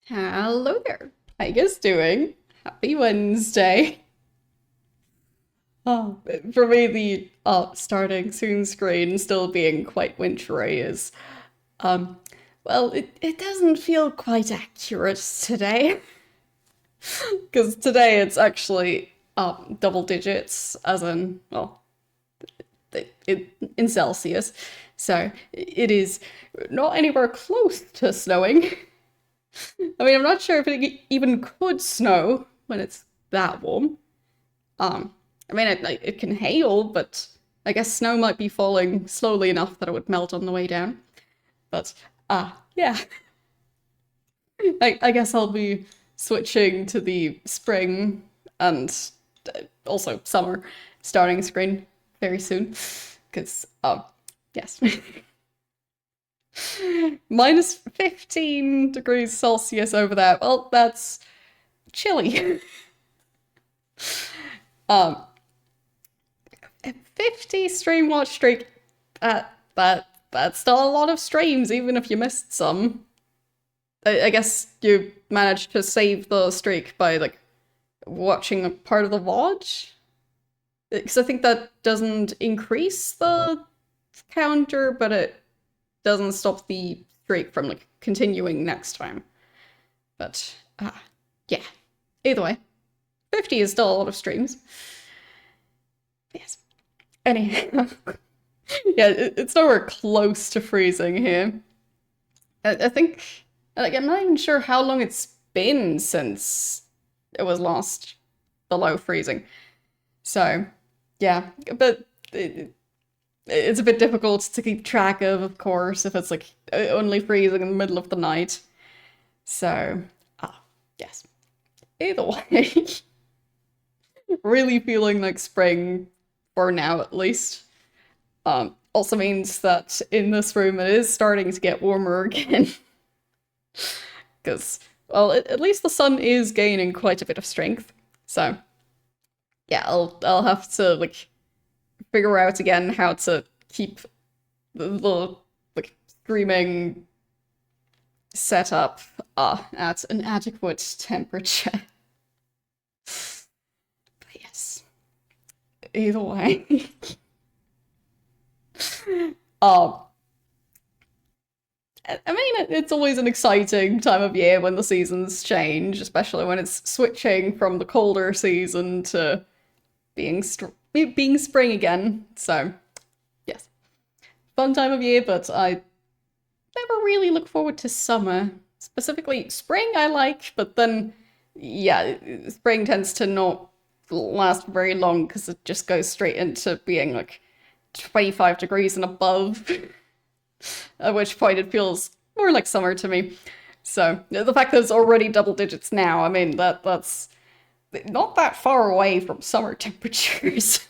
Hello there. How you guys doing? Happy Wednesday. Oh, for me, the starting soon screen still being quite wintry is, um, well, it doesn't feel quite accurate today. Because today it's actually double digits, as in, well, in Celsius. So it is not anywhere close to snowing. I mean, I'm not sure if it even could snow when it's that warm. I mean, it can hail, but I guess snow might be falling slowly enough that it would melt on the way down. But, yeah. I guess I'll be switching to the spring and also summer starting screen very soon. Because, yes. Minus 15 degrees Celsius over there. Well, that's chilly. um, 50 stream watch streak. That's still a lot of streams, even if you missed some. I guess you managed to save the streak by like watching a part of the VOD. Because I think that doesn't increase the counter, but it doesn't stop the streak from like continuing next time. But yeah. Either way, 50 is still a lot of streams. Yes. Anyhow, yeah, it's nowhere close to freezing here. I think, like, I'm not even sure how long it's been since it was last below freezing. So, yeah, but it's a bit difficult to keep track of course, if it's like only freezing in the middle of the night. So, yes. Either way, really feeling like spring for now at least. Also means that in this room it is starting to get warmer again. Because, well, at least the sun is gaining quite a bit of strength. So, yeah, I'll have to like figure out again how to keep the like streaming setup at an adequate temperature. But yes, either way. um, I mean, it's always an exciting time of year when the seasons change, especially when it's switching from the colder season to being spring again. So, yes, fun time of year, but I never really look forward to summer. Specifically, spring I like, but then, yeah, spring tends to not last very long because it just goes straight into being like 25 degrees and above, at which point it feels more like summer to me. So the fact that it's already double digits now, I mean, that's not that far away from summer temperatures.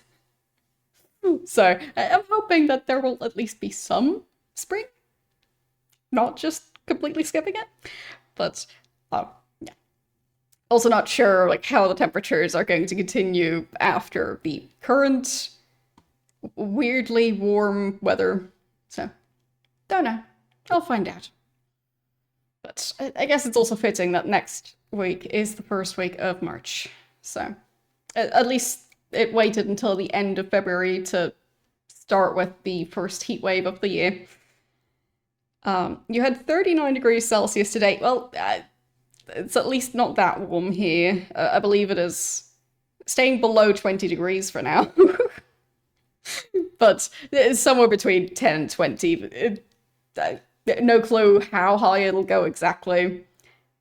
So I'm hoping that there will at least be some spring, not just completely skipping it. But yeah, also not sure like how the temperatures are going to continue after the current weirdly warm weather. So don't know. I'll find out. But I guess it's also fitting that next week is the first week of March. So at least it waited until the end of February to start with the first heat wave of the year. You had 39 degrees Celsius today. Well, it's at least not that warm here. I believe it is staying below 20 degrees for now. But it's somewhere between 10 and 20. No clue how high it'll go exactly.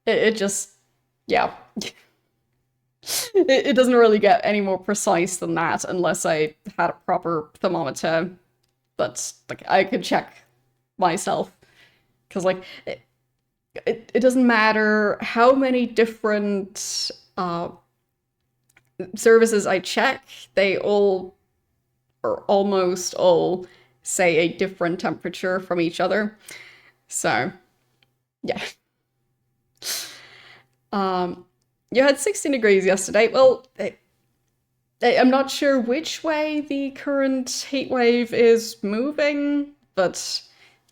It just, yeah. It doesn't really get any more precise than that unless I had a proper thermometer. But like I could check myself. Because like it doesn't matter how many different services I check, they all or almost all say a different temperature from each other. So, yeah. You had 16 degrees yesterday. Well, I'm not sure which way the current heat wave is moving, but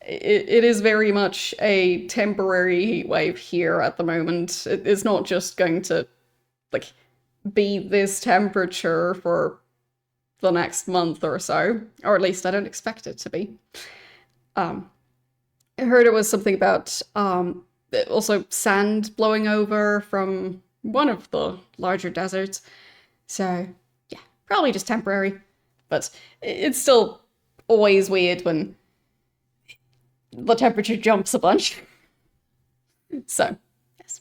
it is very much a temporary heat wave here at the moment. It's not just going to like be this temperature for the next month or so, or at least I don't expect it to be. Um, I heard it was something about also sand blowing over from one of the larger deserts. So yeah, probably just temporary, but it's still always weird when the temperature jumps a bunch. So yes,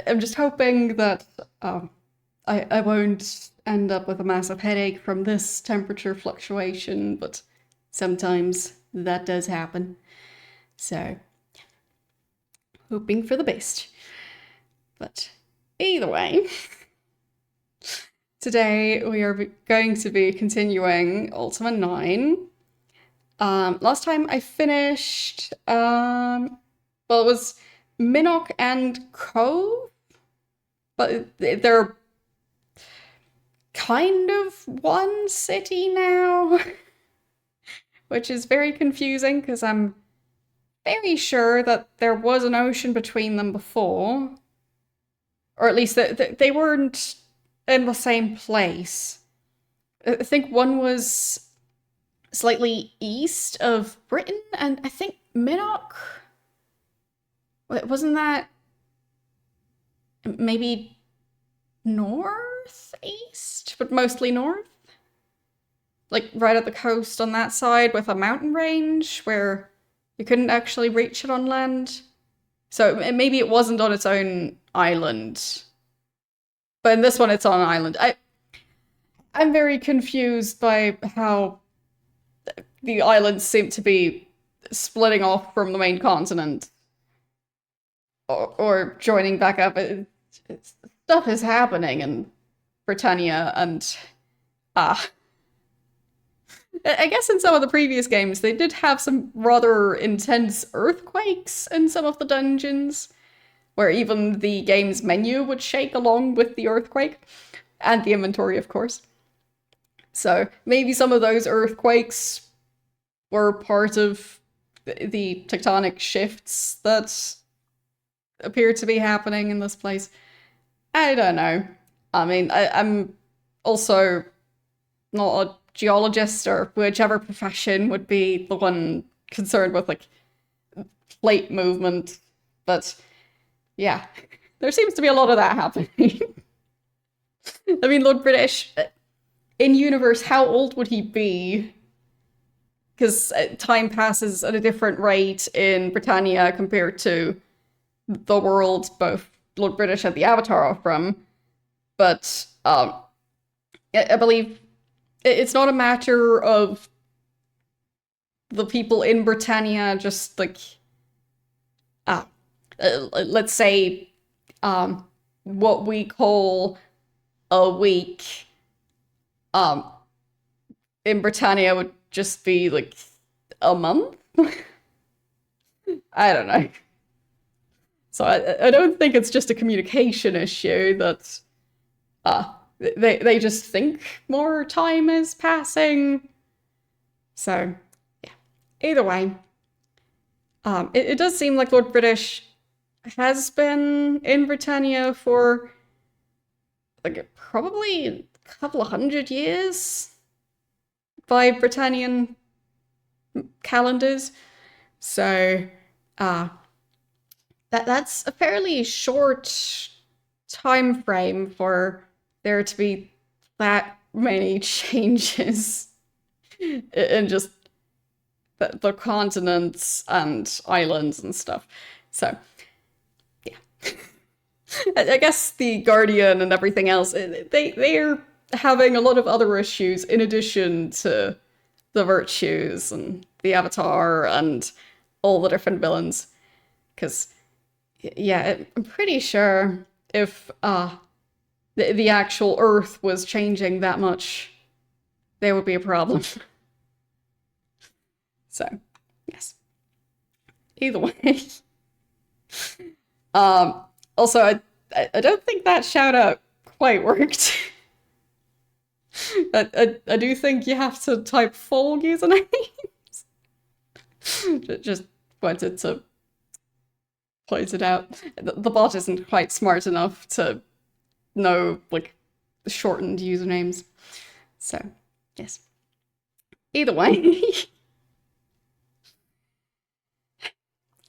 I'm just hoping that I won't end up with a massive headache from this temperature fluctuation, but sometimes that does happen. So, hoping for the best. But either way, today we are going to be continuing Ultima 9. Last time I finished, well, it was Minnock and Cove, but they're kind of one city now, which is very confusing because I'm very sure that there was an ocean between them before, or at least they weren't in the same place. I think one was slightly east of Britain, and I think Minnock, wasn't that maybe northeast, but mostly north? Like right at the coast on that side with a mountain range where you couldn't actually reach it on land. So maybe it wasn't on its own island. But in this one, it's on an island. I'm very confused by how the islands seem to be splitting off from the main continent. Or joining back up. Stuff is happening in Britannia, and I guess in some of the previous games, they did have some rather intense earthquakes in some of the dungeons, where even the game's menu would shake along with the earthquake, and the inventory, of course. So maybe some of those earthquakes were part of the tectonic shifts that appear to be happening in this place. I don't know. I mean, I'm also not a geologist or whichever profession would be the one concerned with like plate movement, but yeah, there seems to be a lot of that happening. I mean, Lord British in universe, how old would he be? Because time passes at a different rate in Britannia compared to the world both Lord British and the Avatar are from, but I believe it's not a matter of the people in Britannia just like, let's say, what we call a week, in Britannia would just be like a month. I don't know. So I don't think it's just a communication issue that they just think more time is passing. So yeah, either way, it does seem like Lord British has been in Britannia for like probably a couple of 100 years by Britannian calendars. So that's a fairly short time frame for there to be that many changes in just the continents and islands and stuff. So yeah. I guess the Guardian and everything else, they're having a lot of other issues in addition to the virtues and the Avatar and all the different villains. Because, yeah, I'm pretty sure if the actual Earth was changing that much, there would be a problem. So, yes. Either way. Also, I don't think that shout out quite worked. I do think you have to type full usernames. Just wanted to point it out. The bot isn't quite smart enough to know, like, shortened usernames. So, yes. Either way.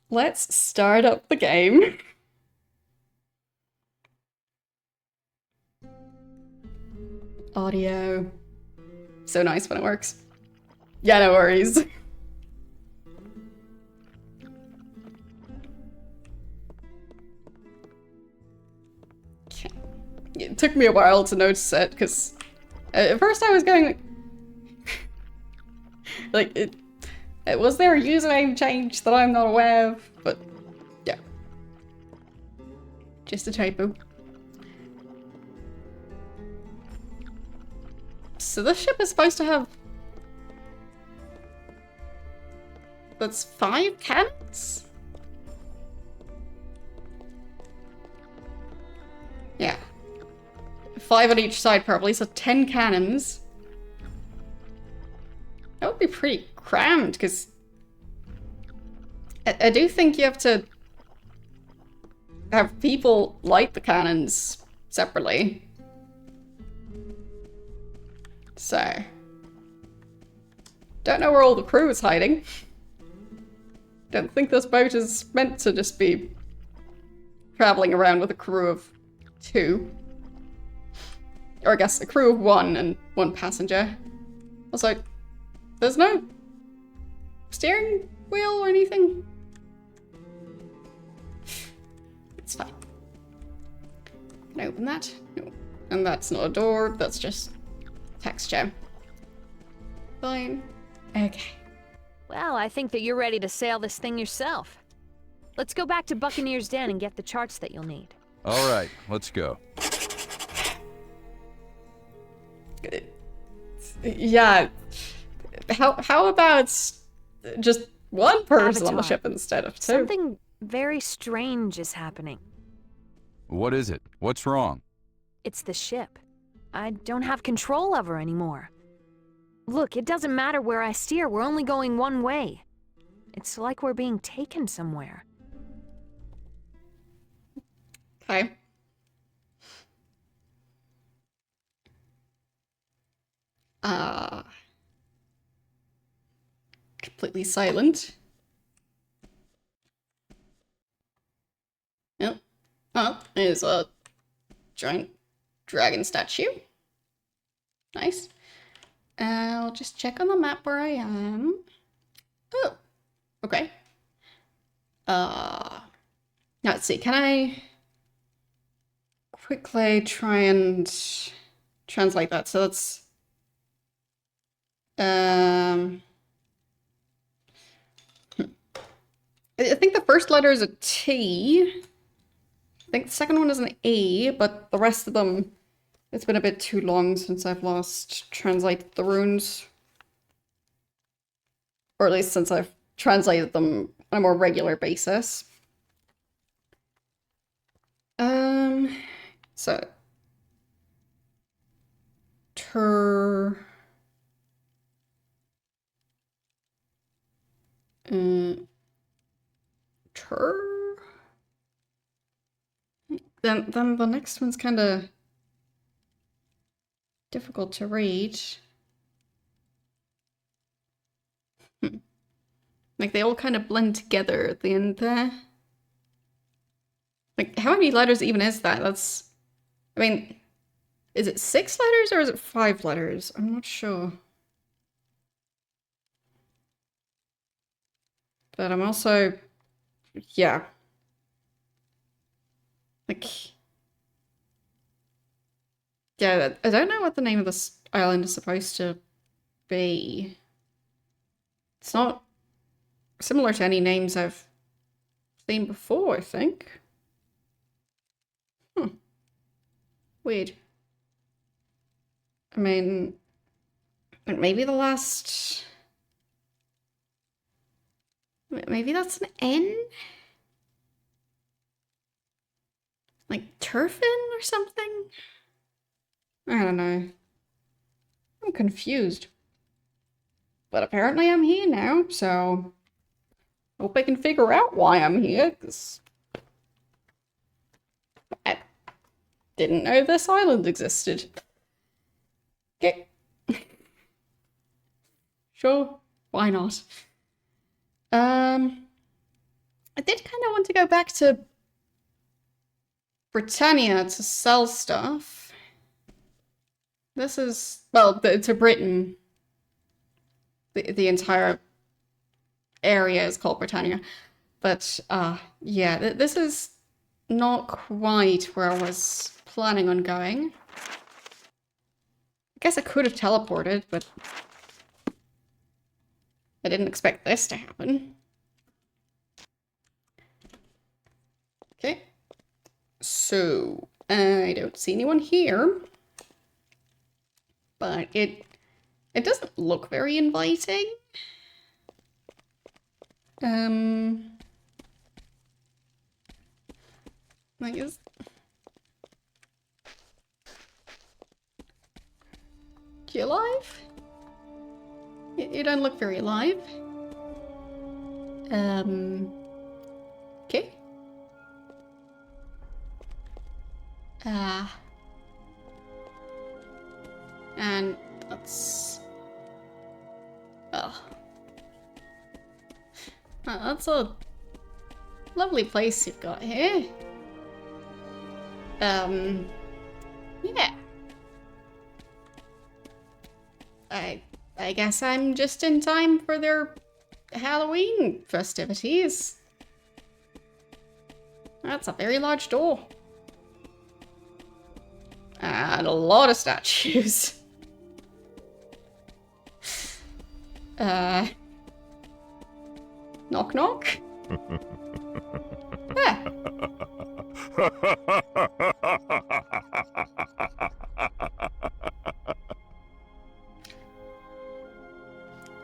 Let's start up the game. Audio. So nice when it works. Yeah, no worries. It took me a while to notice it, because at first I was going like, was there a username change that I'm not aware of? But, yeah. Just a typo. So this ship is supposed to have... That's 5 cannons? Yeah. 5 on each side, probably, so 10 cannons. That would be pretty crammed, because I do think you have to have people light the cannons separately. So, don't know where all the crew is hiding. Don't think this boat is meant to just be traveling around with a crew of 2. Or I guess a crew of 1 and 1 passenger. Also, there's no steering wheel or anything. It's fine. Can I open that? No. And that's not a door, that's just texture. Fine. Okay. Well, I think that you're ready to sail this thing yourself. Let's go back to Buccaneer's Den and get the charts that you'll need. All right, let's go. Yeah. How about just one person on the Avatar. ship instead of 2? Something very strange is happening. What is it? What's wrong? It's the ship. I don't have control of her anymore. Look, it doesn't matter where I steer, we're only going one way. It's like we're being taken somewhere. Okay. Completely silent. Yep. Oh, there's a giant dragon statue. Nice. I'll just check on the map where I am. Oh, okay. Now let's see, can I quickly try and translate that? So that's I think the first letter is a T. I think the second one is an E, but the rest of them, it's been a bit too long since I've last translated the runes. Or at least since I've translated them on a more regular basis. So Then the next one's kind of difficult to read. Like they all kind of blend together at the end there. Like how many letters even is that? That's, I mean, is it 6 letters or is it 5 letters? I'm not sure. But I'm also, yeah. Like, yeah, I don't know what the name of this island is supposed to be. It's not similar to any names I've seen before, I think. Weird. I mean, maybe the last... Maybe that's an N? Like Turfin or something? I don't know. I'm confused. But apparently I'm here now, so Hope I can figure out why I'm here, because I didn't know this island existed. Okay. Sure, why not? I did kind of want to go back to Britannia to sell stuff. This is, well, to Britain. The entire area is called Britannia. But, yeah, this is not quite where I was planning on going. I guess I could have teleported, but I didn't expect this to happen. Okay. So, I don't see anyone here. But it doesn't look very inviting. Like, you alive? You don't look very alive. Okay. And that's... well... that's a lovely place you've got here. Yeah. I guess I'm just in time for their Halloween festivities. That's a very large door. And a lot of statues. Knock knock? Yeah.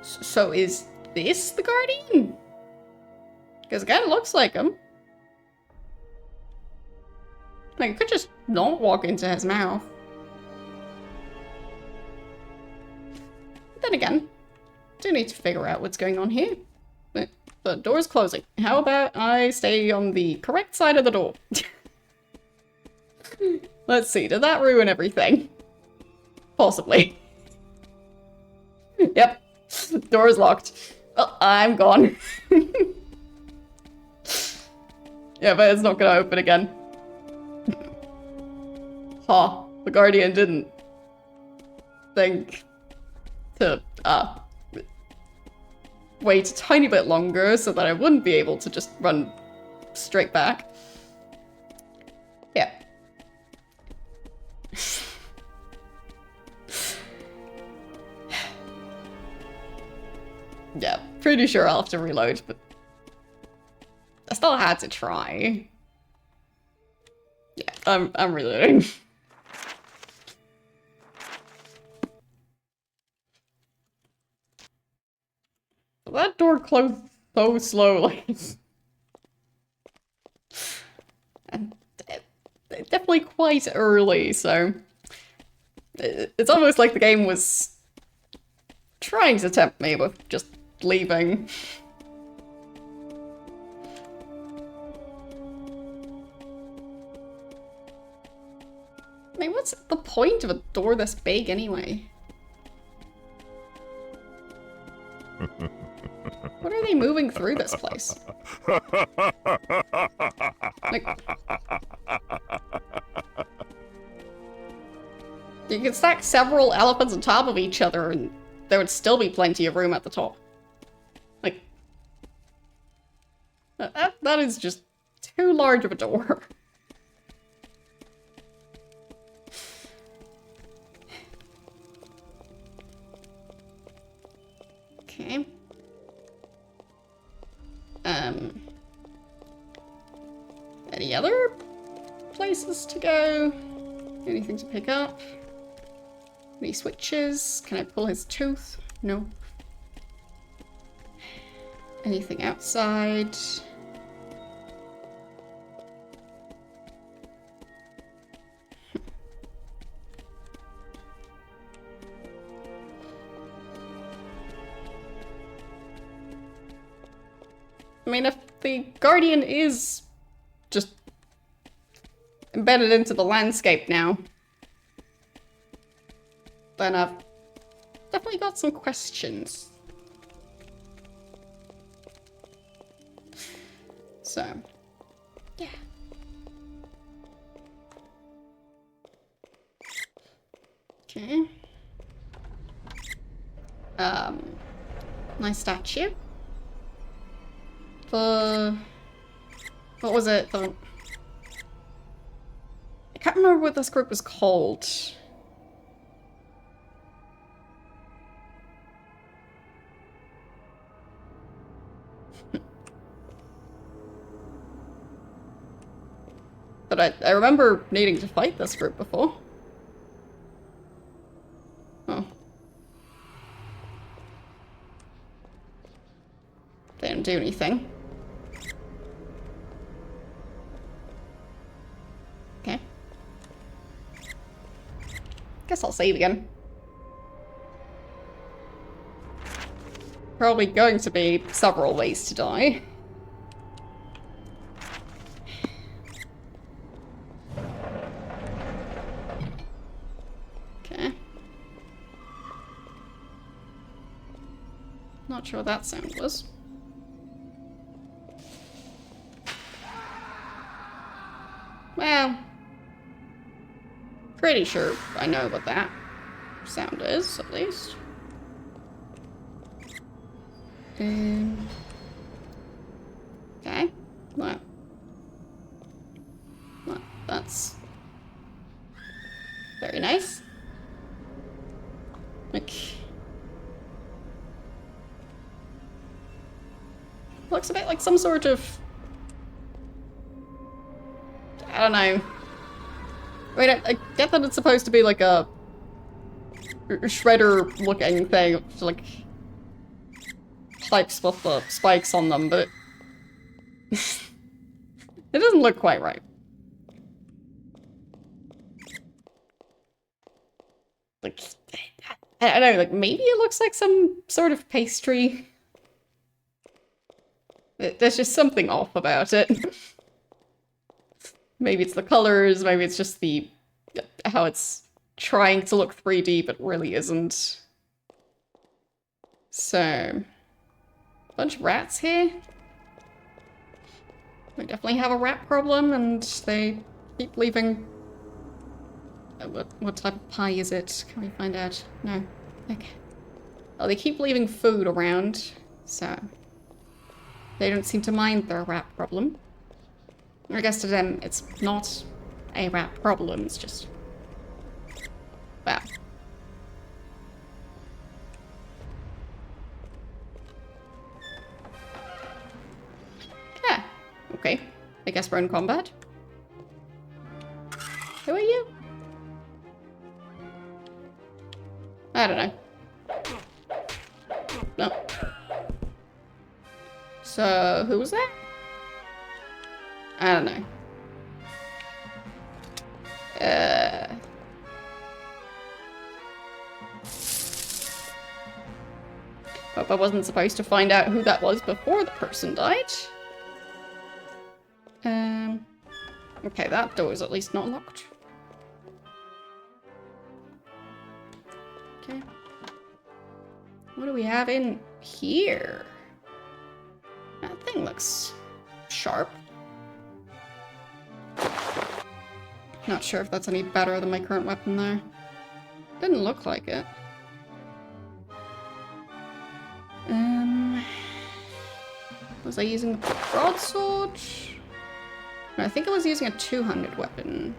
So is this the Guardian? Because it kind of looks like him. Like, I could just not walk into his mouth. But then again, do need to figure out what's going on here. But the door's closing. How about I stay on the correct side of the door? Let's see, did that ruin everything? Possibly. Yep. Door is locked. Well, I'm gone. Yeah, but it's not gonna open again. Huh. The Guardian didn't think to, wait a tiny bit longer so that I wouldn't be able to just run straight back. Yeah. Yeah, pretty sure I'll have to reload, but I still had to try. Yeah, I'm reloading. That door closed so slowly. And definitely quite early, so it's almost like the game was trying to tempt me with just leaving. I mean, what's the point of a door this big anyway? What are they moving through this place? Like, you could stack several elephants on top of each other and there would still be plenty of room at the top. Like, that is just too large of a door. Okay. Any other places to go? Anything to pick up? Any switches? Can I pull his tooth? No. Anything outside? I mean, if the Guardian is just embedded into the landscape now, then I've definitely got some questions. So, yeah. Okay. Nice statue. What was it? I can't remember what this group was called. But I remember needing to fight this group before. Oh. They didn't do anything. Okay. Guess I'll save again. Probably going to be several ways to die. Okay. Not sure what that sound was. Well, pretty sure I know what that sound is, at least. Okay. Well, that's very nice. Like, looks a bit like some sort of, I don't know. I mean, I get that it's supposed to be like a shredder-looking thing, like pipes with the spikes on them, but it doesn't look quite right. Like, I don't know, like maybe it looks like some sort of pastry. There's just something off about it. Maybe it's the colors, maybe it's just the how it's trying to look 3D but really isn't. So, bunch of rats here. We definitely have a rat problem, and they keep leaving. What type of pie is it? Can we find out? No. Okay. Oh, they keep leaving food around, so they don't seem to mind their rat problem. I guess to them, it's not a rat problem, it's just... Wow. Yeah, okay. I guess we're in combat. Who are you? I don't know. No. So, who was that? I don't know. Hope I wasn't supposed to find out who that was before the person died. Okay, that door is at least not locked. Okay. What do we have in here? That thing looks sharp. Not sure if that's any better than my current weapon there. Didn't look like it. Was I using a broadsword? No, I think I was using a two-handed weapon.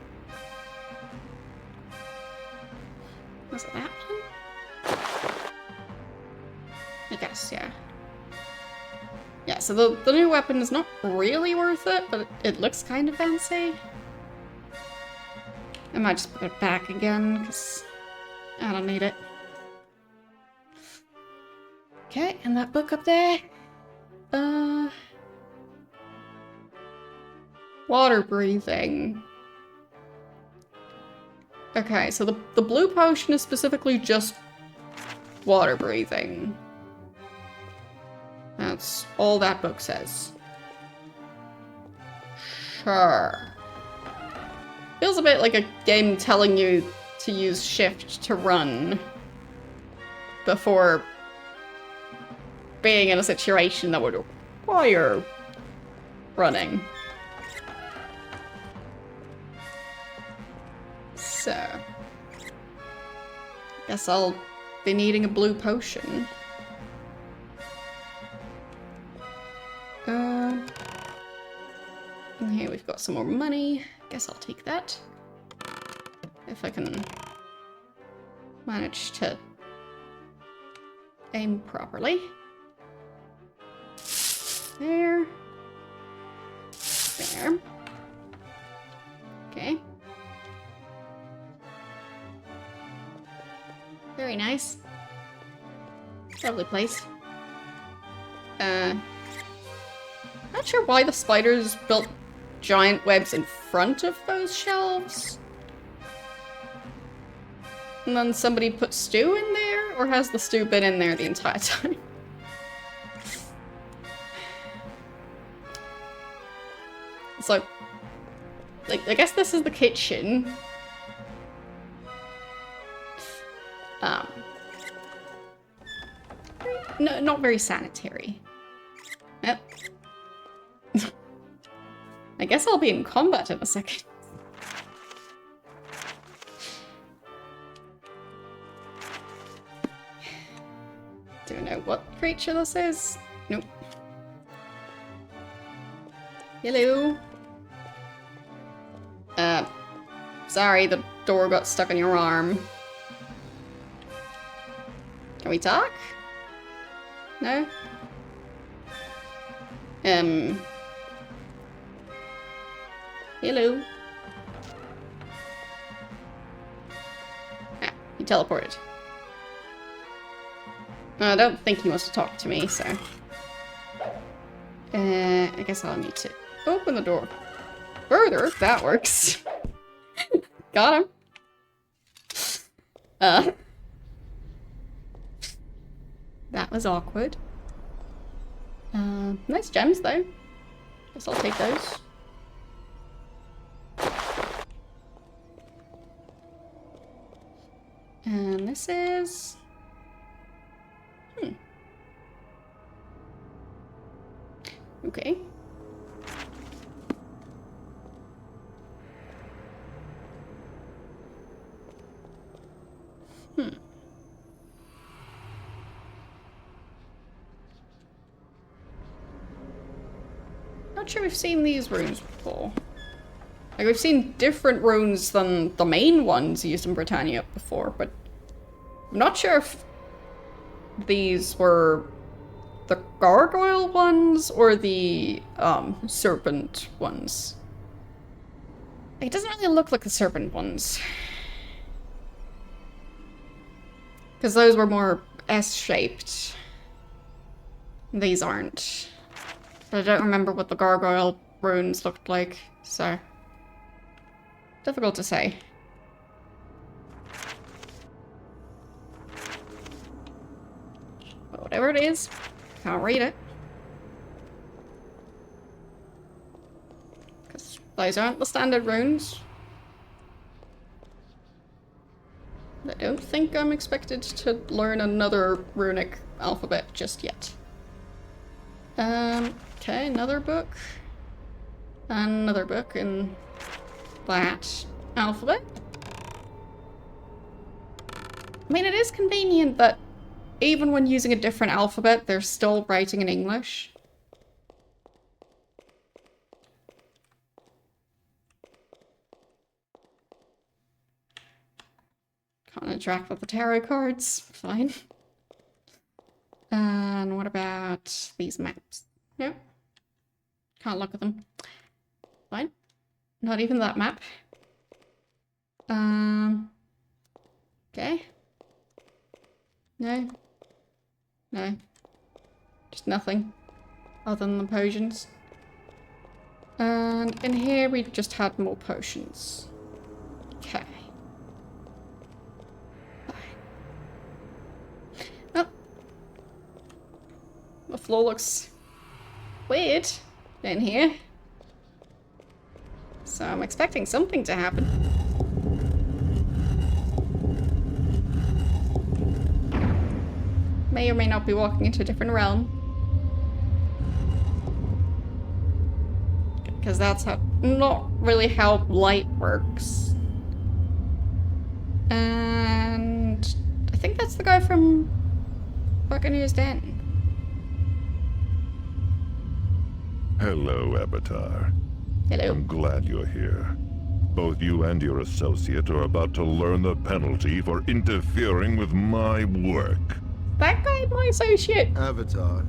Was it that one? I guess, yeah. Yeah, so the new weapon is not really worth it, but it looks kind of fancy. I might just put it back again, because I don't need it. Okay, and that book up there. Water breathing. Okay, so the blue potion is specifically just water breathing. That's all that book says. Her. Feels a bit like a game telling you to use shift to run before being in a situation that would require running. So, guess I'll be needing a blue potion. And here we've got some more money. Guess I'll take that. If I can manage to aim properly. There. There. Okay. Very nice. Lovely place. Not sure why the spiders built giant webs in front of those shelves. And then somebody put stew in there? Or has the stew been in there the entire time? So, like, I guess this is the kitchen. No, not very sanitary. Yep. I guess I'll be in combat in a second. Do I know what creature this is? Nope. Hello? Sorry, the door got stuck on your arm. Can we talk? No? Hello? Ah, he teleported. I don't think he wants to talk to me, so... I guess I'll need to open the door further. That works. Got him. That was awkward. Nice gems, though. Guess I'll take those. And this is... Okay. Not sure we've seen these runes before. Like, we've seen different runes than the main ones used in Britannia before, but I'm not sure if these were the gargoyle ones or the serpent ones. It doesn't really look like the serpent ones. Because those were more S-shaped. These aren't. But I don't remember what the gargoyle runes looked like, so... difficult to say. But whatever it is, can't read it. Because those aren't the standard runes. I don't think I'm expected to learn another runic alphabet just yet. Okay, another book. Another book in that alphabet. I mean, it is convenient that even when using a different alphabet, they're still writing in English. Can't interact with the tarot cards. Fine. And what about these maps? Nope. Can't look at them. Fine. Not even that map. Okay. No. No. Just nothing. Other than the potions. And in here we just had more potions. Okay. Oh. The floor looks weird in here. So I'm expecting something to happen. May or may not be walking into a different realm. Because that's not really how light works. And I think that's the guy from Buccaneer's Den. Hello, Avatar. Hello. I'm glad you're here. Both you and your associate are about to learn the penalty for interfering with my work. That guy, my associate. Avatar,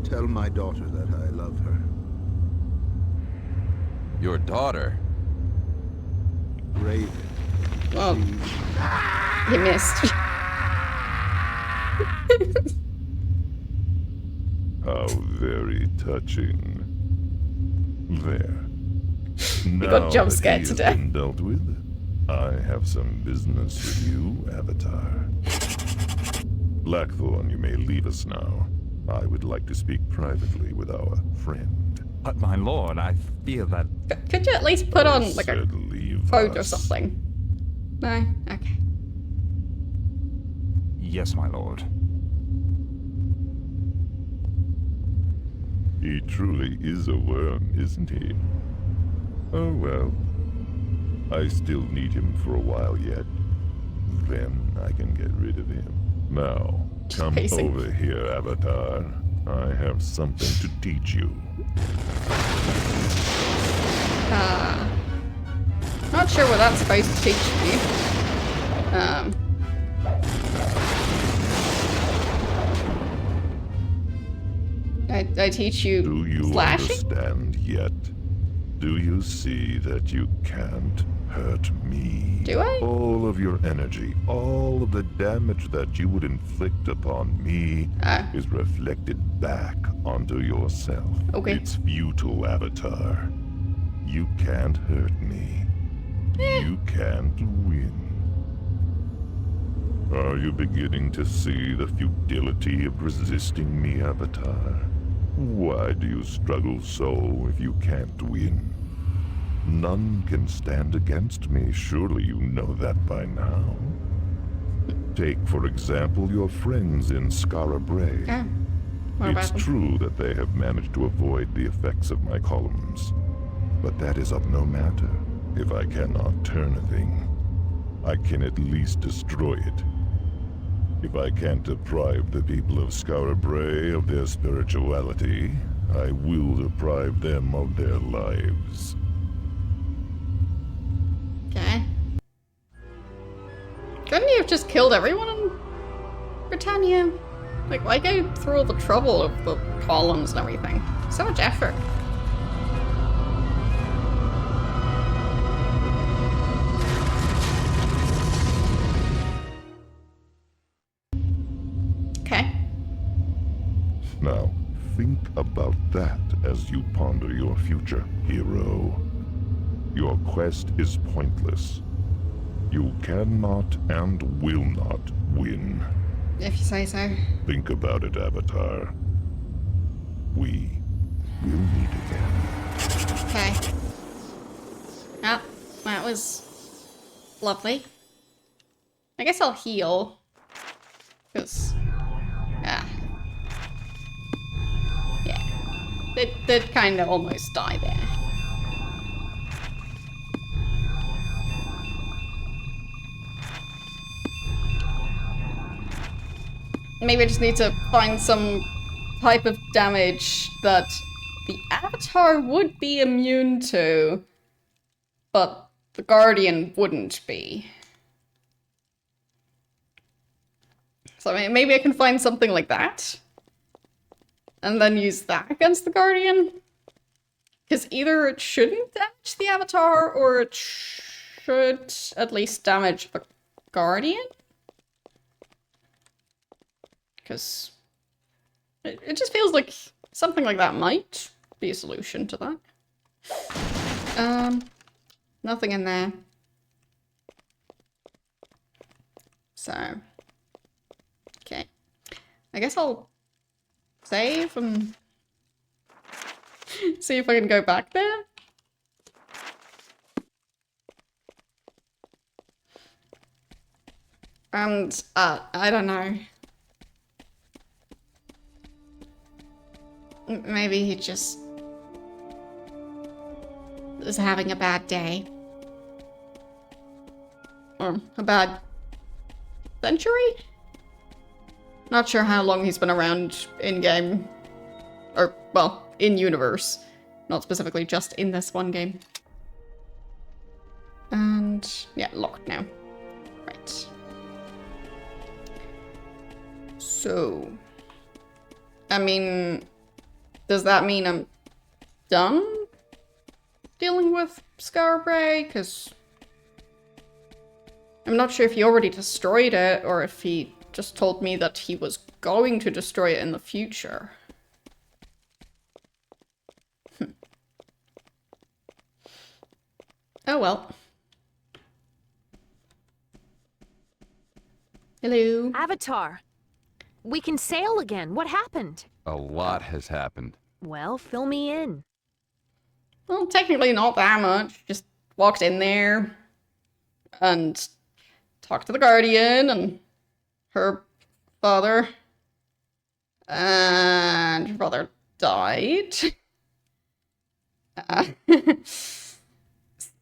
tell my daughter that I love her. Your daughter? Raven. Well, you missed. How very touching. There. got jump that scared he to has death. been dealt with, I have some business with you, Avatar. Blackthorn, you may leave us now. I would like to speak privately with our friend. But my lord, I fear that... Could you at least put I on like a said leave coat or us. something? No? Okay. Yes, my lord. He truly is a worm, isn't he? Oh well. I still need him for a while yet. Then I can get rid of him. Now, come Pacing. over here, Avatar. I have something to teach you. Not sure what that's supposed to teach me. I teach you Do you slashing? understand yet? Do you see that you can't hurt me? Do I? All of your energy, all of the damage that you would inflict upon me is reflected back onto yourself. Okay. It's futile, Avatar. You can't hurt me. You can't win. Are you beginning to see the futility of resisting me, Avatar? Why do you struggle so if you can't win? None can stand against me. Surely you know that by now. Take, for example, your friends in Skara Brae. Yeah. What about It's them? true that they have managed to avoid the effects of my columns. But that is of no matter. If I cannot turn a thing, I can at least destroy it. If I can't deprive the people of Skara Brae of their spirituality, I will deprive them of their lives. Okay. Couldn't you have just killed everyone in Britannia? Like, why go through all the trouble of the columns and everything? So much effort. Okay. Now, think about that as you ponder your future, hero. Your quest is pointless. You cannot and will not win. If you say so. Think about it, Avatar. We will meet again. Okay. Ah, that was lovely. I guess I'll heal. Because, yeah. Did kind of almost die there. Maybe I just need to find some type of damage that the Avatar would be immune to, but the Guardian wouldn't be. So maybe I can find something like that, and then use that against the Guardian? Because either it shouldn't damage the Avatar, or it should at least damage the Guardian? Because it just feels like something like that might be a solution to that. Nothing in there. So, okay. I guess I'll save and see if I can go back there. And, I don't know. Maybe he just is having a bad day. Or a bad century? Not sure how long he's been around in-game. Or, well, in-universe. Not specifically just in this one game. And, yeah, locked now. Right. So... I mean... Does that mean I'm done dealing with Scarbray? Because I'm not sure if he already destroyed it or if he just told me that he was going to destroy it in the future. Oh well. Hello. Avatar! We can sail again. What happened? A lot has happened. Well, fill me in. Well, technically not that much. Just walked in there and talked to the Guardian and her father. And her father died.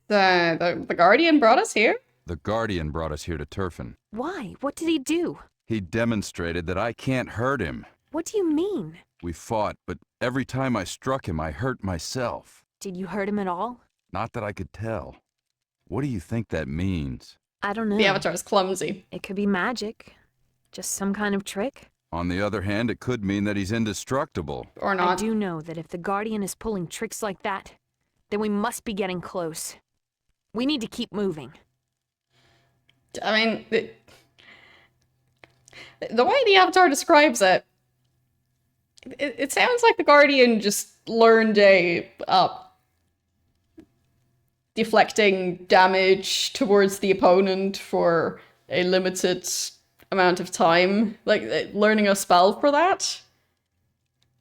The Guardian brought us here. The Guardian brought us here to Turfin. Why? What did he do? He demonstrated that I can't hurt him. What do you mean? We fought, but every time I struck him, I hurt myself. Did you hurt him at all? Not that I could tell. What do you think that means? I don't know. The Avatar is clumsy. It could be magic. Just some kind of trick. On the other hand, it could mean that he's indestructible. Or I not. do know that if the Guardian is pulling tricks like that, then we must be getting close. We need to keep moving. I mean, the way the Avatar describes it, it sounds like the Guardian just learned a deflecting damage towards the opponent for a limited amount of time, like learning a spell for that.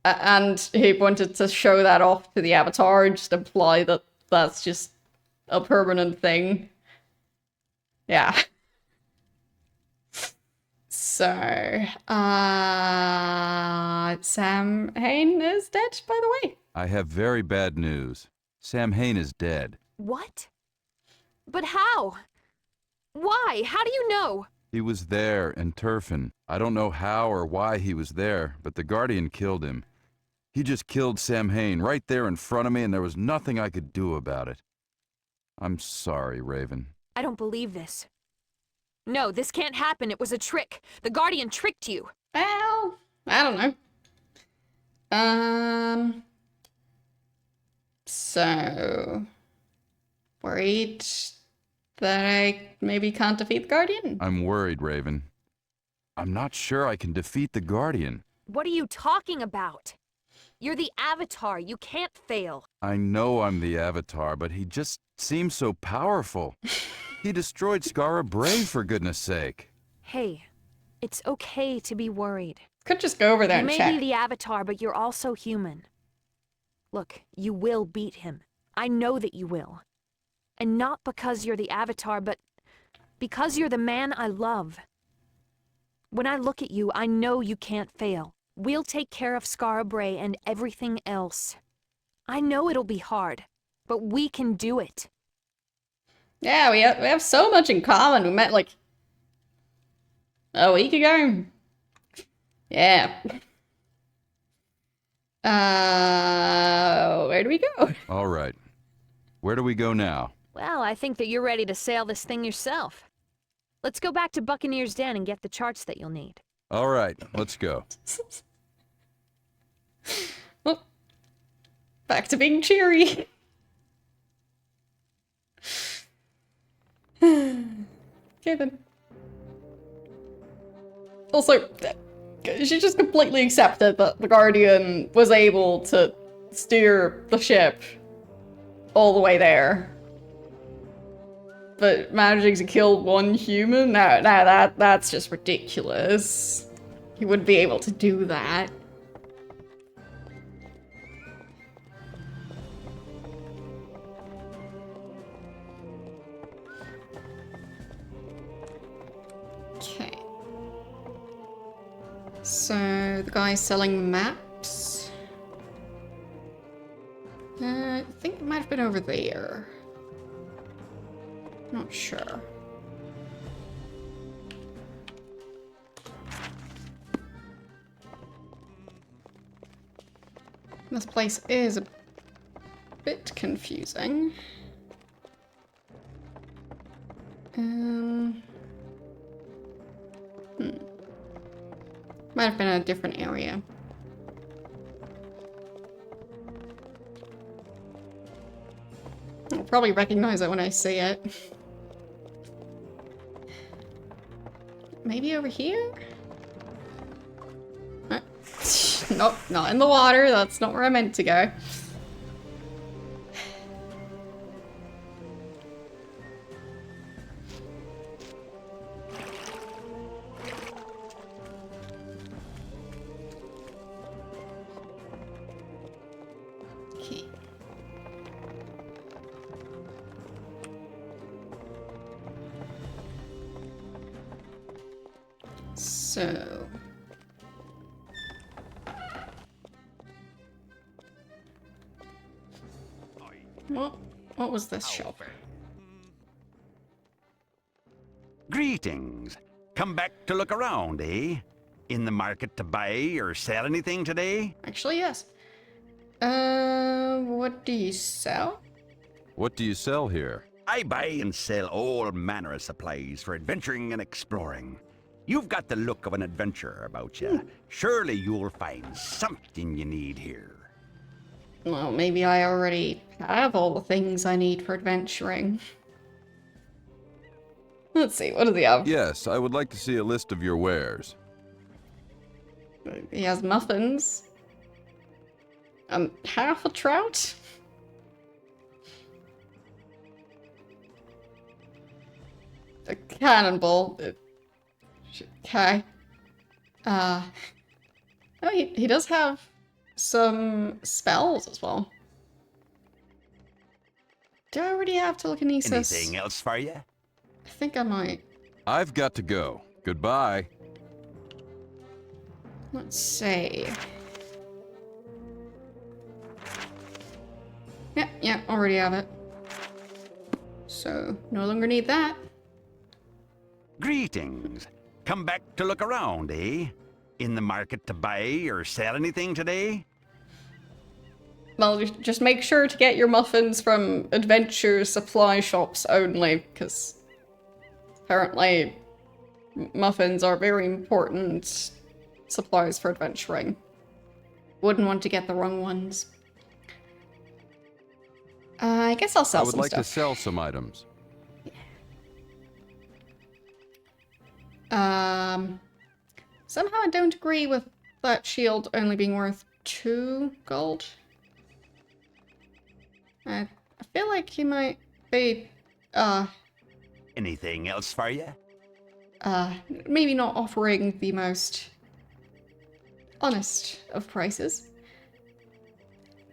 And he wanted to show that off to the Avatar, just imply that that's just a permanent thing. Yeah. So, Sam Hain is dead, by the way. I have very bad news. Sam Hain is dead. What? But how? Why? How do you know? He was there in Turfin. I don't know how or why he was there, but the Guardian killed him. He just killed Sam Hain right there in front of me, and there was nothing I could do about it. I'm sorry, Raven. I don't believe this. No, this can't happen. It was a trick. The Guardian tricked you. Well, I don't know. So... worried that I maybe can't defeat the Guardian? I'm worried, Raven. I'm not sure I can defeat the Guardian. What are you talking about? You're the Avatar. You can't fail. I know I'm the Avatar, but he just seems so powerful. He destroyed Skara Bray, for goodness sake. Hey, it's okay to be worried. Could just go over there You and may check. be the Avatar, but you're also human. Look, you will beat him. I know that you will. And not because you're the Avatar, but because you're the man I love. When I look at you, I know you can't fail. We'll take care of Skara Bray and everything else. I know it'll be hard, but we can do it. Yeah, we have so much in common. We met like a week ago. Yeah. Where do we go? All right. Where do we go now? Well, I think that you're ready to sail this thing yourself. Let's go back to Buccaneer's Den and get the charts that you'll need. All right, let's go. Well, back to being cheery. Okay then. Also, she just completely accepted that the Guardian was able to steer the ship all the way there. But managing to kill one human? No, that's just ridiculous. He wouldn't be able to do that. Okay. So the guy's selling maps. I think it might have been over there. Not sure. This place is a bit confusing. Might have been a different area. I'll probably recognize it when I see it. Maybe over here? Nope, not in the water. That's not where I meant to go. Okay. So... What was this shop? Greetings. Come back to look around, eh? In the market to buy or sell anything today? Actually, yes. What do you sell? What do you sell here? I buy and sell all manner of supplies for adventuring and exploring. You've got the look of an adventurer about you. Surely you'll find something you need here. Well, maybe I already have all the things I need for adventuring. Let's see, what does he have? Yes, I would like to see a list of your wares. He has muffins. Half a trout? A cannonball. Okay. Oh, he does have some spells as well. Do I already have telekinesis? Anything else for you? I think I might. I've got to go. Goodbye. Let's see. Yeah, already have it. So, no longer need that. Greetings. Come back to look around, eh? In the market to buy or sell anything today? Well, just make sure to get your muffins from adventure supply shops only, because apparently muffins are very important supplies for adventuring. Wouldn't want to get the wrong ones. I guess I'll sell some stuff. I would like to sell some items. Somehow I don't agree with that shield only being worth 2 gold. I feel like he might be, Anything else for you? maybe not offering the most honest of prices.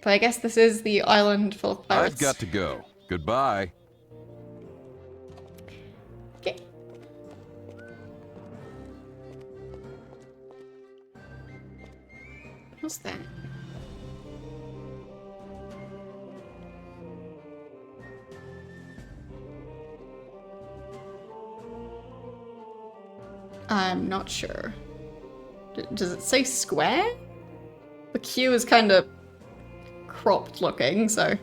But I guess this is the island full of pirates. I've got to go. Goodbye. Okay. What's that? I'm not sure. Does it say square? The Q is kind of cropped looking, so...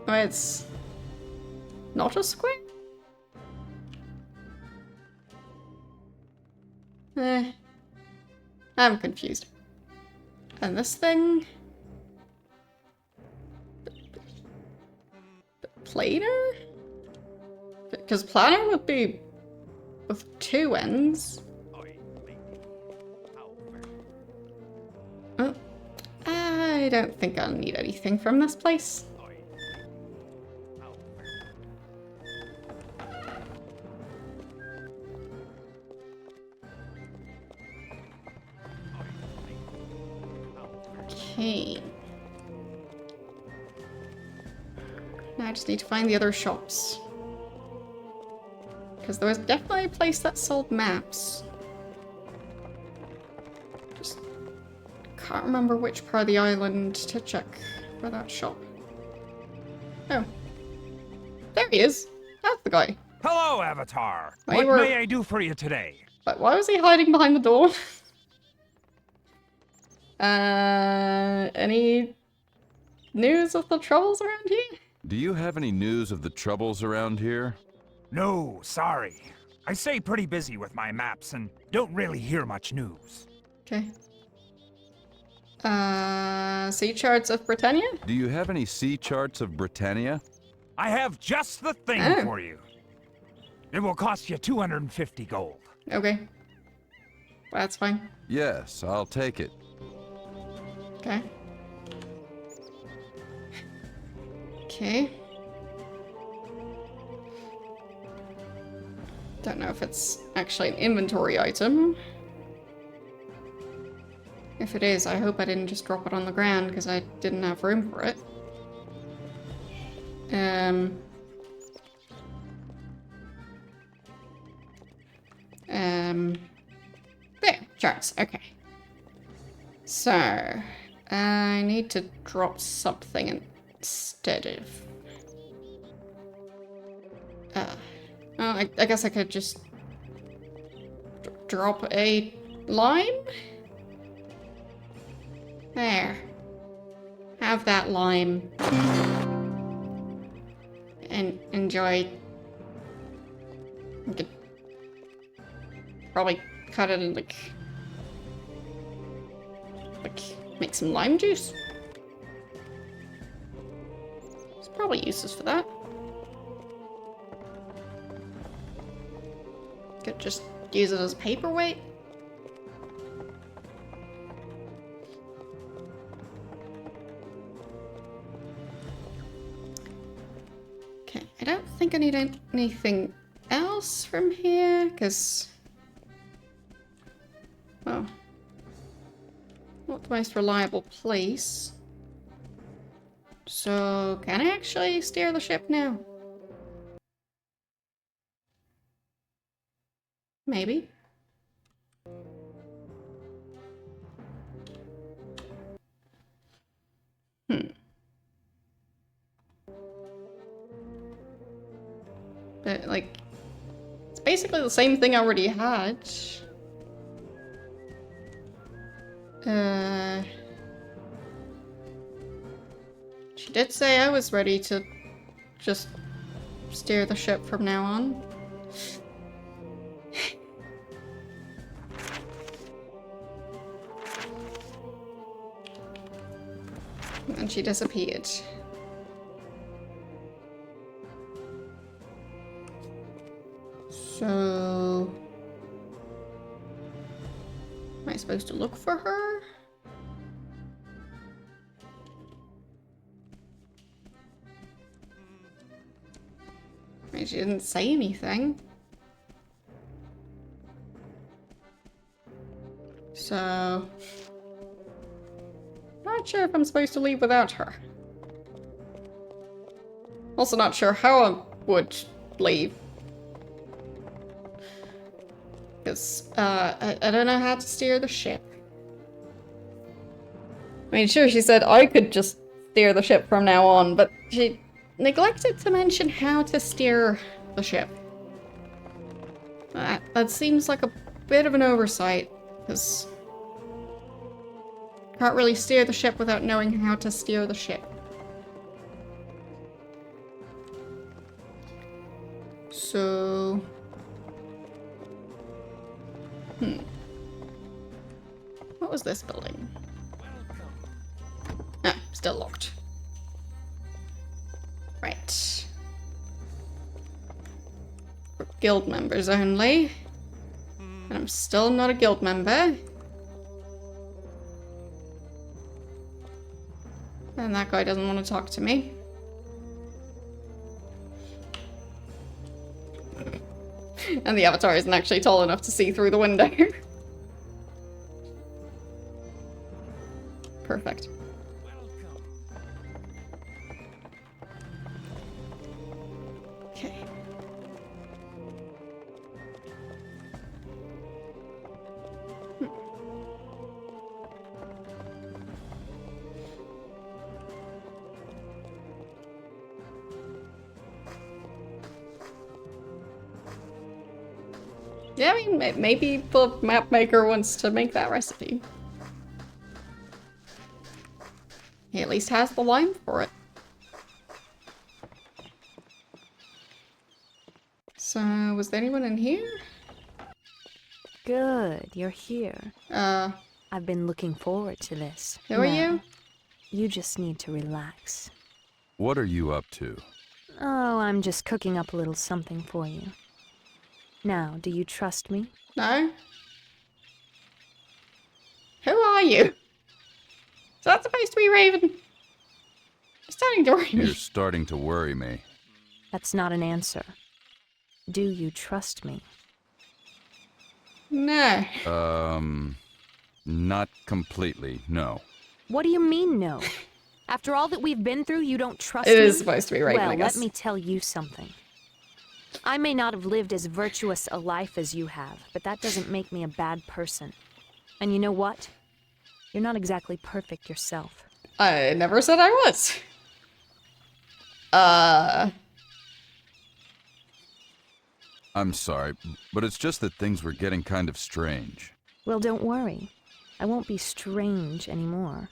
Oh, it's not a square? I'm confused. And this thing? Planar? Because planar would be with 2 ends. Oh, I don't think I'll need anything from this place. Okay. Now I just need to find the other shops. Because there was definitely a place that sold maps. Just can't remember which part of the island to check for that shop. Oh. There he is. That's the guy. Hello, Avatar. Why What were- may I do for you today? But why was he hiding behind the door? Any news of the troubles around here? Do you have any news of the troubles around here? No, sorry. I stay pretty busy with my maps and don't really hear much news. Okay. Sea charts of Britannia? Do you have any sea charts of Britannia? I have just the thing Oh. for you. It will cost you 250 gold. Okay. That's fine. Yes, I'll take it. Okay. Okay. Don't know if it's actually an inventory item. If it is, I hope I didn't just drop it on the ground because I didn't have room for it. There, charts, okay. So, I need to drop something instead of... well, I guess I could just drop a lime? There. Have that lime. And enjoy. I could probably cut it and like make some lime juice. There's probably uses for that. Could just use it as paperweight. Okay, I don't think I need anything else from here, because... well, not the most reliable place. So, can I actually steer the ship now? Maybe. But, like, it's basically the same thing I already had. She did say I was ready to just steer the ship from now on. And she disappeared. So... am I supposed to look for her? I mean, she didn't say anything. So... not sure if I'm supposed to leave without her. Also not sure how I would leave. Because, I don't know how to steer the ship. I mean, sure, she said I could just steer the ship from now on, but she neglected to mention how to steer the ship. That seems like a bit of an oversight, because... can't really steer the ship without knowing how to steer the ship. So... what was this building? Ah, still locked. Right. For guild members only. And I'm still not a guild member. And that guy doesn't want to talk to me. And the avatar isn't actually tall enough to see through the window. Perfect. Okay. Yeah, I mean, maybe the map maker wants to make that recipe. He at least has the lime for it. So, was there anyone in here? Good, you're here. Who I've been looking forward to this. are you? You just need to relax. What are you up to? Oh, I'm just cooking up a little something for you. Now, do you trust me? No? Who are you? Is that supposed to be Raven? You're starting to worry me. You're starting to worry me. That's not an answer. Do you trust me? No. Not completely, no. What do you mean, no? After all that we've been through, you don't trust me? It is supposed to be Raven, well, I guess. let me tell you something. I may not have lived as virtuous a life as you have, but that doesn't make me a bad person. And you know what? You're not exactly perfect yourself. I never said I was. I'm sorry, but it's just that things were getting kind of strange. Well, don't worry. I won't be strange anymore.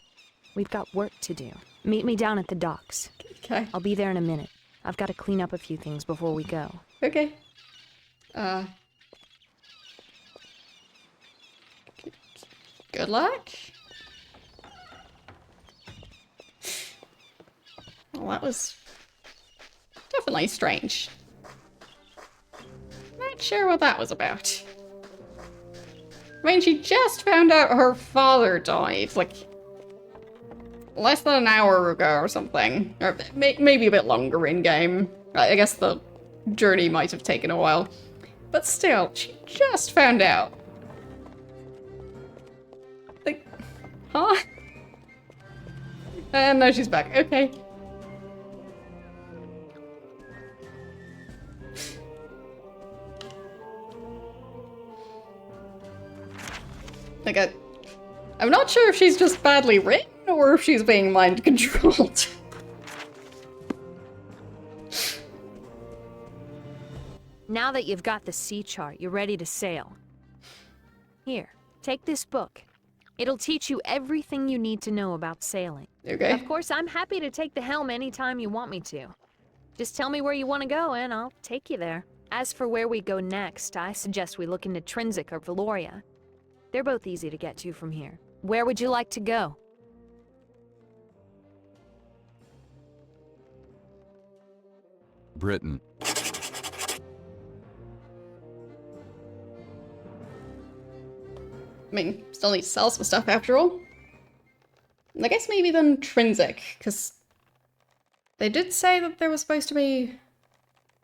We've got work to do. Meet me down at the docks. Okay. I'll be there in a minute. I've got to clean up a few things before we go. Okay. Good luck. Well, that was definitely strange. Not sure what that was about. I mean, she just found out her father died, like, less than an hour ago or something. Or maybe a bit longer in-game. I guess the journey might have taken a while. But still, she just found out. Like, huh? And now she's back. Okay. Like, I'm not sure if she's just badly written or if she's being mind controlled. Now that you've got the sea chart, you're ready to sail. Here, take this book. It'll teach you everything you need to know about sailing. Okay. Of course, I'm happy to take the helm anytime you want me to. Just tell me where you want to go and I'll take you there. As for where we go next, I suggest we look into Trinsic or Valoria. They're both easy to get to from here. Where would you like to go? Britain. I mean, still need to sell some stuff after all. I guess maybe then Trinsic, because they did say that there was supposed to be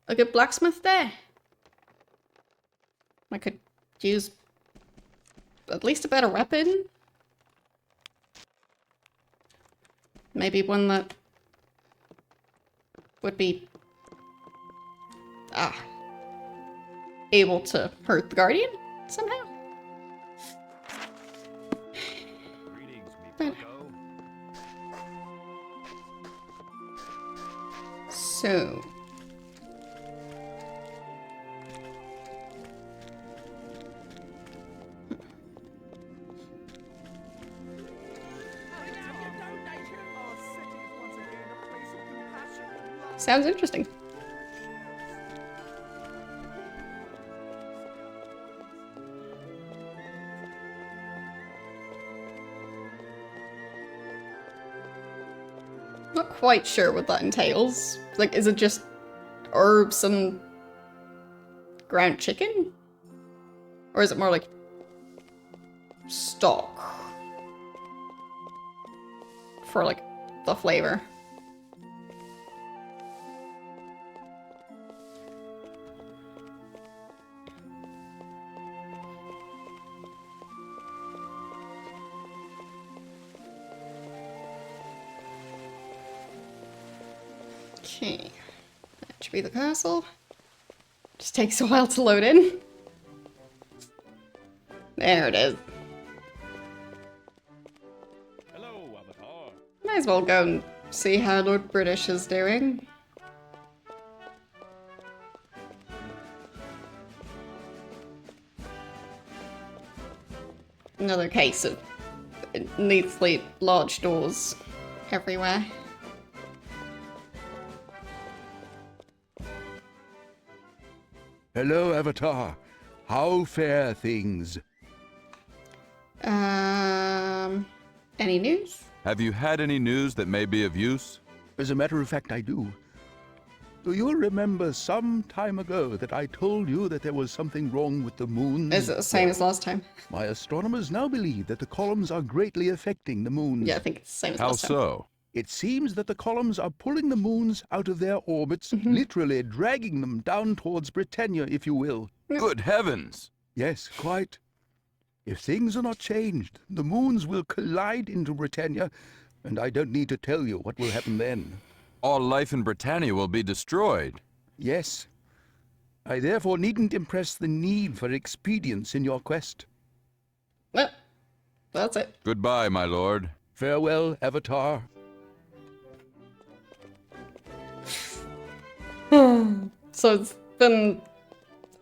a good blacksmith there. I could use at least a better weapon. Maybe one that would be able to hurt the Guardian somehow. So sounds interesting. Not quite sure what that entails. Like, is it just herbs and ground chicken? Or is it more like stock for like the flavor? Okay, that should be the castle. Just takes a while to load in. There it is. Hello, Avatar. Might as well go and see how Lord British is doing. Another case of needlessly large doors everywhere. Hello, Avatar. How fare things? Any news? Have you had any news that may be of use? As a matter of fact, I do. Do you remember some time ago that I told you that there was something wrong with the moons? Is it the same as last time? My astronomers now believe that the columns are greatly affecting the moons. Yeah, I think it's the same as How last time. so? It seems that the columns are pulling the moons out of their orbits, literally dragging them down towards Britannia, if you will. Good heavens! Yes, quite. If things are not changed, the moons will collide into Britannia, and I don't need to tell you what will happen then. All life in Britannia will be destroyed. Yes. I therefore needn't impress the need for expedience in your quest. Well, that's it. Goodbye, my lord. Farewell, Avatar. So it's been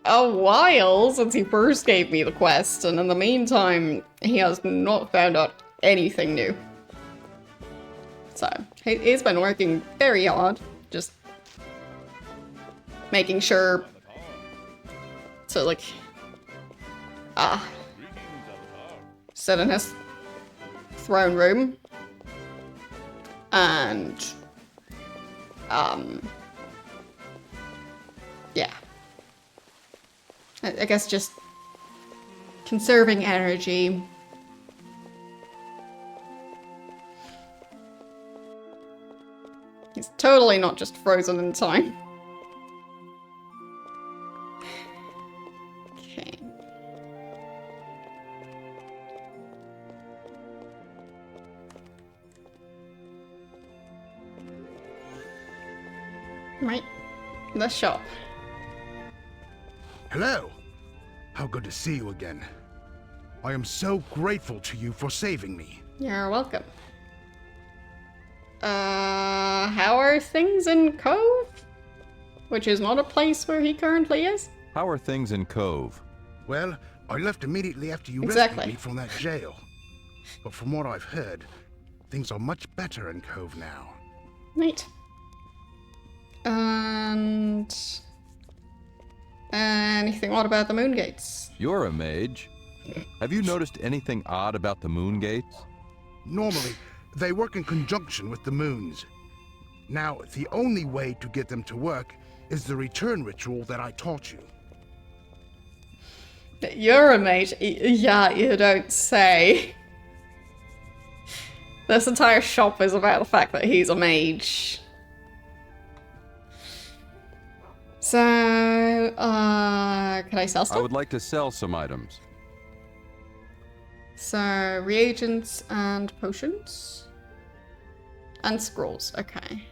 a while since he first gave me the quest, and in the meantime, he has not found out anything new. So, he's been working very hard, just making sure to, like, sit in his throne room, and, yeah. I guess just conserving energy. He's totally not just frozen in time. Okay. Right. The shop. Hello. How good to see you again. I am so grateful to you for saving me. You're welcome. How are things in Cove? Which is not a place where he currently is? How are things in Cove? Well, I left immediately after you Exactly. rescued me from that jail. But from what I've heard, things are much better in Cove now. Right. And... anything odd about the moon gates? You're a mage. Have you noticed anything odd about the moon gates? Normally, they work in conjunction with the moons. Now, the only way to get them to work is the return ritual that I taught you. You're a mage? Yeah, you don't say. This entire shop is about the fact that he's a mage. So, can I sell stuff? I would like to sell some items. So, reagents and potions. And scrolls, okay.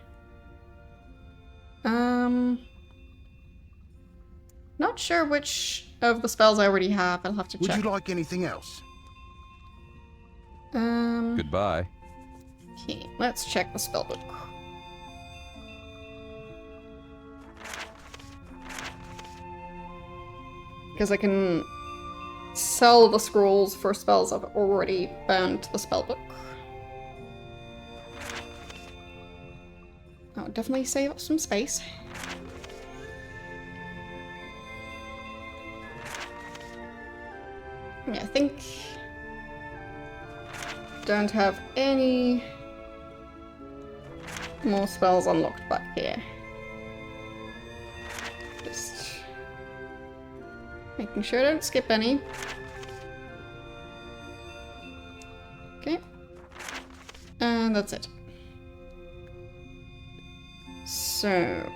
Not sure which of the spells I already have. I'll have to check. Would you like anything else? Goodbye. Okay, let's check the spellbook. Because I can sell the scrolls for spells I've already bound to the spellbook. I'll definitely save up some space. Yeah, I think... don't have any more spells unlocked back here. Just making sure I don't skip any. Okay. And that's it. So...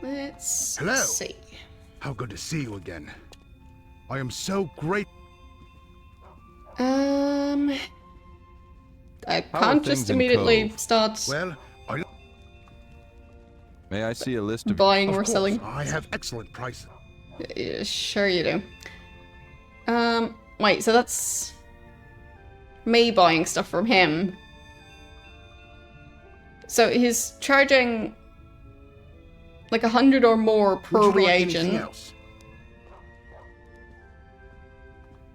let's Hello. see. How good to see you again. I am so great. I How are can't things just in immediately Cove? start Well, May I see a list of... buying of or course, selling. I have excellent prices. Yeah, sure you do. Wait, so that's me buying stuff from him. So he's charging like 100 or more per Would you like anything reagent. else?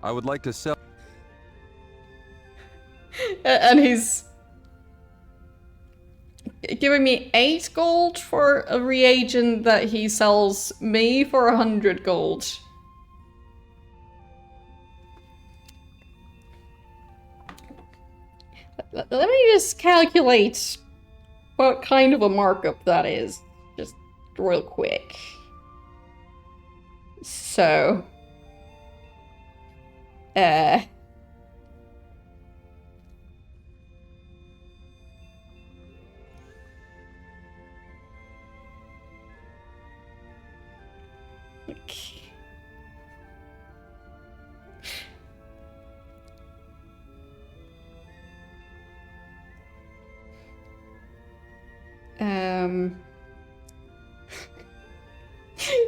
I would like to sell. And he's giving me 8 gold for a reagent that he sells me for 100 gold. Let me just calculate what kind of a markup that is, just real quick. So, okay.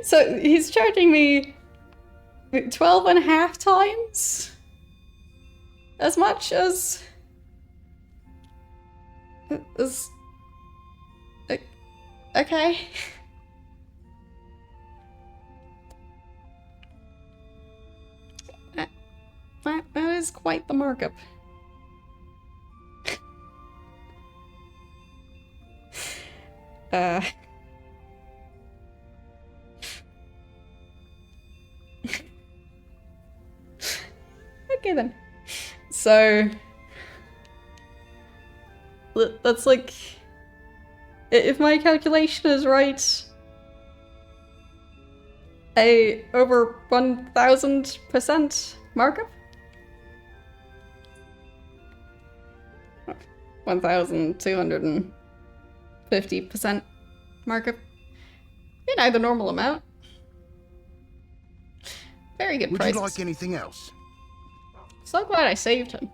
So he's charging me 12.5 times as much as okay. That is quite the markup. Okay then. So that's like, if my calculation is right, a over 1000% markup? 1250% markup. You know, the normal amount. Very good prices. Would you like anything else? So glad I saved him.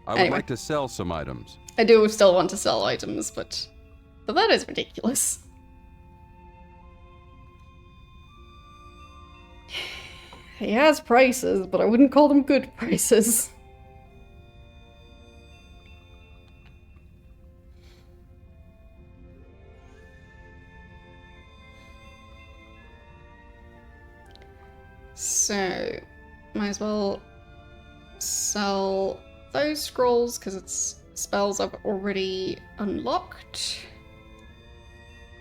I would Anyway. like to sell some items. I do still want to sell items, but that is ridiculous. He has prices, but I wouldn't call them good prices. So, might as well sell those scrolls because it's spells I've already unlocked.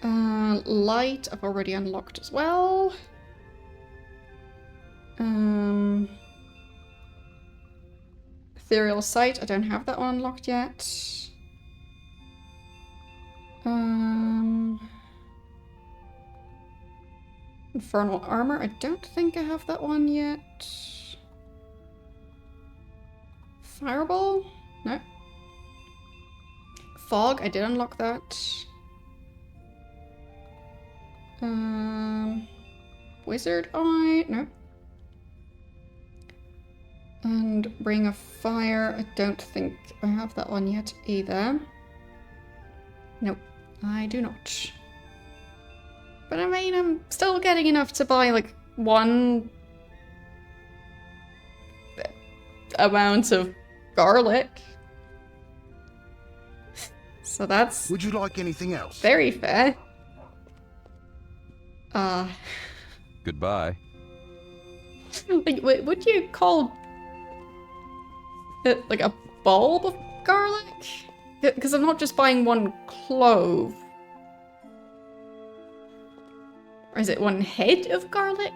Light I've already unlocked as well. Ethereal Sight, I don't have that one unlocked yet. Infernal Armor, I don't think I have that one yet. Fireball? No. Fog, I did unlock that. Wizard Eye? No. And Ring of Fire, I don't think I have that one yet either. Nope, I do not. But I mean, I'm still getting enough to buy like one amount of garlic. So that's Would you like anything else? very fair. Goodbye. Like, would you call it like a bulb of garlic? Because I'm not just buying one clove. Or is it one head of garlic?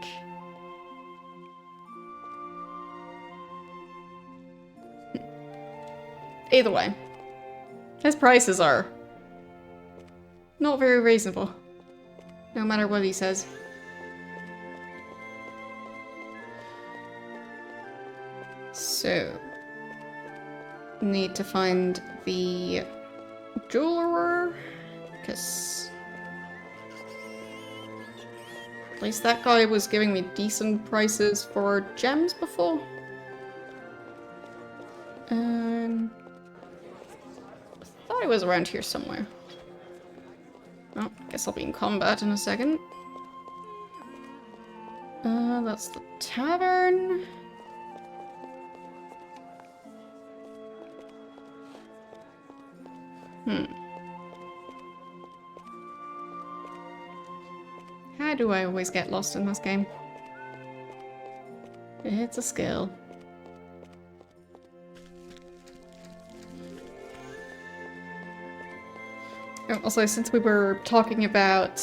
Either way, his prices are not very reasonable, no matter what he says. So, need to find the jeweler, because at least that guy was giving me decent prices for gems before. I thought he was around here somewhere. Oh, guess I'll be in combat in a second. That's the tavern. do I always get lost in this game? It's a skill. Also, since we were talking about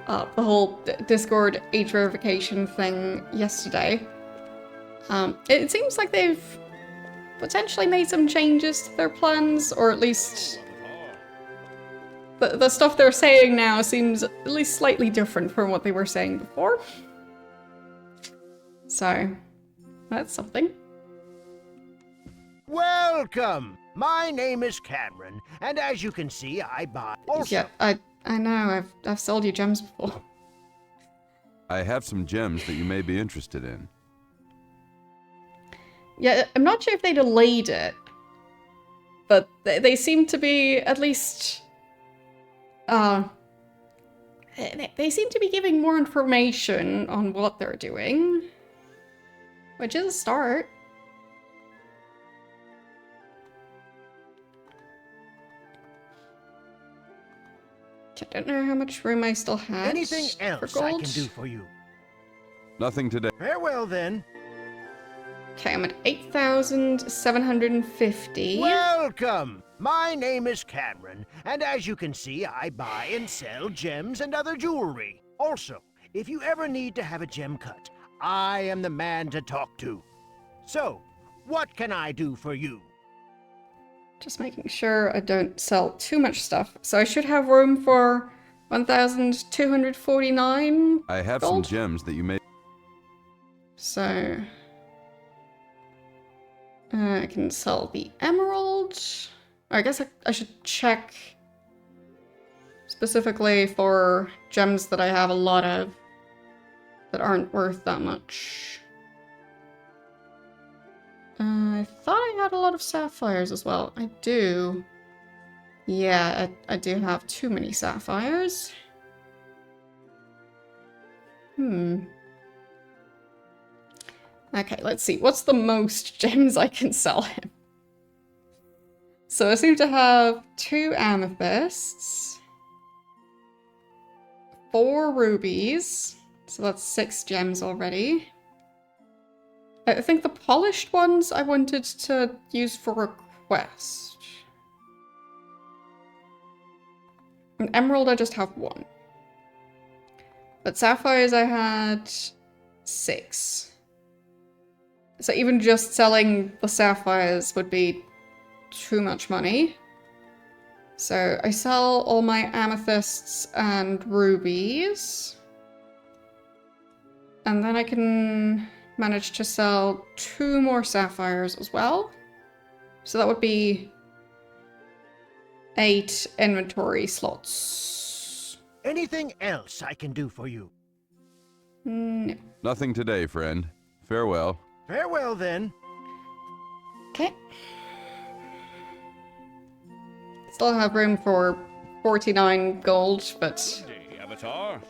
the whole Discord age verification thing yesterday, it seems like they've potentially made some changes to their plans, or at least the stuff they're saying now seems at least slightly different from what they were saying before. So, that's something. Welcome! My name is Cameron, and as you can see, I buy... Also... Yeah, I know, I've sold you gems before. I have some gems that you may be interested in. Yeah, I'm not sure if they delayed it, but they seem to be at least... they seem to be giving more information on what they're doing, which is a start. I don't know how much room I still have. Anything else I can do for you? Nothing today. Farewell, then. Okay, I'm at 8,750. Welcome! My name is Cameron, and as you can see, I buy and sell gems and other jewelry. Also, if you ever need to have a gem cut, I am the man to talk to. So, what can I do for you? Just making sure I don't sell too much stuff. So I should have room for 1,249 I have gold. some gems that you may... So... I can sell the emerald. I guess I should check specifically for gems that I have a lot of that aren't worth that much. I thought I had a lot of sapphires as well. I do. Yeah, I do have too many sapphires. Okay, let's see. What's the most gems I can sell him? So I seem to have 2 amethysts, 4 rubies, so that's 6 gems already. I think the polished ones I wanted to use for a quest. An emerald I just have 1. But sapphires I had 6. So even just selling the sapphires would be too much money. So I sell all my amethysts and rubies. And then I can manage to sell 2 more sapphires as well. So that would be 8 inventory slots. Anything else I can do for you? No. Nothing today, friend. Farewell. Farewell, then. Okay. Still have room for 49 gold, but... Hey, Avatar.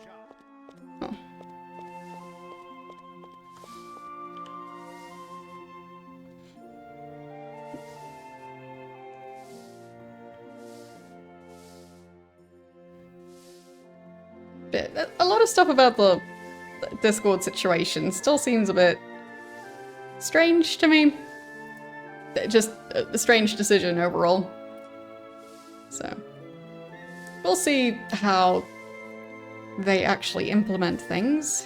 Oh. But a lot of stuff about the Discord situation still seems a bit strange to me. Just a strange decision overall. So, we'll see how they actually implement things.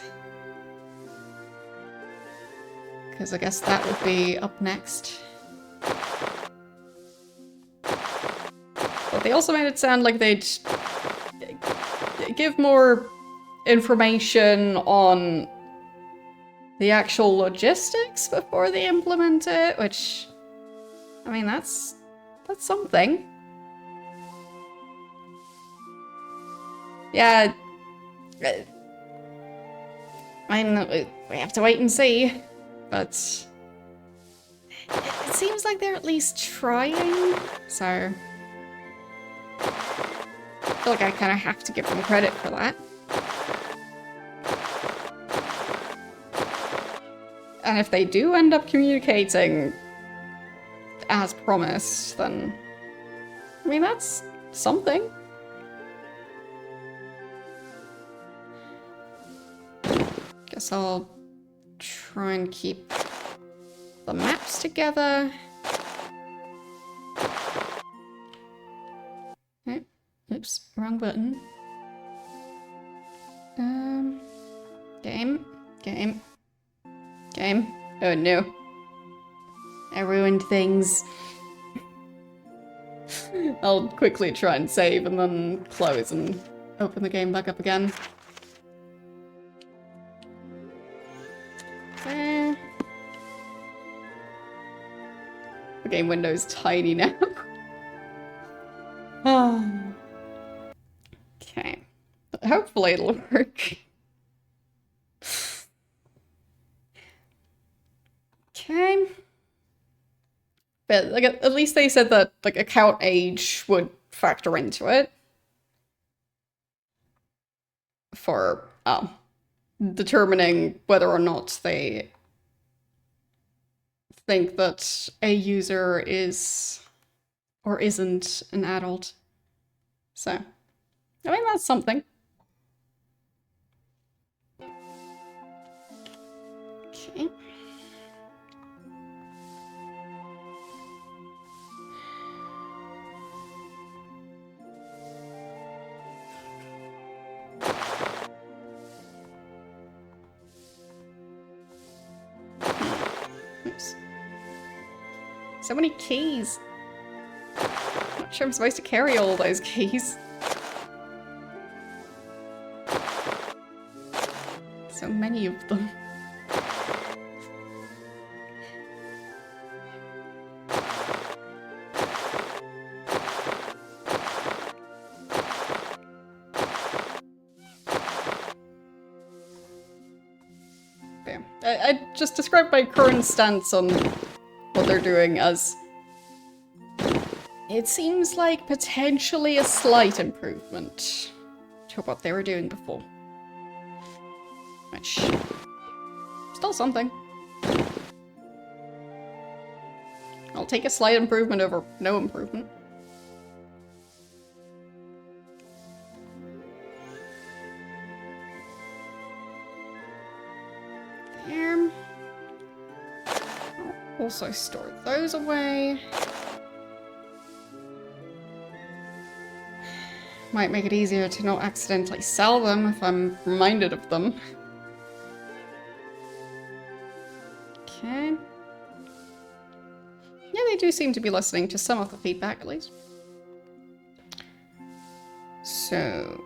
Because I guess that would be up next. But they also made it sound like they'd give more information on the actual logistics before they implement it, which, I mean, that's something. Yeah, I mean, we have to wait and see, but it seems like they're at least trying, so I feel like I kind of have to give them credit for that. And if they do end up communicating as promised, then, I mean, that's something. Guess I'll try and keep the maps together. Oh, oops, wrong button. Game. Oh no. I ruined things. I'll quickly try and save and then close and open the game back up again. The game window's tiny now. Okay. Hopefully it'll work. Okay. But like at least they said that like account age would factor into it for determining whether or not they think that a user is or isn't an adult. So, I mean, that's something. Okay. Oops. So many keys. Not sure I'm supposed to carry all those keys. So many of them. Okay. I just described my current stance on what they're doing as it seems like potentially a slight improvement to what they were doing before. Which, still something. I'll take a slight improvement over no improvement. There. I'll also store those away. Might make it easier to not accidentally sell them if I'm reminded of them. Okay. Yeah, they do seem to be listening to some of the feedback, at least. So,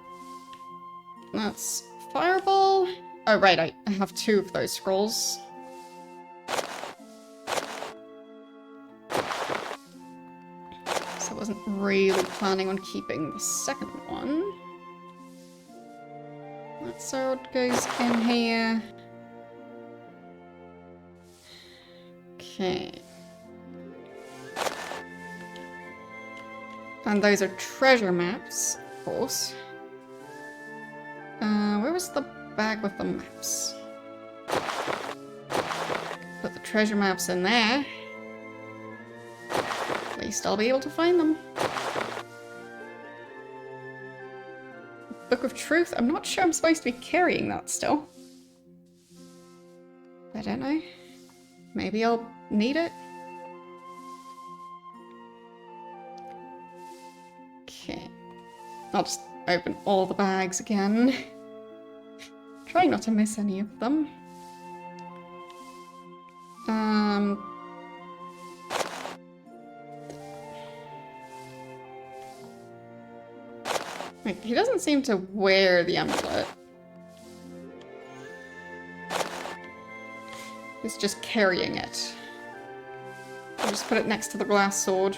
that's Fireball. Oh, right, I have 2 of those scrolls. So I wasn't really planning on keeping the second one. That sword goes in here. Okay. And those are treasure maps, of course. Where was the bag with the maps? Put the treasure maps in there. At least I'll be able to find them. Book of Truth? I'm not sure I'm supposed to be carrying that still. I don't know. Maybe I'll need it. Okay. I'll just open all the bags again. Trying not to miss any of them. Wait, he doesn't seem to wear the amulet. He's just carrying it. I'll just put it next to the glass sword.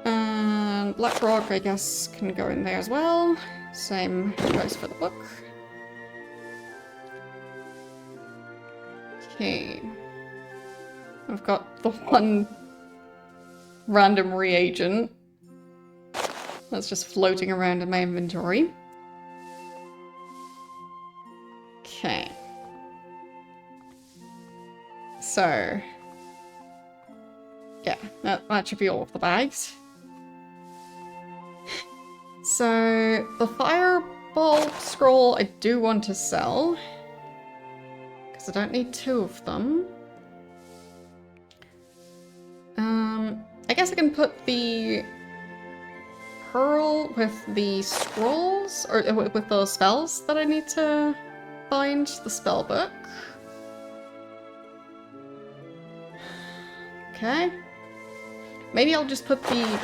And Black Rock, I guess, can go in there as well. Same goes for the book. Okay. I've got the one random reagent that's just floating around in my inventory. Okay. So, yeah, that should be all of the bags. So, the fire ball scroll I do want to sell. Because I don't need 2 of them. I guess I can put the pearl with the scrolls, or with the spells that I need to find, the spell book. Okay. Maybe I'll just put the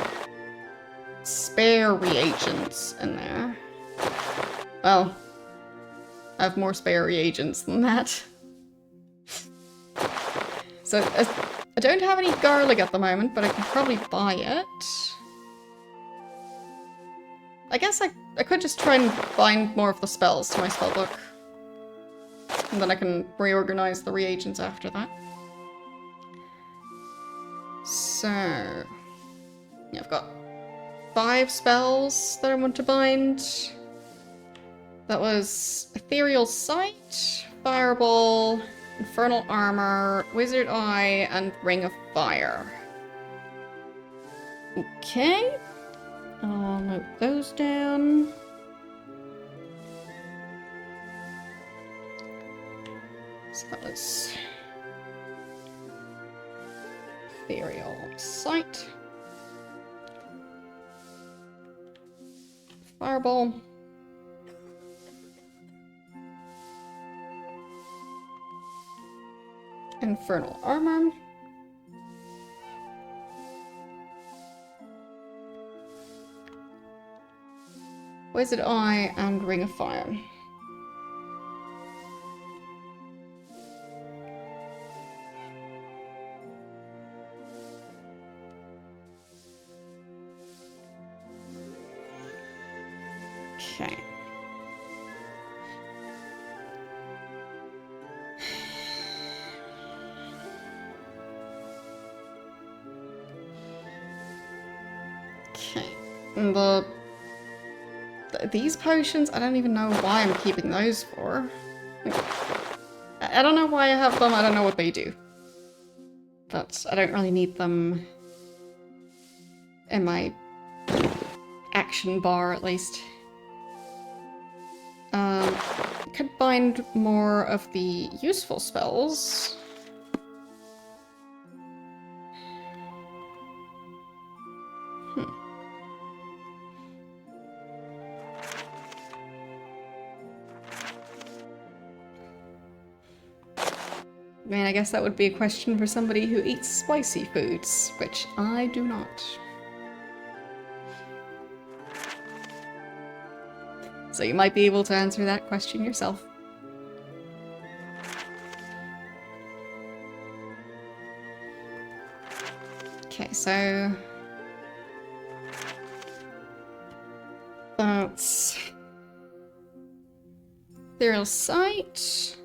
spare reagents in there. Well, I have more spare reagents than that. So, I don't have any garlic at the moment, but I can probably buy it. I guess I could just try and find more of the spells to my spellbook. And then I can reorganize the reagents after that. So... yeah, I've got 5 spells that I want to bind. That was Ethereal Sight, Fireball, Infernal Armor, Wizard Eye, and Ring of Fire. Okay. I'll note those down. So that was Ethereal Sight, Fireball, Infernal Armor, Wizard Eye, and Ring of Fire. Okay. Okay. And these potions, I don't even know why I'm keeping those for. Like, I don't know why I have them, I don't know what they do. But I don't really need them in my action bar, at least. Could bind more of the useful spells. I mean, I guess that would be a question for somebody who eats spicy foods, which I do not. So you might be able to answer that question yourself. Okay, so... that's... Ethereal Sight...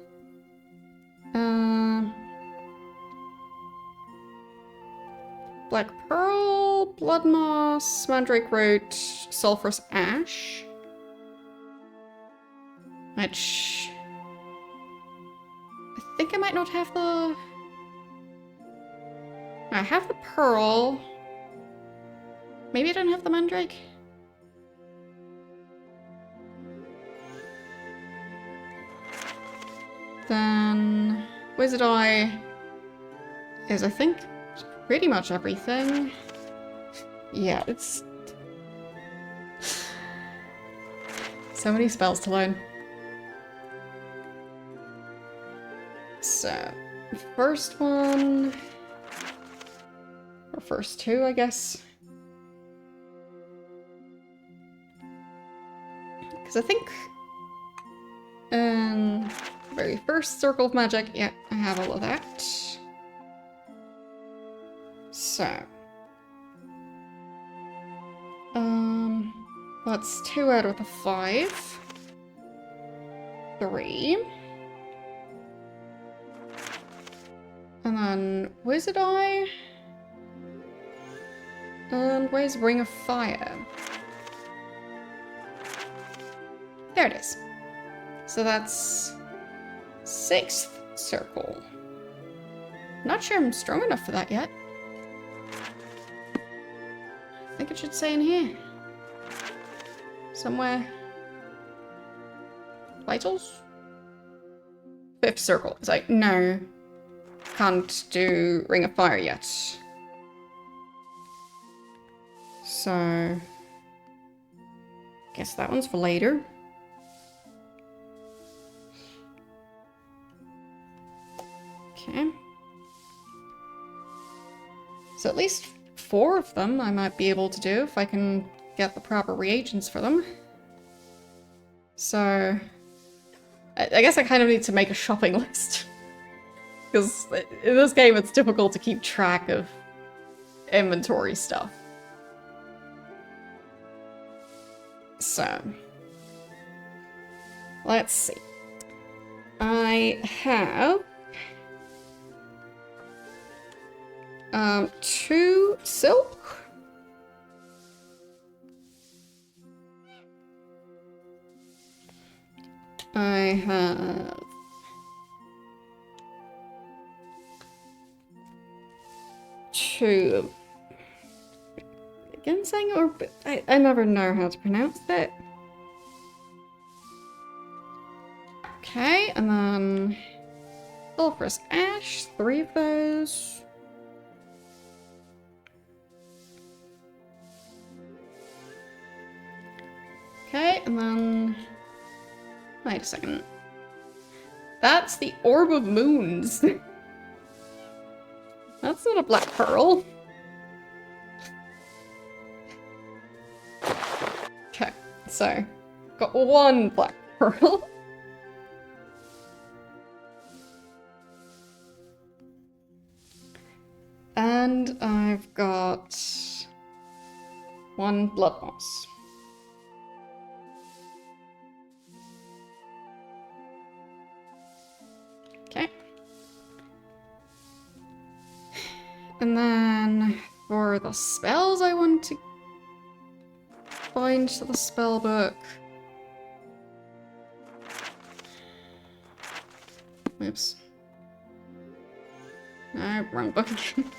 Black Pearl, Blood Moss, Mandrake Root, Sulphurous Ash. Which... I think I might not have the... I have the Pearl. Maybe I don't have the Mandrake? Then... Wizard Eye is, I think, pretty much everything. Yeah, it's... so many spells to learn. So, first one... or first 2, I guess. Because I think... very first Circle of Magic, yeah, I have all of that. So... that's 2 out of the 5. 3. And then Wizard Eye. And where's Ring of Fire? There it is. So that's 6th circle. Not sure I'm strong enough for that yet. I think it should say in here. Somewhere. vitals? 5th circle. It's like, no. Can't do Ring of Fire yet. So... guess that one's for later. Okay. So at least 4 of them I might be able to do if I can get the proper reagents for them. So... I guess I kind of need to make a shopping list. Because in this game it's difficult to keep track of inventory stuff. So... let's see. I have... 2 silk. I have... 2... ginseng or... I never know how to pronounce that. Okay, and then... sulfurous ash, 3 of those. Okay, and then... wait a second. That's the Orb of Moons. That's not a black pearl. Okay, so... got 1 black pearl. And I've got 1 blood moss. Okay. And then for the spells I want to find to the spell book. Oops. No, wrong book again.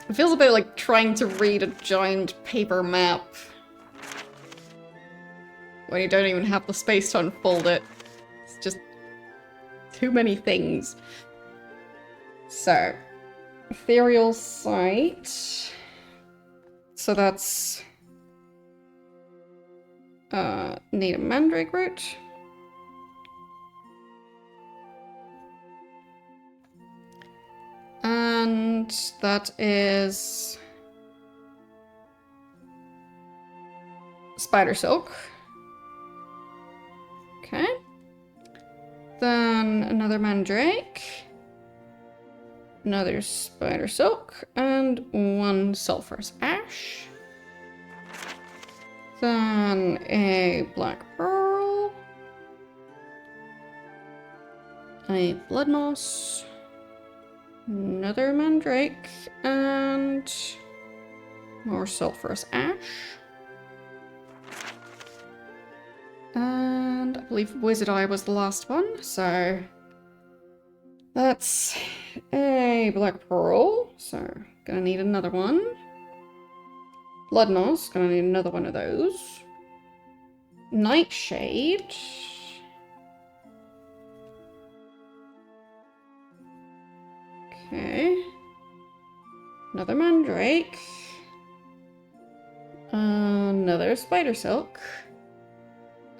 It feels a bit like trying to read a giant paper map when you don't even have the space to unfold it. It's just too many things. So, ethereal sight. So that's need a mandrake root. And that is spider silk. Okay. Then another mandrake. Another spider silk. And 1 sulfurous ash. Then a black pearl. A blood moss. Another mandrake, and more sulfurous ash. And I believe Wizard Eye was the last one, so that's a black pearl, so gonna need another one. Blood moss, gonna need another one of those. Nightshade. Okay. Another mandrake. Another spider silk.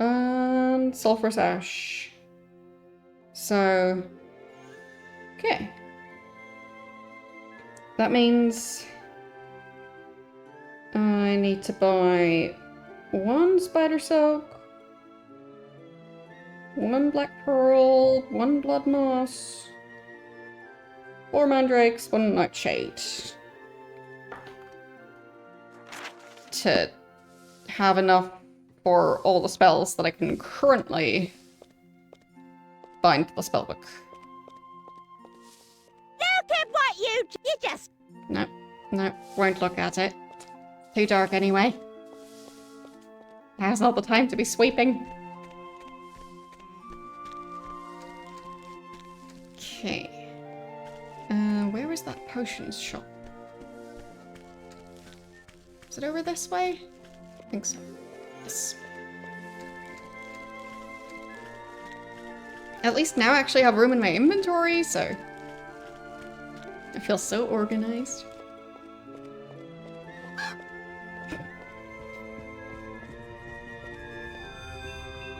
And sulfurous ash. So... okay. That means... I need to buy 1 spider silk, 1 black pearl, 1 blood moss, 4 mandrakes, 1 nightshade. To have enough for all the spells that I can currently bind to the spellbook. Look at what you just... No, won't look at it. Too dark anyway. Now's not the time to be sweeping. Okay. Where is that potions shop? Is it over this way? think so. Yes. At least now I actually have room in my inventory, so I feel so organized.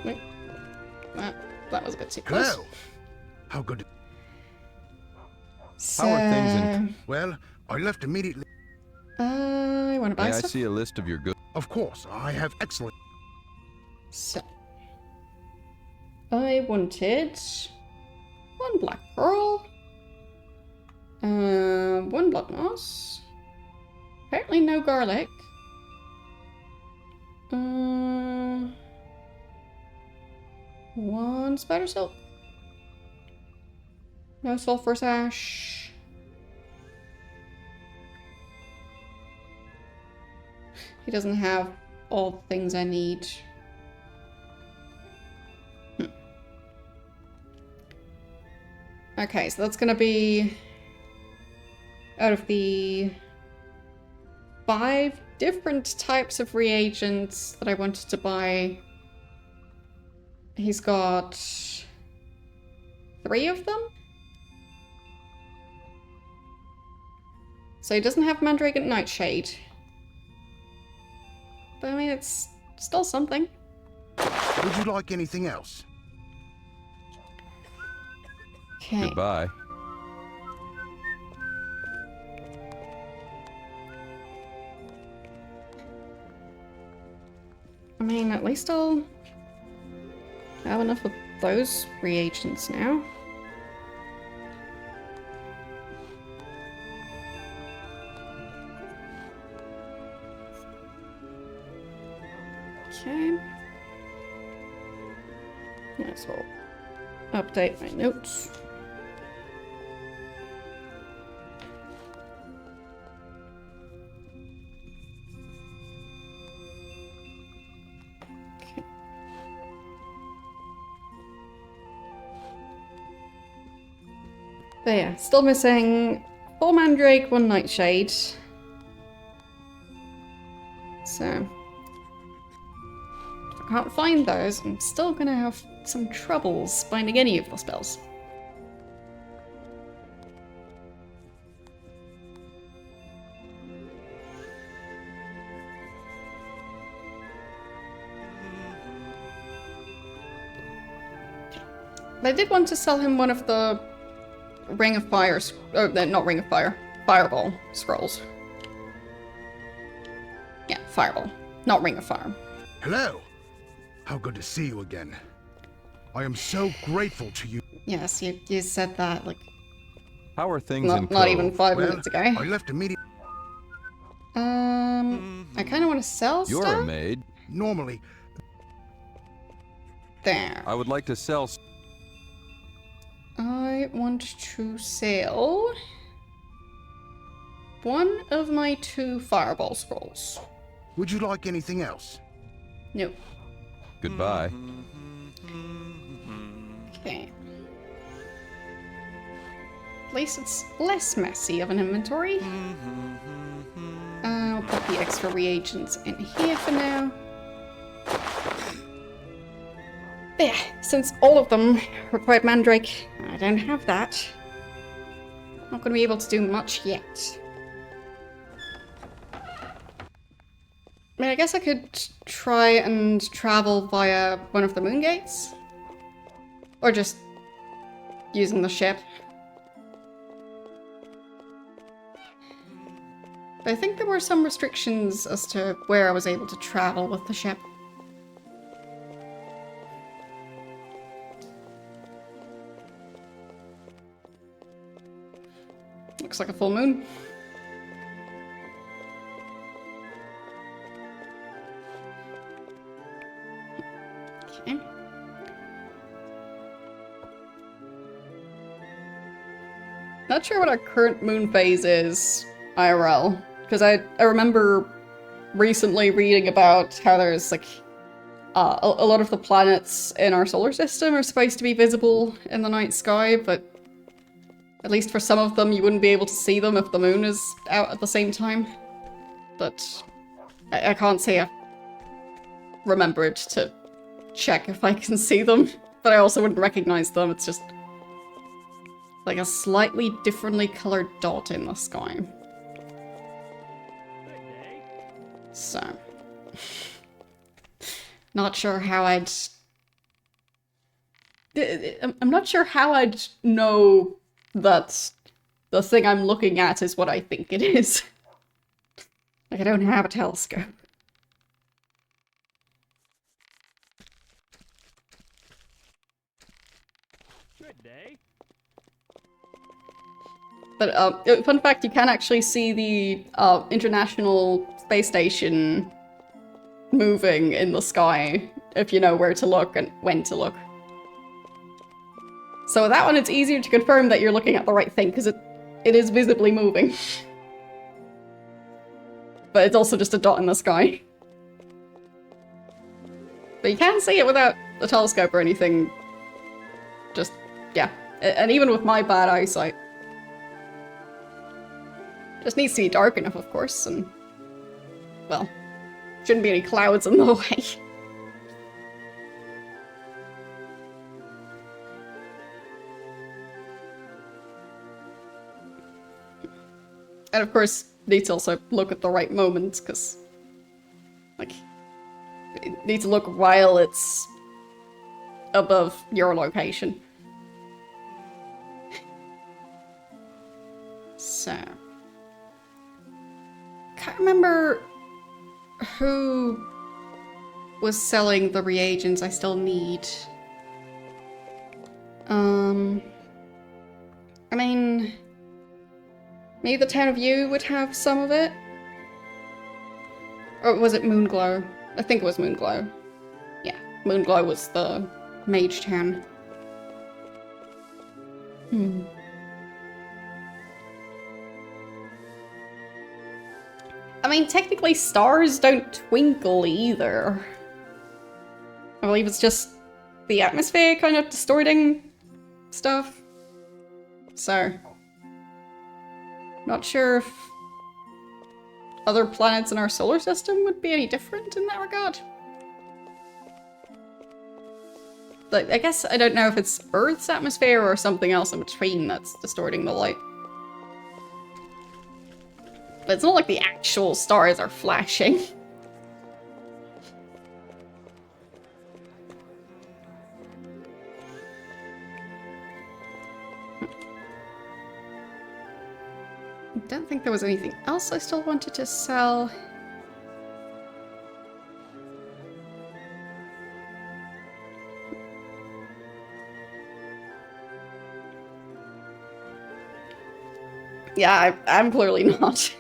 Wait. That was a bit too close. Hello. How good? So, How are things in... Well, I left immediately. I want to buy May I stuff. see a list of your goods? Of course, I have excellent. So, I wanted 1 black pearl, 1 blood moss, apparently no garlic, 1 spider silk, no sulfur ash. He doesn't have all the things I need. Okay, so that's gonna be out of the 5 different types of reagents that I wanted to buy. He's got 3 of them. So he doesn't have Mandrake and Nightshade. But I mean, it's still something. Would you like anything else? Okay. Goodbye. I mean, at least I'll have enough of those reagents now. Okay. Might as well update my notes. Okay. But yeah, still missing 4 Mandrake, 1 Nightshade. So I can't find those. I'm still gonna have some troubles finding any of the spells. But I did want to sell him one of the Ring of Fire, not Ring of Fire, Fireball scrolls. Yeah, Fireball, not Ring of Fire. Hello. How good to see you again. I am so grateful to you. Yes, you said that like How are things in not even Cove? 5 Well, minutes ago. I left immediately. I kind of want to sell You're stuff. a maid. Normally, There. I would like to sell... I want to sell 1 of my 2 Fireball scrolls. would you like anything else? No. Goodbye. Okay. At least it's less messy of an inventory. I'll put the extra reagents in here for now. There, since all of them required Mandrake, I don't have that. Not going to be able to do much yet. I mean, I guess I could try and travel via one of the moon gates. Or just using the ship. But I think there were some restrictions as to where I was able to travel with the ship. Looks like a full moon. Okay. Not sure what our current moon phase is, IRL. Because I remember recently reading about how there's like a lot of the planets in our solar system are supposed to be visible in the night sky, but at least for some of them you wouldn't be able to see them if the moon is out at the same time. But I can't say remembered to check if I can see them, but I also wouldn't recognize them. It's just like a slightly differently colored dot in the sky. So, not sure how I'd... I'm not sure how I'd know that the thing I'm looking at is what I think it is. Like, I don't have a telescope. Good day. But, fun fact, you can actually see the International Space Station moving in the sky if you know where to look and when to look. So with that one, it's easier to confirm that you're looking at the right thing, because it is visibly moving. But it's also just a dot in the sky. But you can see it without a telescope or anything. Just, yeah. And even with my bad eyesight. Just needs to be dark enough, of course, and... well, shouldn't be any clouds in the way. And of course, need to also look at the right moment, because, like, you need to look while it's above your location. So... can't remember who was selling the reagents I still need. I mean... maybe the Town of You would have some of it? Or was it Moonglow? I think it was Moonglow. Yeah, Moonglow was the mage town. I mean, technically stars don't twinkle either. I believe it's just the atmosphere kind of distorting stuff. So, not sure if other planets in our solar system would be any different in that regard. Like, I guess I don't know if it's Earth's atmosphere or something else in between that's distorting the light. But it's not like the actual stars are flashing. I don't think there was anything else I still wanted to sell. Yeah, I'm clearly not.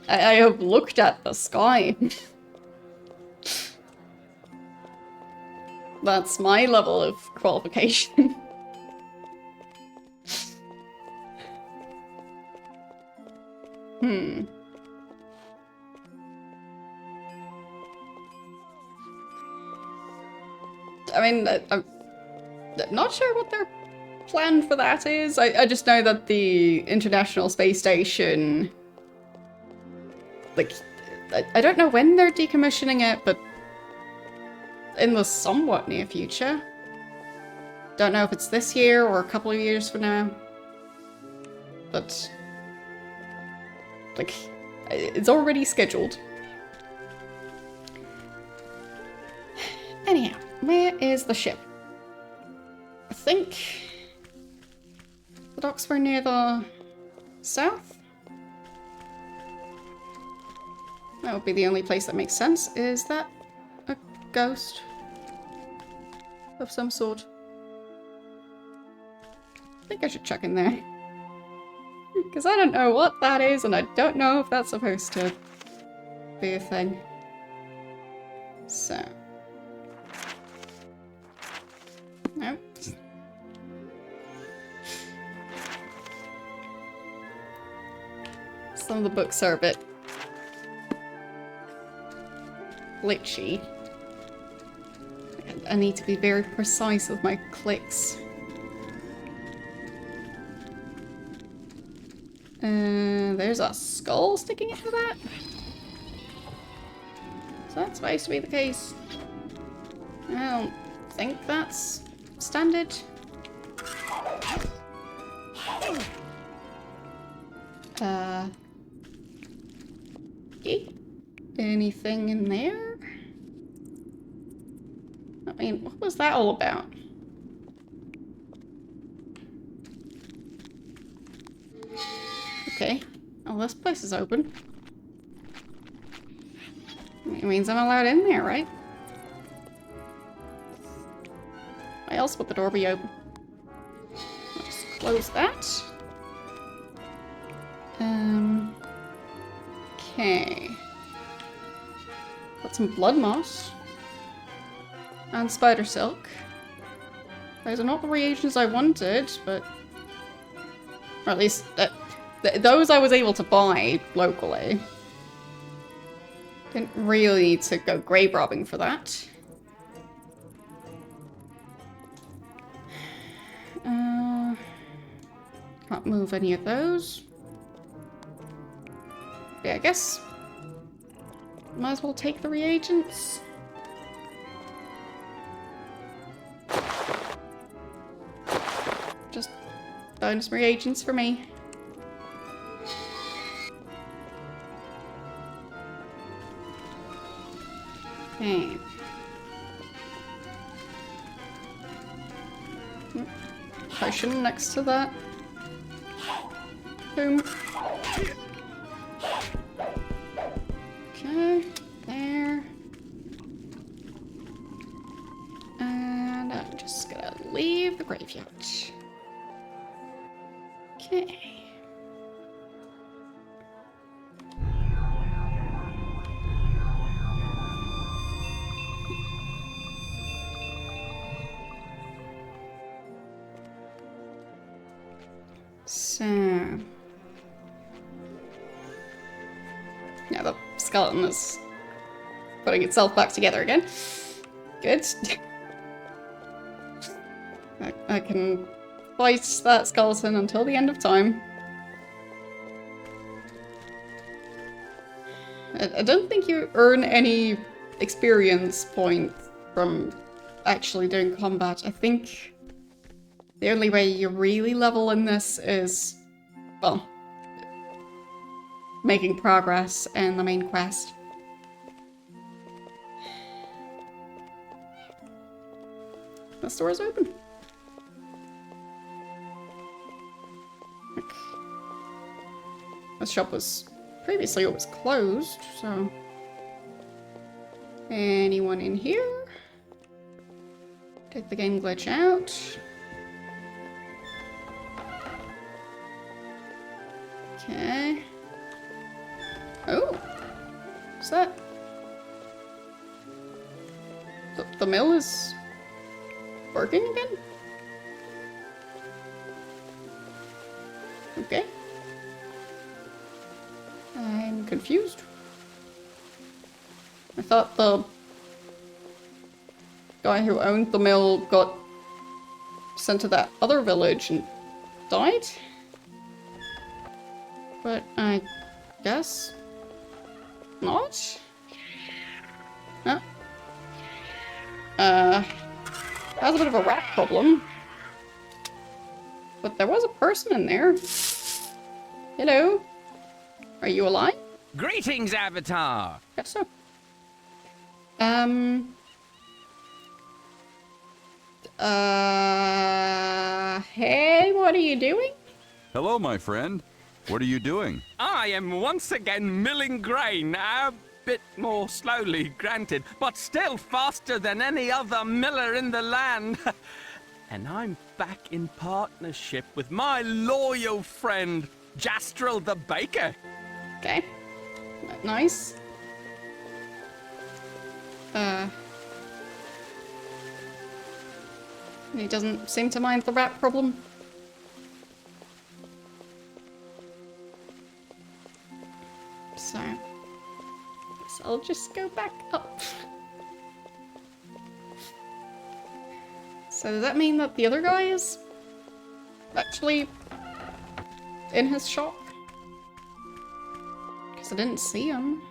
I have looked at the sky. That's my level of qualification. I mean, I'm not sure what their plan for that is. I just know that the International Space Station... like, I don't know when they're decommissioning it, but in the somewhat near future. Don't know if it's this year or a couple of years from now. But, like, it's already scheduled. Anyhow, where is the ship? I think the docks were near the south? That would be the only place that makes sense. Is that a ghost of some sort? I think I should check in there. Because I don't know what that is, and I don't know if that's supposed to be a thing. So. Nope. Some of the books are a bit glitchy. I need to be very precise with my clicks. There's a skull sticking out of that. Is that supposed to be the case? I don't think that's standard. Okay. Anything in there? I mean, what was that all about? Okay. Oh, this place is open. It means I'm allowed in there, right? Why else would the door be open? I'll just close that. Okay. Got some blood moss. And spider silk. Those are not the reagents I wanted, but... Or at least, those I was able to buy locally. Didn't really need to go grave robbing for that. Can't move any of those. Yeah, I guess might as well take the reagents. Just bonus reagents for me. Okay. Potion next to that. Boom. Okay, there. And I'm just gonna leave the graveyard. Okay. So... Yeah, the skeleton is putting itself back together again. Good. I can fight that skeleton until the end of time. I don't think you earn any experience points from actually doing combat. I think the only way you really level in this is, well, making progress in the main quest. The store is open. The shop was previously it was closed, so anyone in here? Take the game glitch out. Okay. Oh, what's that? The mill is working again? Okay. I'm confused. I thought the guy who owned the mill got sent to that other village and died? But I guess not? No. Has a bit of a rat problem. But there was a person in there. Hello? Are you alive? Greetings, Avatar! Guess so. Hey, what are you doing? Hello, my friend. What are you doing? I am once again milling grain, a bit more slowly, granted, but still faster than any other miller in the land. And I'm back in partnership with my loyal friend, Jastrel the Baker. Okay. Nice. He doesn't seem to mind the rat problem. So, guess I'll just go back up. So does that mean that the other guy is actually in his shop? Because I didn't see him.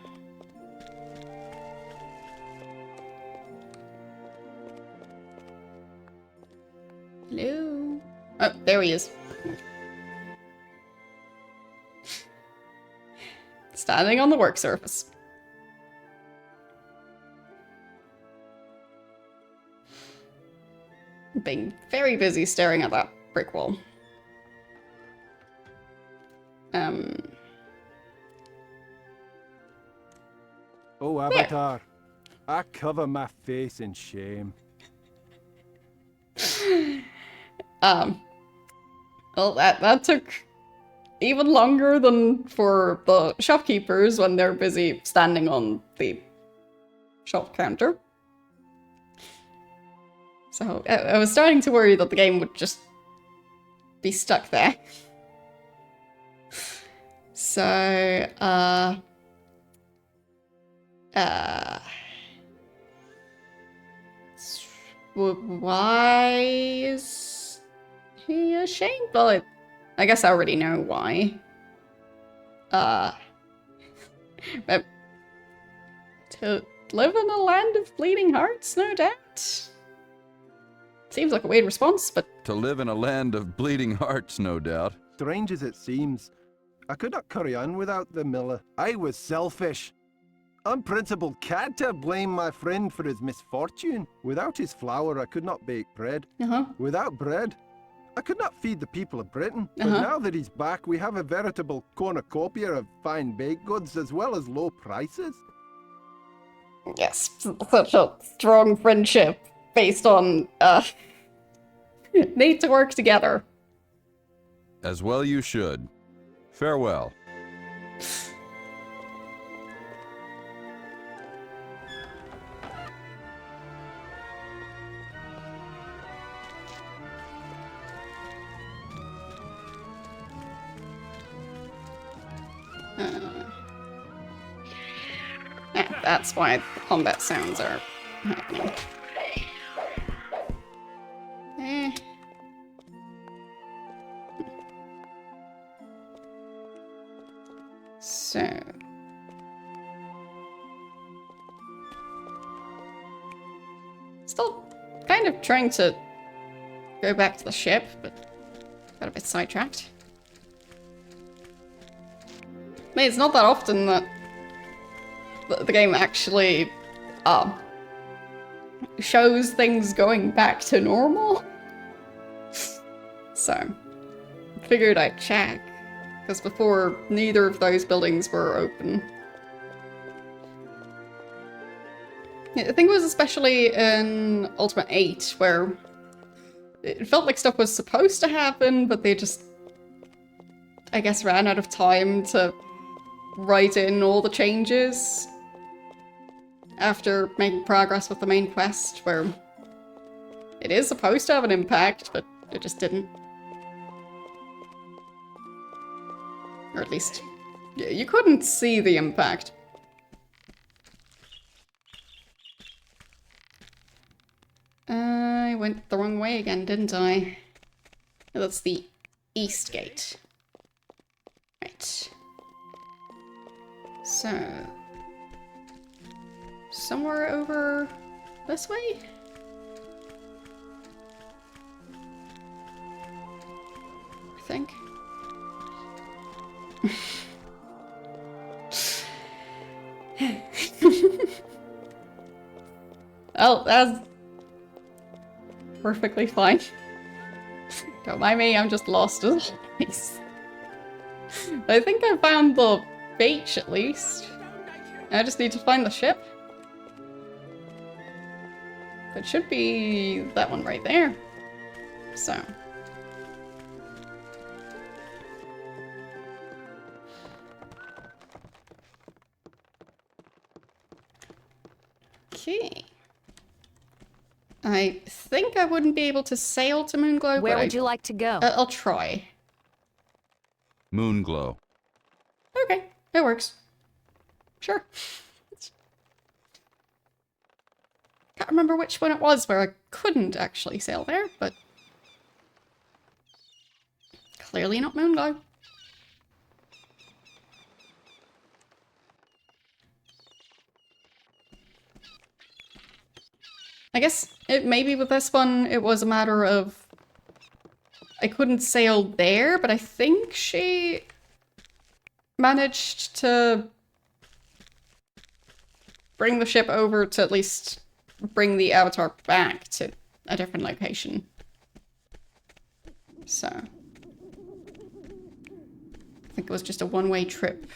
Hello? Oh, there he is. Standing on the work surface. Being very busy staring at that brick wall. Oh, Avatar, I cover my face in shame. Well, that took even longer than for the shopkeepers when they're busy standing on the shop counter. So I was starting to worry that the game would just be stuck there. So, why is he ashamed? Well, I guess I already know why. But to live in a land of bleeding hearts, no doubt. Seems like a weird response, but... To live in a land of bleeding hearts, no doubt. Strange as it seems, I could not carry on without the miller. I was selfish. Unprincipled can't blame my friend for his misfortune. Without his flour, I could not bake bread. Without bread, I could not feed the people of Britain. But now that he's back, we have a veritable cornucopia of fine baked goods as well as low prices. Yes, such a strong friendship based on, need to work together. As well you should. Farewell. That's why the combat sounds are happening. So... Still kind of trying to go back to the ship, but got a bit sidetracked. I mean, it's not that often that the game actually shows things going back to normal. So, figured I'd check, because before neither of those buildings were open. I think it was especially in Ultima 8 where it felt like stuff was supposed to happen, but they just, I guess, ran out of time to write in all the changes after making progress with the main quest, where it is supposed to have an impact, but it just didn't. Or at least, you couldn't see the impact. I went the wrong way again, didn't I? That's the east gate. Right. So... somewhere over this way? I think. Oh, that's perfectly fine. Don't mind me, I'm just lost as always. I think I found the beach at least. I just need to find the ship. It should be that one right there. So. Okay. I think I wouldn't be able to sail to Moonglow, Where but would you like to go? I'll try. Moonglow. Okay, it works. Sure. Can't remember which one it was where I couldn't actually sail there, but clearly not Moonglow. I guess maybe with this one it was a matter of I couldn't sail there, but I think she managed to bring the ship over to at least bring the Avatar back to a different location. So, I think it was just a one-way trip.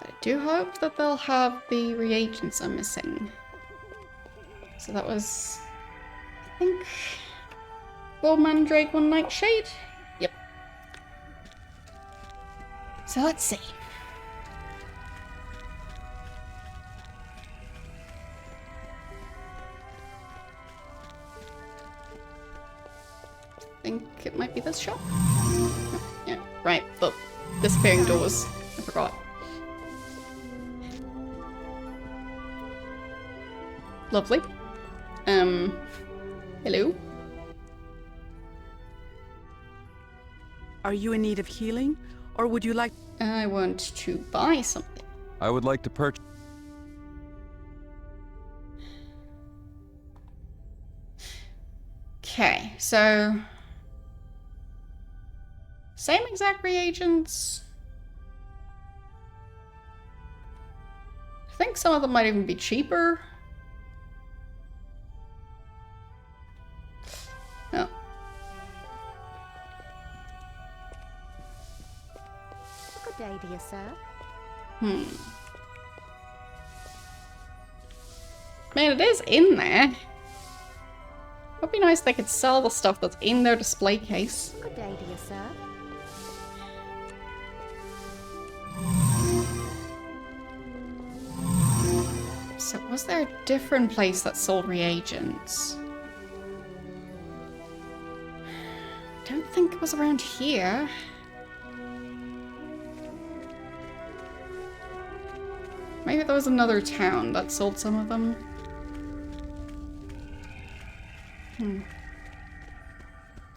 But I do hope that they'll have the reagents I'm missing. So that was, I think, Gold Mandrake, One Nightshade? Yep. So let's see. I think it might be this shop. Oh, yeah, right. The disappearing doors. I forgot. Lovely. Hello? Are you in need of healing, or would you like... I want to buy something. I would like to purchase... Okay, so... Same exact reagents. I think some of them might even be cheaper. Oh. Good day, dear sir. Man, it is in there. Would be nice if they could sell the stuff that's in their display case. Good day, dear sir. So was there a different place that sold reagents? Don't think it was around here. Maybe there was another town that sold some of them.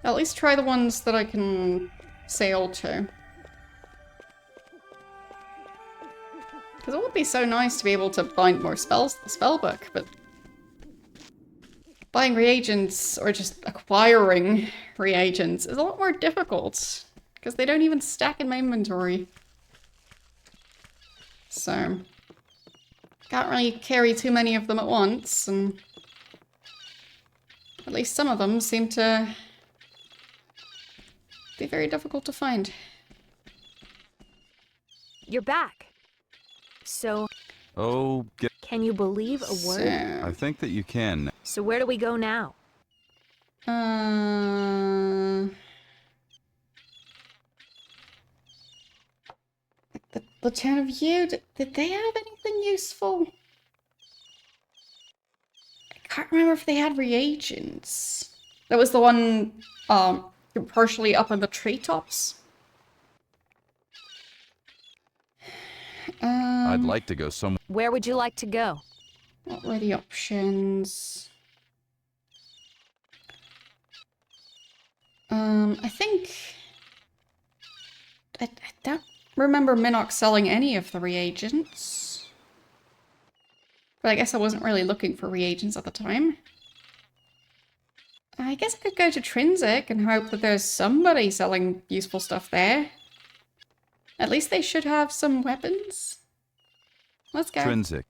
At least try the ones that I can sail to. Because it would be so nice to be able to find more spells in the spellbook, but buying reagents or just acquiring reagents is a lot more difficult because they don't even stack in my inventory. So, can't really carry too many of them at once, and at least some of them seem to be very difficult to find. You're back. So, Oh, can you believe a word? I think that you can. So where do we go now? The town of Yu, did they have anything useful? I can't remember if they had reagents. That was the one partially up in the treetops. I'd like to go somewhere. Where would you like to go? What were the options? I think... I don't remember Minnox selling any of the reagents. But I guess I wasn't really looking for reagents at the time. I guess I could go to Trinsic and hope that there's somebody selling useful stuff there. At least they should have some weapons. Let's go. Trinsic.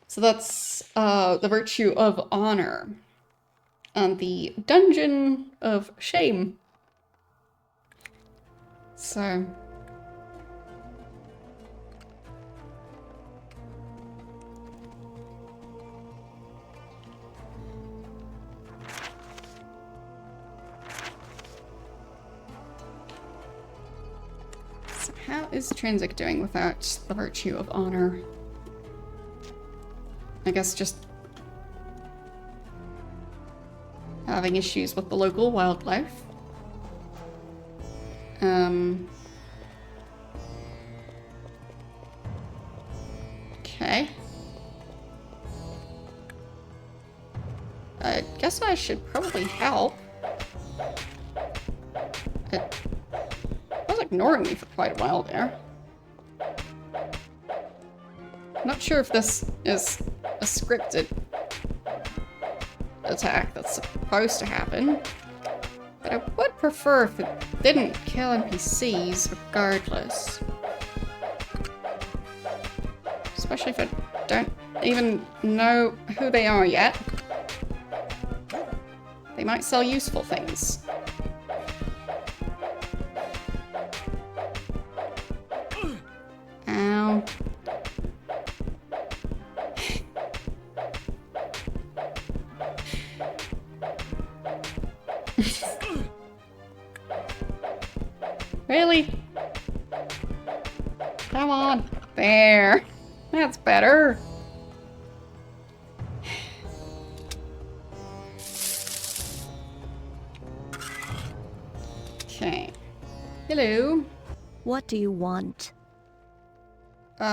So that's the virtue of honor. And the dungeon of shame. So... How is Trinsic doing without the virtue of honor? I guess just having issues with the local wildlife. Okay. I guess I should probably help. It was ignoring me for quite a while there. not sure if this is a scripted attack that's supposed to happen, but I would prefer if it didn't kill NPCs regardless. Especially if I don't even know who they are yet. They might sell useful things. Ow. Really? Come on. There. That's better. Okay. Hello. What do you want? Their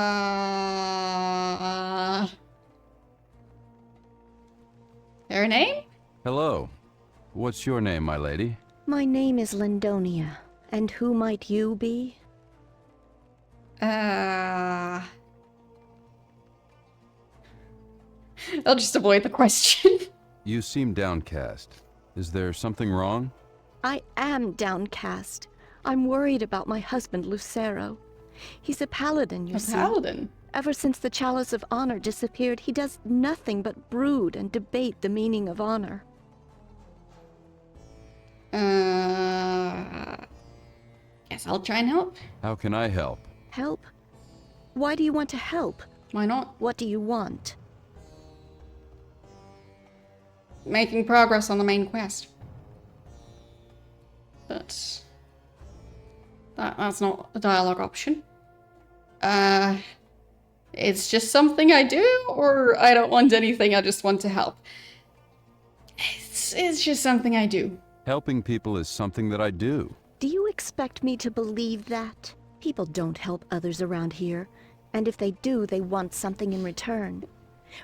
name? Hello. What's your name, my lady? My name is Lindonia. And who might you be? I'll just avoid the question. You seem downcast. Is there something wrong? I am downcast. I'm worried about my husband, Lucero. He's a paladin, you see. A paladin? Ever since the Chalice of Honor disappeared, he does nothing but brood and debate the meaning of honor. Guess I'll try and help. How can I help? Help? Why do you want to help? Why not? What do you want? Making progress on the main quest. But that's not a dialogue option. It's just something I do, or I don't want anything, I just want to help. It's just something I do. Helping people is something that I do. Do you expect me to believe that? People don't help others around here, and if they do, they want something in return.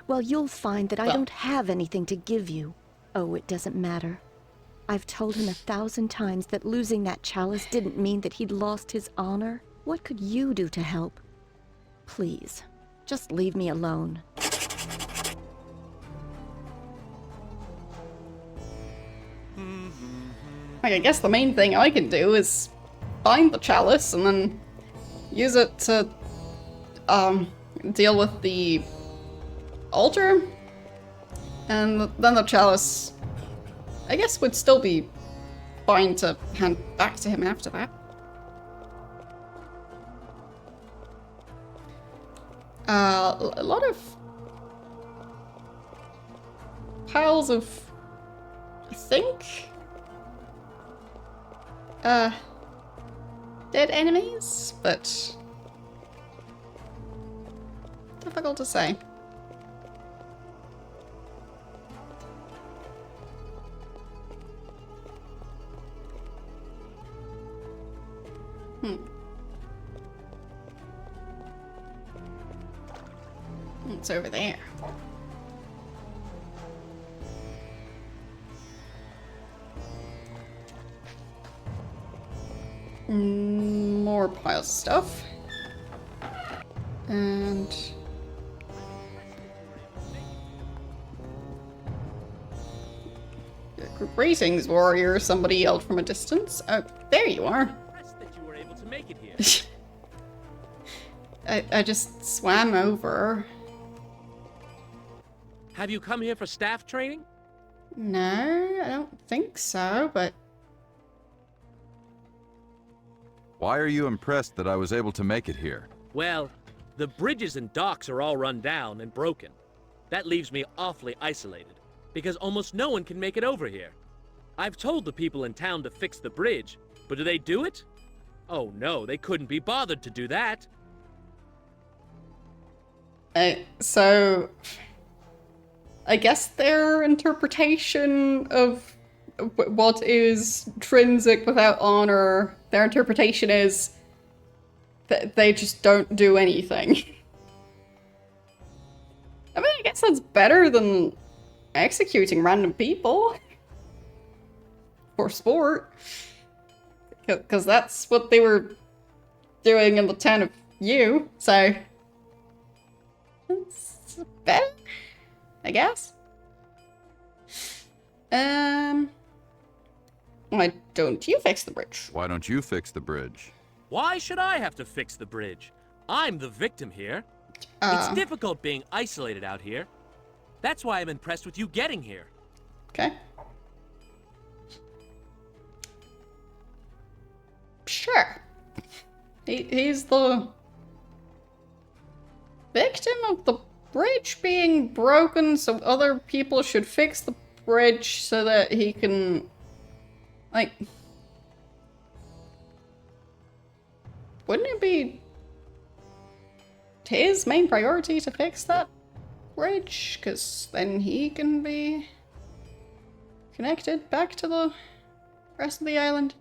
Well, you'll find that I don't have anything to give you. Oh, it doesn't matter. I've told him 1,000 times that losing that chalice didn't mean that he'd lost his honor. What could you do to help? Please, just leave me alone. I guess the main thing I can do is find the chalice and then use it to deal with the altar. And then the chalice, I guess, would still be fine to hand back to him after that. A lot of piles of, I think, dead enemies, but difficult to say. It's over there. More piles of stuff. And greetings, warrior, somebody yelled from a distance. Oh, there you are. That you were able to make it here. I just swam over. Have you come here for staff training? No, I don't think so, but... Why are you impressed that I was able to make it here? Well, the bridges and docks are all run down and broken. That leaves me awfully isolated, because almost no one can make it over here. I've told the people in town to fix the bridge, but do they do it? Oh no, they couldn't be bothered to do that. So... I guess their interpretation of what is intrinsic without honor, their interpretation is that they just don't do anything. I mean, I guess that's better than executing random people. For sport. Because that's what they were doing in the town of U, so... It's better, I guess. Why don't you fix the bridge? Why don't you fix the bridge? Why should I have to fix the bridge? I'm the victim here. It's difficult being isolated out here. That's why I'm impressed with you getting here. Okay. Sure. He's the victim of the bridge being broken, so other people should fix the bridge so that he can, like... Wouldn't it be his main priority to fix that bridge? Because then he can be connected back to the rest of the island.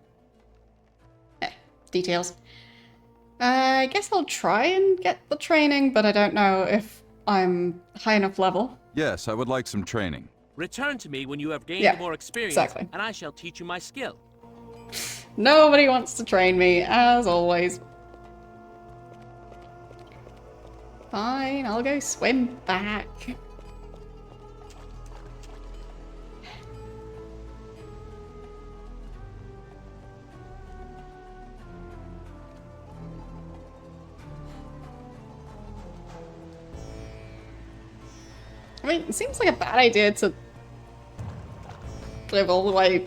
Details. I guess I'll try and get the training, but I don't know if I'm high enough level. Yes, I would like some training. Return to me when you have gained more experience, exactly. and I shall teach you my skill. Nobody wants to train me, as always. Fine, I'll go swim back. I mean, it seems like a bad idea to live all the way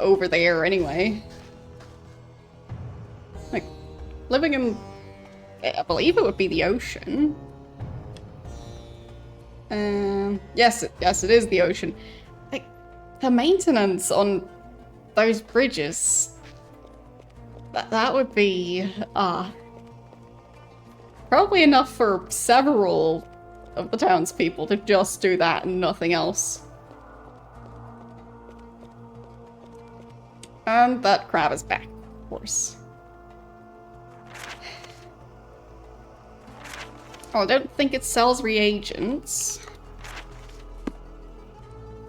over there anyway. Like, living in, I believe it would be the ocean. Yes, it is the ocean. Like, the maintenance on those bridges, that would be, probably enough for several of the townspeople to just do that and nothing else. And that crab is back, of course. Oh, I don't think it sells reagents.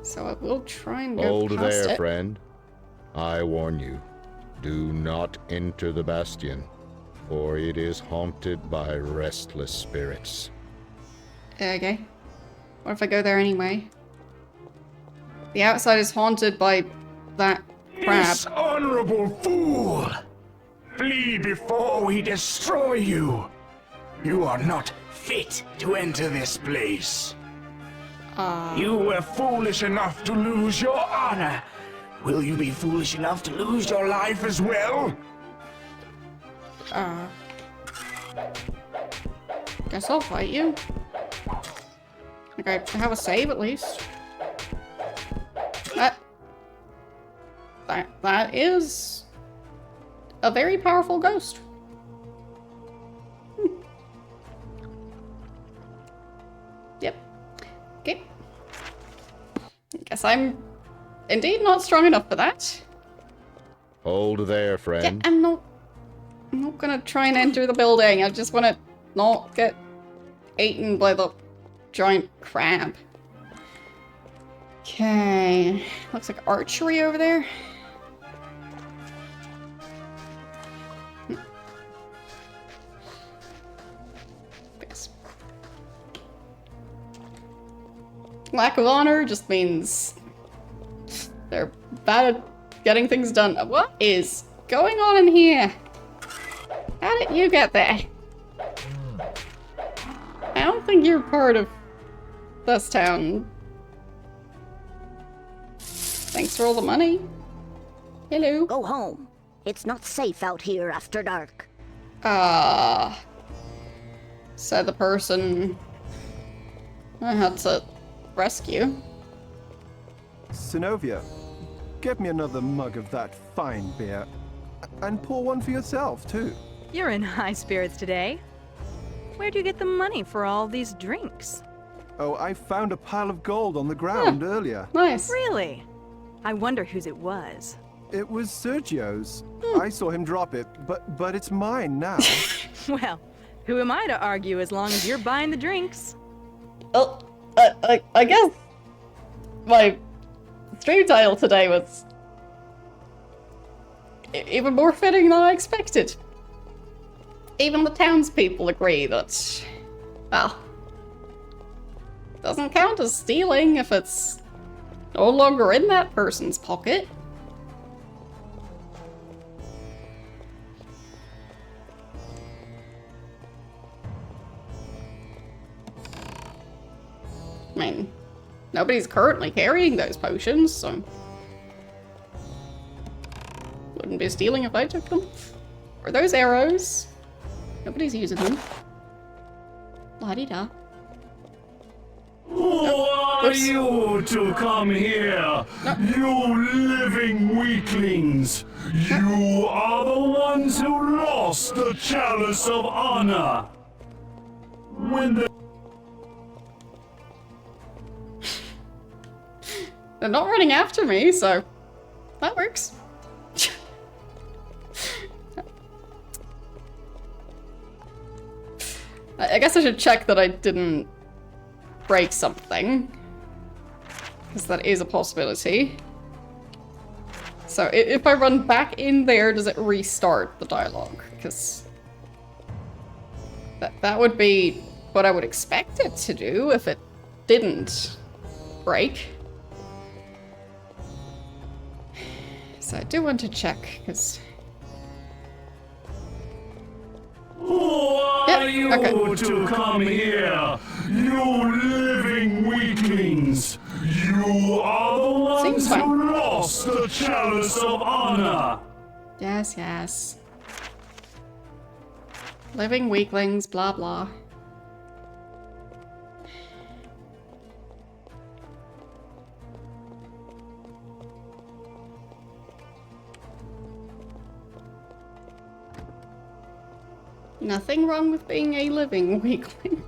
So I will try and go Hold past there, it. friend. I warn you, do not enter the bastion, for it is haunted by restless spirits. Okay. What if I go there anyway? The outside is haunted by that crab. Dishonorable fool! Flee before we destroy you! You are not fit to enter this place. You were foolish enough to lose your honor. Will you be foolish enough to lose your life as well? Guess I'll fight you. Okay, I have a save at least. That is a very powerful ghost. Yep. Okay. Guess I'm indeed not strong enough for that. Hold there, friend. Yeah, I'm not gonna try and enter the building. I just wanna not get eaten by the giant crab. Okay. Looks like archery over there. Yes. Lack of honor just means they're bad at getting things done. What is going on in here? How did you get there? I don't think you're part of this town. Thanks for all the money. Hello. Go home. It's not safe out here after dark. Said the person I had to rescue. Sinovia, get me another mug of that fine beer. And pour one for yourself, too. You're in high spirits today. Where'd you get the money for all these drinks? Oh, I found a pile of gold on the ground earlier. Nice. Really? I wonder whose it was. It was Sergio's. I saw him drop it, but it's mine now. Well, who am I to argue as long as you're buying the drinks? Oh, I guess my stream title today was even more fitting than I expected. Even the townspeople agree that, well, doesn't count as stealing if it's no longer in that person's pocket. I mean, nobody's currently carrying those potions, so wouldn't be stealing if I took them. Or those arrows. Nobody's using them. La-di-da. Who are you to come here? You living weaklings! You are the ones who lost the Chalice of Honor! When the... They're not running after me, so that works. I guess I should check that I didn't break something, because that is a possibility. So if I run back in there, does it restart the dialogue? Because that would be what I would expect it to do if it didn't break. So I do want to check, because... Who are you to come here? You living weaklings! You are the ones who lost the Chalice of Honor! Yes, yes. Living weaklings, blah blah. Nothing wrong with being a living weakling.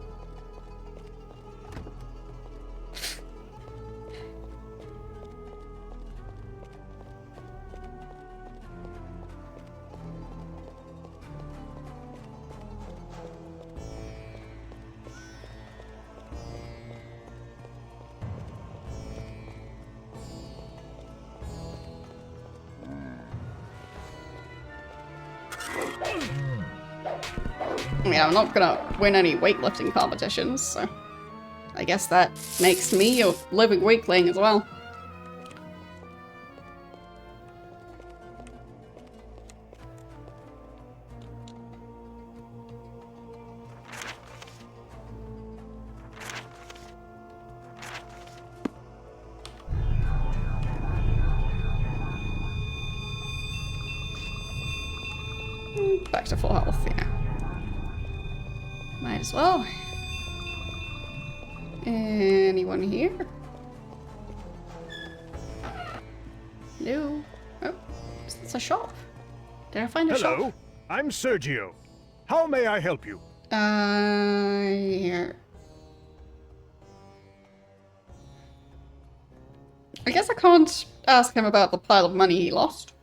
I mean, I'm not gonna win any weightlifting competitions, so I guess that makes me a living weakling as well. Back to full health, yeah. Might as well. Anyone here? Hello? Oh, it's a shop. Did I find a shop? Hello, I'm Sergio. How may I help you? Here. I guess I can't ask him about the pile of money he lost.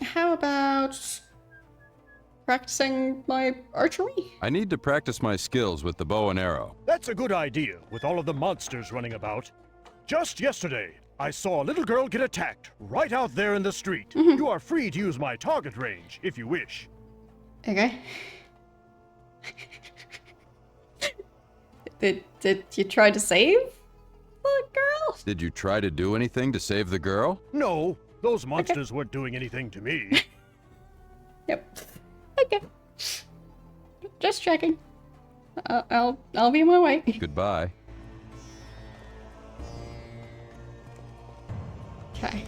How about practicing my archery? I need to practice my skills with the bow and arrow. That's a good idea, with all of the monsters running about. Just yesterday, I saw a little girl get attacked right out there in the street. You are free to use my target range, if you wish. Okay. Did you try to save the girl? Did you try to do anything to save the girl? No, those monsters weren't doing anything to me. Yep. Okay. Just checking. I'll be on my way. Goodbye. Okay.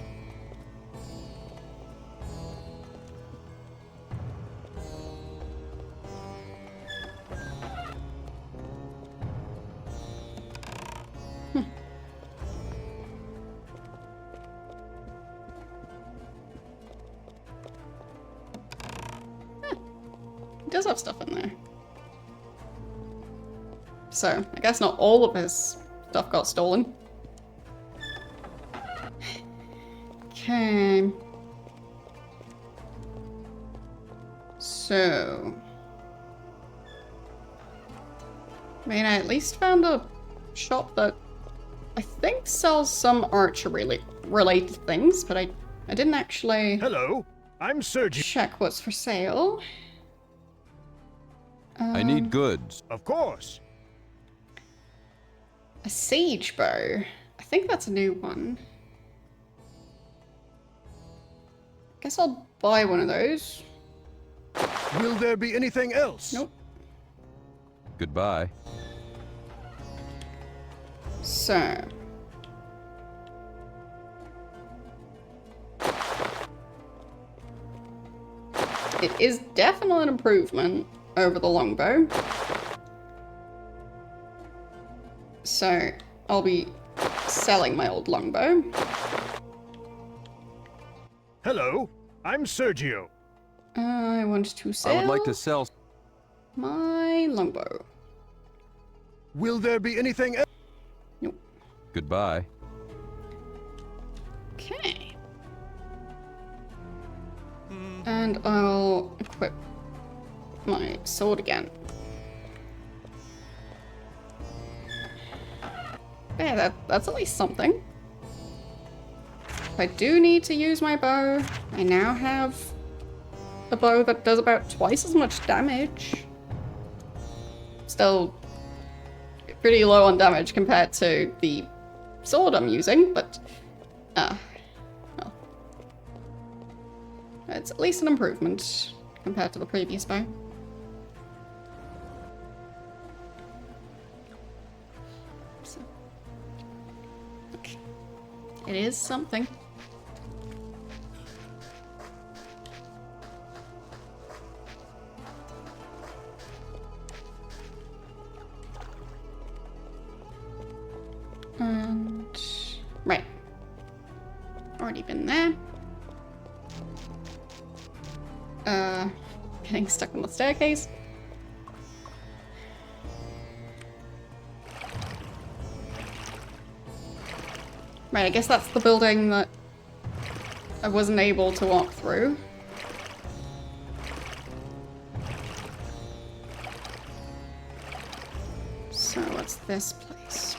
He does have stuff in there. So, I guess not all of his stuff got stolen. Okay. So... I mean, I at least found a shop that I think sells some archery-related things, but I didn't actually... Hello, I'm Sergio. Check what's for sale. I need goods. Of course. A siege bow. I think that's a new one. Guess I'll buy one of those. Will there be anything else? Nope. Goodbye. So. It is definitely an improvement over the longbow. So, I'll be selling my old longbow. Hello, I'm Sergio. I want to sell I would like to sell. my longbow. Will there be anything else? Nope. Goodbye. Okay. And I'll equip my sword again. Yeah, that's at least something. If I do need to use my bow, I now have a bow that does about twice as much damage. Still pretty low on damage compared to the sword I'm using, but well, it's at least an improvement compared to the previous bow. So, okay. It is something. And right, already been there. Getting stuck on the staircase. Right, I guess that's the building that I wasn't able to walk through. So what's this place?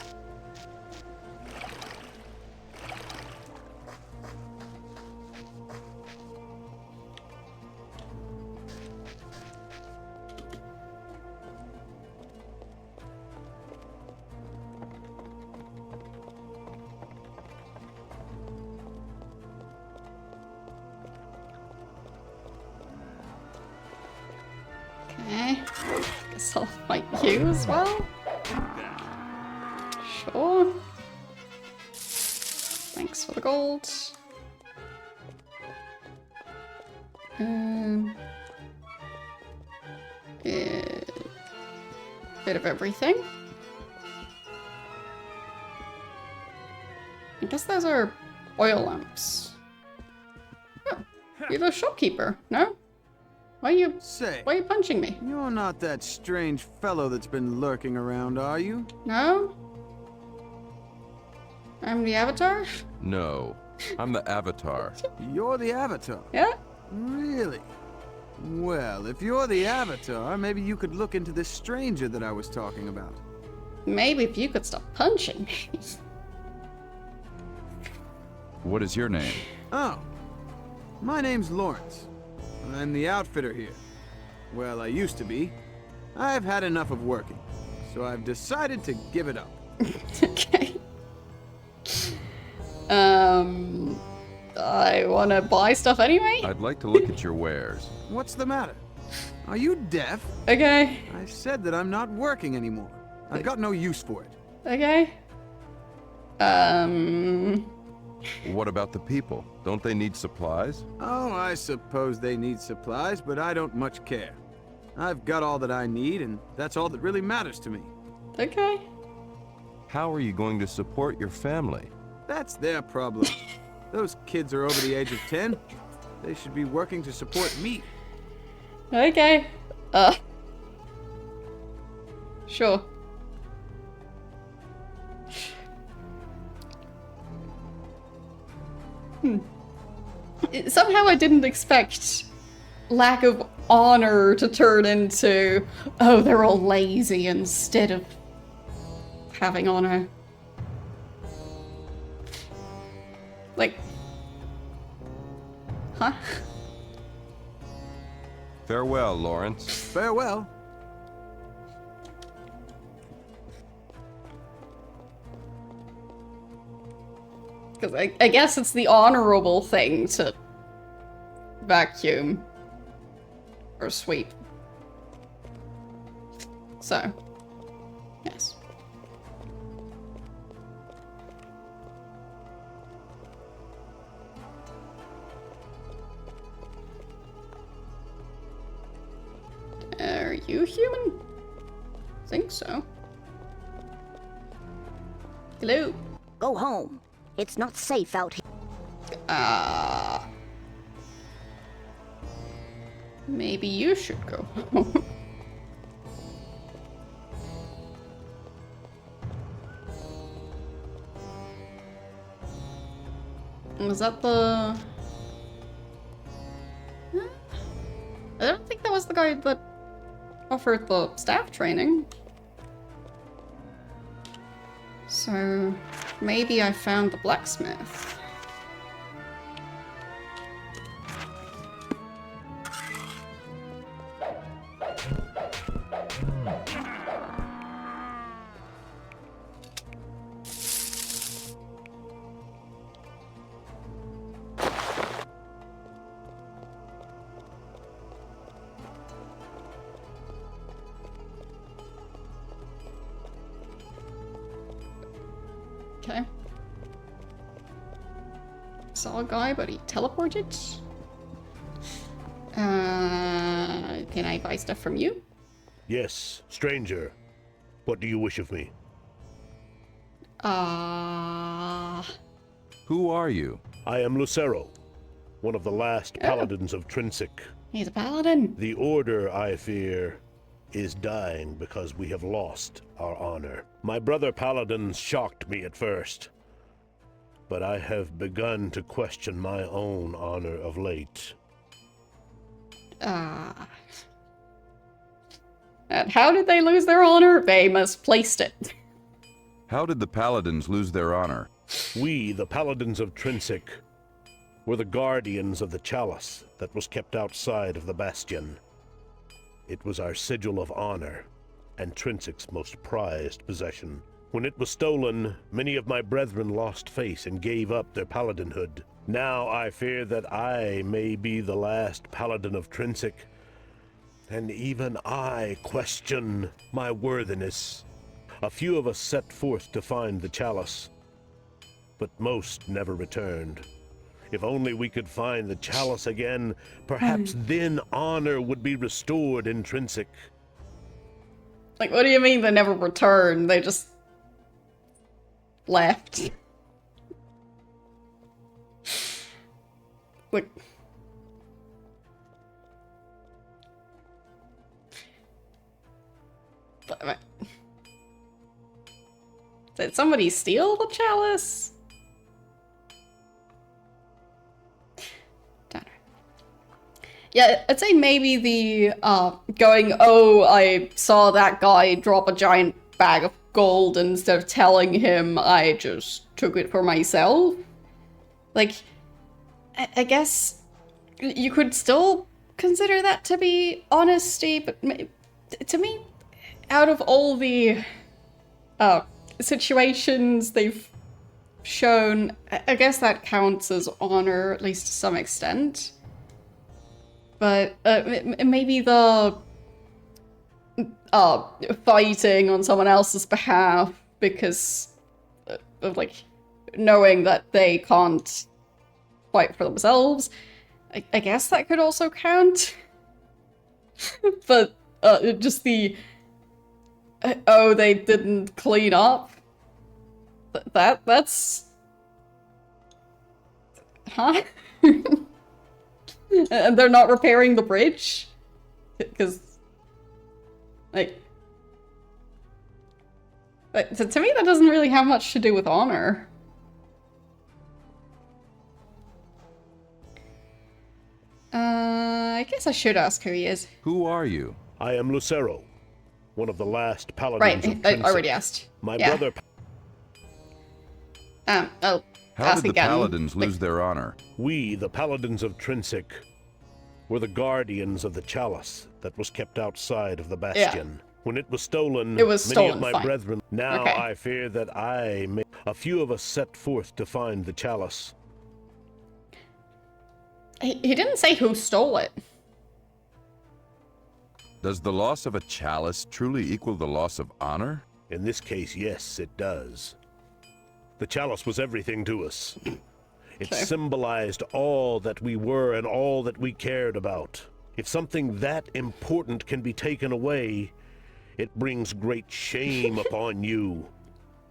Okay, guess I'll fight you as well. Sure. Thanks for the gold. Bit of everything. I guess those are oil lamps. Oh, you're the shopkeeper, no? Why are you punching me? You're not that strange fellow that's been lurking around, are you? No? I'm the Avatar? No, I'm the Avatar. You're the Avatar? Yeah? Really? Well, if you're the Avatar, maybe you could look into this stranger that I was talking about. Maybe if you could stop punching me. What is your name? Oh, my name's Lawrence. I'm the outfitter here. Well, I used to be. I've had enough of working, so I've decided to give it up. Okay. I wanna buy stuff anyway? I'd like to look at your wares. What's the matter? Are you deaf? Okay. I said that I'm not working anymore. I've got no use for it. Okay. What about the people? Don't they need supplies? Oh, I suppose they need supplies, but I don't much care. I've got all that I need, and that's all that really matters to me. Okay. How are you going to support your family? That's their problem. Those kids are over the age of 10. They should be working to support me. Okay. Sure. Somehow I didn't expect lack of honor to turn into, oh, they're all lazy instead of having honor. Like, huh? Farewell, Lawrence. Farewell. Because I guess it's the honorable thing to vacuum or sweep. So, yes. Are you human? Think so. Hello. Go home. It's not safe out here. Maybe you should go home. Was that the... I don't think that was the guy that offered the staff training. So maybe I found the blacksmith. Okay. Saw a guy, but he teleported. Can I buy stuff from you? Yes, stranger. What do you wish of me? Who are you? I am Lucero, one of the last paladins of Trinsic. He's a paladin. The Order, I fear, is dying because we have lost our honor. My brother paladins shocked me at first, but I have begun to question my own honor of late. And how did they lose their honor? They misplaced it. How did the paladins lose their honor? We, the paladins of Trinsic, were the guardians of the chalice that was kept outside of the bastion. It was our sigil of honor, and Trinsic's most prized possession. When it was stolen, many of my brethren lost faith and gave up their paladinhood. Now I fear that I may be the last paladin of Trinsic, and even I question my worthiness. A few of us set forth to find the chalice, but most never returned. If only we could find the chalice again, perhaps then honor would be restored in Trinsic. Like, what do you mean they never returned? They just left. Like, did somebody steal the chalice? Don't know. Yeah, I'd say maybe the going, oh, I saw that guy drop a giant bag of gold, and instead of telling him, I just took it for myself. Like, I guess you could still consider that to be honesty, but to me, out of all the situations they've shown, I guess that counts as honor, at least to some extent. But maybe the fighting on someone else's behalf because of, like, knowing that they can't fight for themselves, I guess that could also count. But just the oh, they didn't clean up, that's huh. And they're not repairing the bridge because, like, to me that doesn't really have much to do with honor. I guess I should ask who he is. Who are you? I am Lucero, one of the last paladins Right, of I Trinsic. already asked. My Yeah. brother... I'll How ask did the again. paladins lose their honor? We, the paladins of Trinsic, were the guardians of the chalice that was kept outside of the bastion. When it was stolen, It was many stolen, of my fine. brethren. Now Okay. I fear that I may. A few of us set forth to find the chalice. He didn't say who stole it. Does the loss of a chalice truly equal the loss of honor? In this case, yes, it does. The chalice was everything to us. It Okay. symbolized all that we were and all that we cared about. If something that important can be taken away, it brings great shame upon you.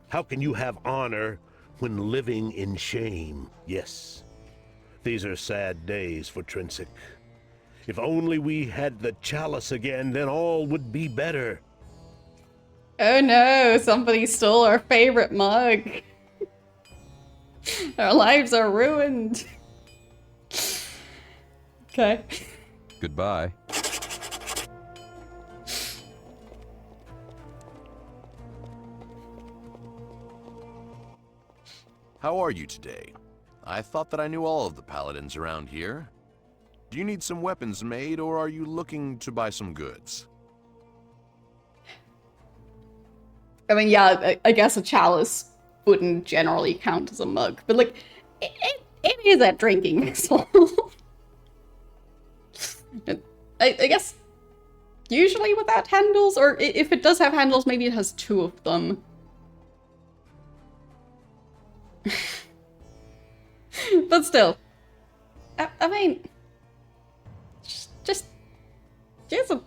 How can you have honor when living in shame? Yes, these are sad days for Trinsic. If only we had the chalice again, then all would be better. Oh no, somebody stole our favorite mug. Our lives are ruined. Okay. Goodbye. How are you today? I thought that I knew all of the paladins around here. Do you need some weapons made, or are you looking to buy some goods? I mean, yeah, I guess a chalice wouldn't generally count as a mug, but like, it is a drinking vessel. I guess usually without handles, or if it does have handles, maybe it has two of them. But still, I mean, just use a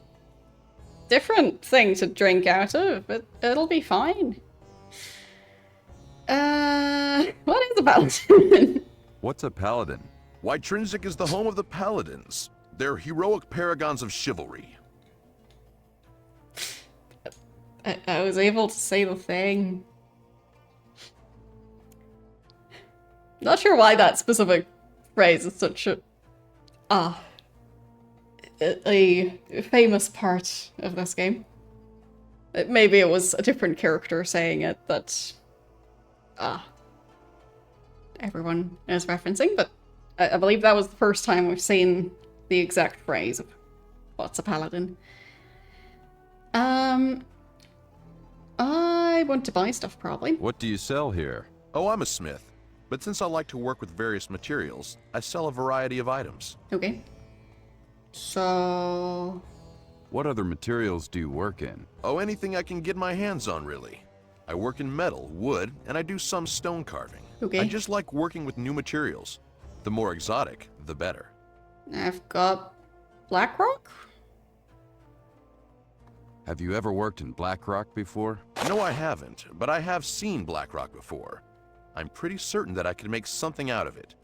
different thing to drink out of, but it'll be fine. What is a paladin? What's a paladin? Why, Trinsic is the home of the paladins. They're heroic paragons of chivalry. I was able to say the thing. Not sure why that specific phrase is such a famous part of this game. Maybe it was a different character saying it that everyone is referencing, but I believe that was the first time we've seen the exact phrase of what's a paladin. I want to buy stuff, probably. What do you sell here? Oh, I'm a smith. But since I like to work with various materials, I sell a variety of items. Okay. So... What other materials do you work in? Oh, anything I can get my hands on, really. I work in metal, wood, and I do some stone carving. Okay. I just like working with new materials. The more exotic, the better. I've got Blackrock? Have you ever worked in Blackrock before? No, I haven't, but I have seen Blackrock before. I'm pretty certain that I could make something out of it.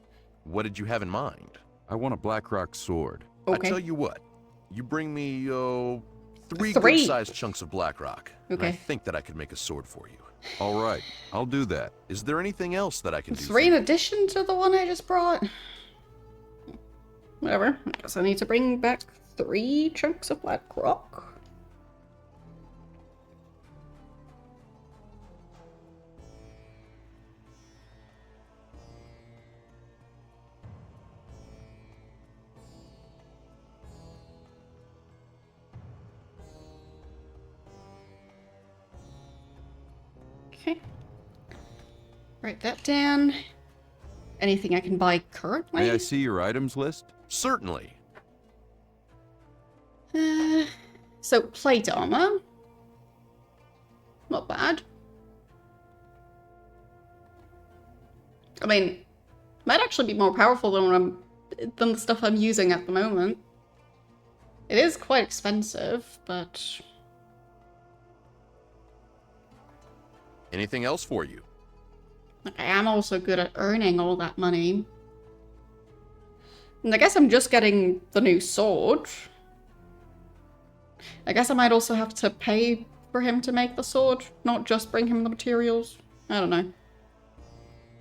What did you have in mind? I want a Blackrock sword. Okay. I tell you what, you bring me, three Three. good-sized chunks of Blackrock. Okay. And I think that I could make a sword for you. All right, I'll do that. Is there anything else that I can do? Three in addition to the one I just brought? Whatever. I guess I need to bring back 3 chunks of Blackrock. Okay. Write that down. Anything I can buy currently? May I see your items list? Certainly. So plate armor. Not bad. I mean, might actually be more powerful than the stuff I'm using at the moment. It is quite expensive, but Anything else for you? I am also good at earning all that money. And I guess I'm just getting the new sword. I guess I might also have to pay for him to make the sword, not just bring him the materials. I don't know.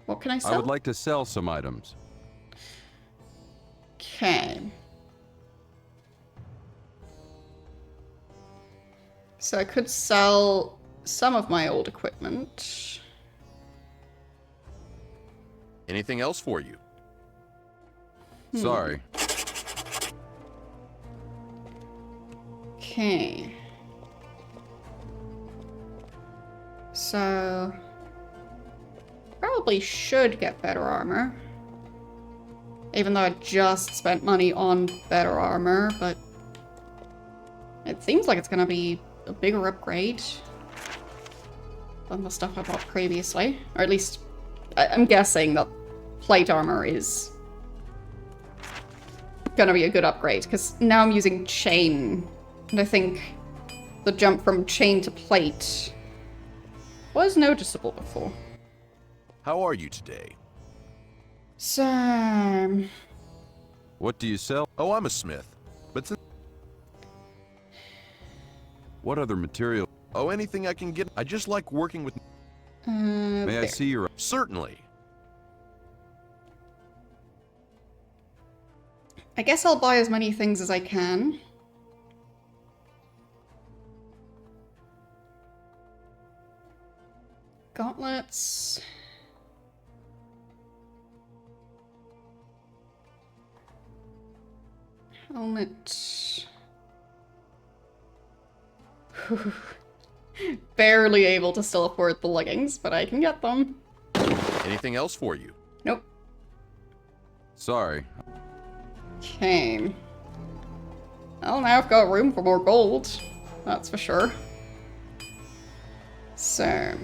What can I sell? I would like to sell some items. Okay. So I could sell some of my old equipment. Anything else for you? Sorry. Okay. So... probably should get better armor. Even though I just spent money on better armor, but... it seems like it's gonna be a bigger upgrade than the stuff I bought previously. Or at least, I'm guessing that plate armor is gonna be a good upgrade, because now I'm using chain, and I think the jump from chain to plate was noticeable before. How are you today? So... What do you sell? Oh, I'm a smith. But since... What other material? Oh, anything I can get. I just like working with... May I there. see your... Certainly. I guess I'll buy as many things as I can. Gauntlets. Helmet. Barely able to still afford the leggings, but I can get them. Anything else for you? Nope. Sorry. Okay. Well, now I've got room for more gold. That's for sure. So...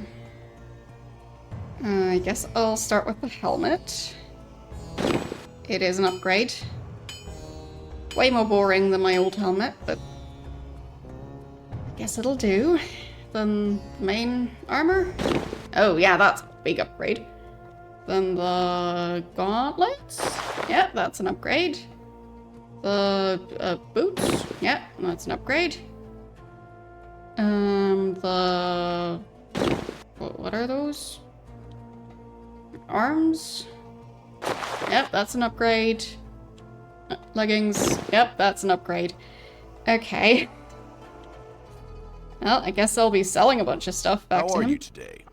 I guess I'll start with the helmet. It is an upgrade. Way more boring than my old helmet, but... I guess it'll do. Then the main armor? Oh yeah, that's a big upgrade. Then the gauntlets? Yeah, that's an upgrade. The boots? Yeah, that's an upgrade. The... what are those? Arms? Yep, that's an upgrade. Leggings? Yep, that's an upgrade. Okay. Well, I guess I'll be selling a bunch of stuff back to him. How are you today?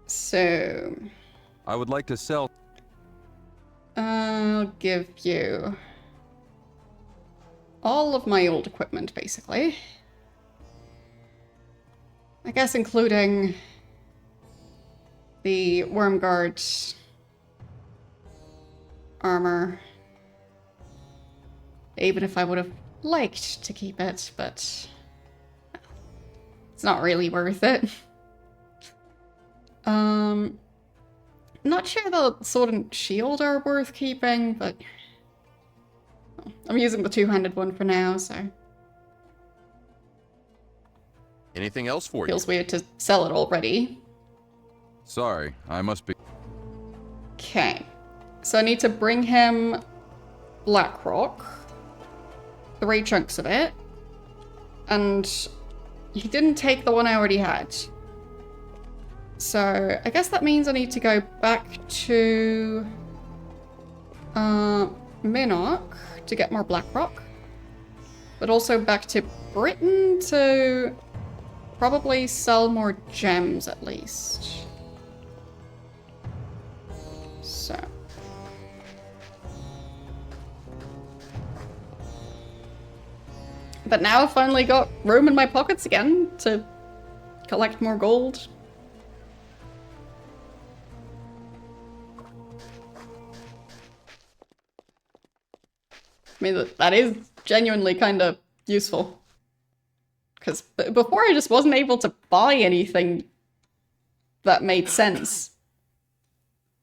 So... I would like to sell... I'll give you... all of my old equipment, basically. I guess including... the Wormguard armor. Even if I would have liked to keep it, but it's not really worth it. Not sure the sword and shield are worth keeping, but I'm using the two-handed one for now, so Anything else for you? feels weird to sell it already. Sorry, I must be... Okay, so I need to bring him Blackrock, 3 chunks of it, and he didn't take the one I already had. So I guess that means I need to go back to Minnock to get more Blackrock, but also back to Britain to probably sell more gems at least. So. But now I've finally got room in my pockets again to collect more gold. I mean, that is genuinely kind of useful. Because before I just wasn't able to buy anything that made sense.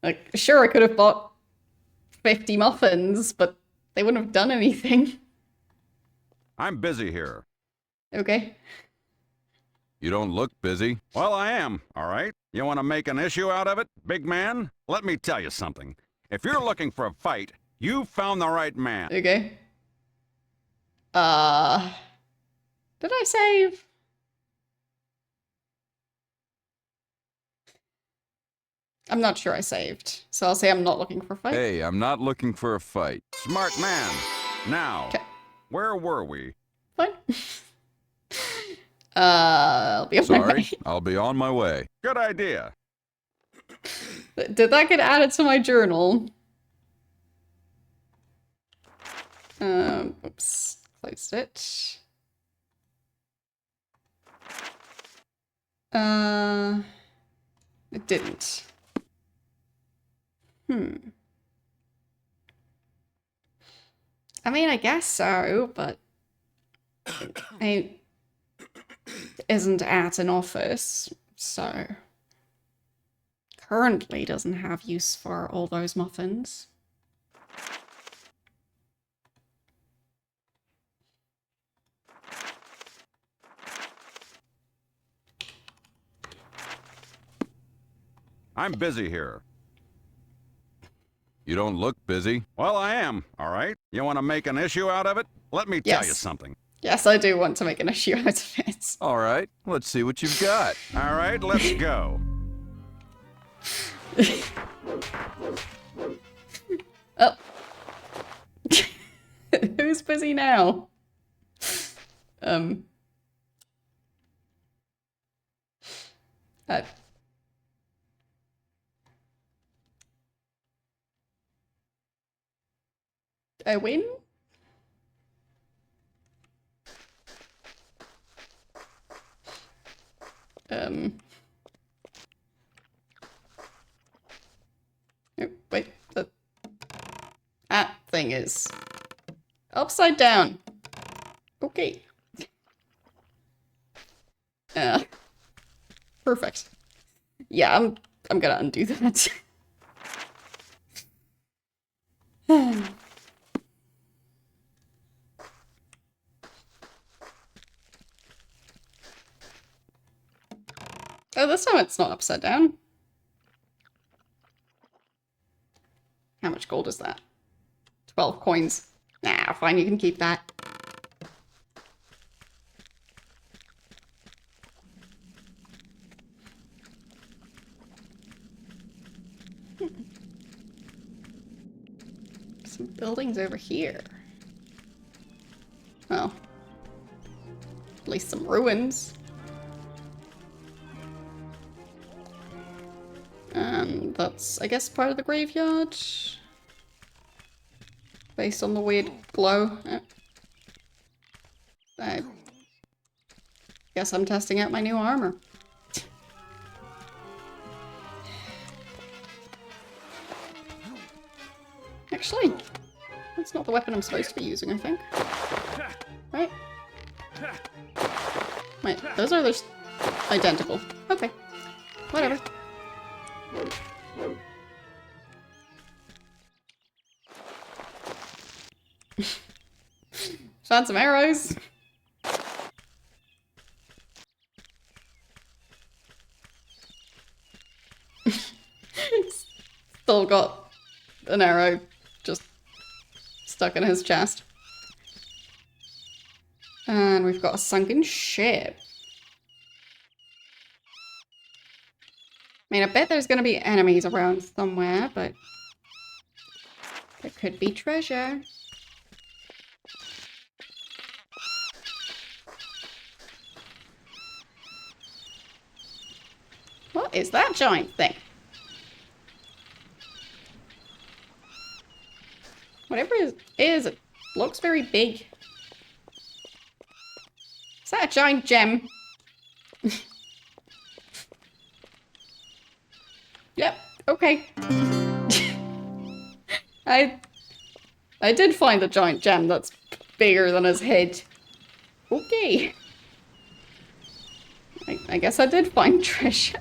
Like, sure, I could have bought 50 muffins, but they wouldn't have done anything. I'm busy here. Okay. You don't look busy. Well, I am, all right? You want to make an issue out of it, big man? Let me tell you something. If you're looking for a fight, you found the right man. Okay. Did I save? I'm not sure I saved, so I'll say I'm not looking for a fight. Hey, I'm not looking for a fight. Smart man. Now, where were we? Fine. I'll be on my Sorry, way. I'll be on my way. Good idea. Did that get added to my journal? Oops. Closed it. It didn't. I mean, I guess so, but it isn't at an office, so currently doesn't have use for all those muffins. I'm busy here. You don't look busy. Well, I am, all right? You want to make an issue out of it? Let me tell you Yes. something. Yes, I do want to make an issue out of it. All right, let's see what you've got. All right, let's go. Oh. Who's busy now? I win? Oh, wait, that thing is upside down. Okay. Perfect. Yeah, I'm gonna undo that. Oh, this time it's not upside down. How much gold is that? 12 coins. Nah, fine, you can keep that. Some buildings over here. Well, at least some ruins. And that's, I guess, part of the graveyard. Based on the weird glow. I guess I'm testing out my new armor. Actually, that's not the weapon I'm supposed to be using, I think. Right? Wait, those are just identical. Okay. Whatever. Found some arrows. Still got an arrow just stuck in his chest. And we've got a sunken ship. I mean, I bet there's gonna be enemies around somewhere, but there could be treasure. What is that giant thing? Whatever it is, it looks very big. Is that a giant gem? Yep, okay. I did find a giant gem that's bigger than his head. Okay. I guess I did find treasure.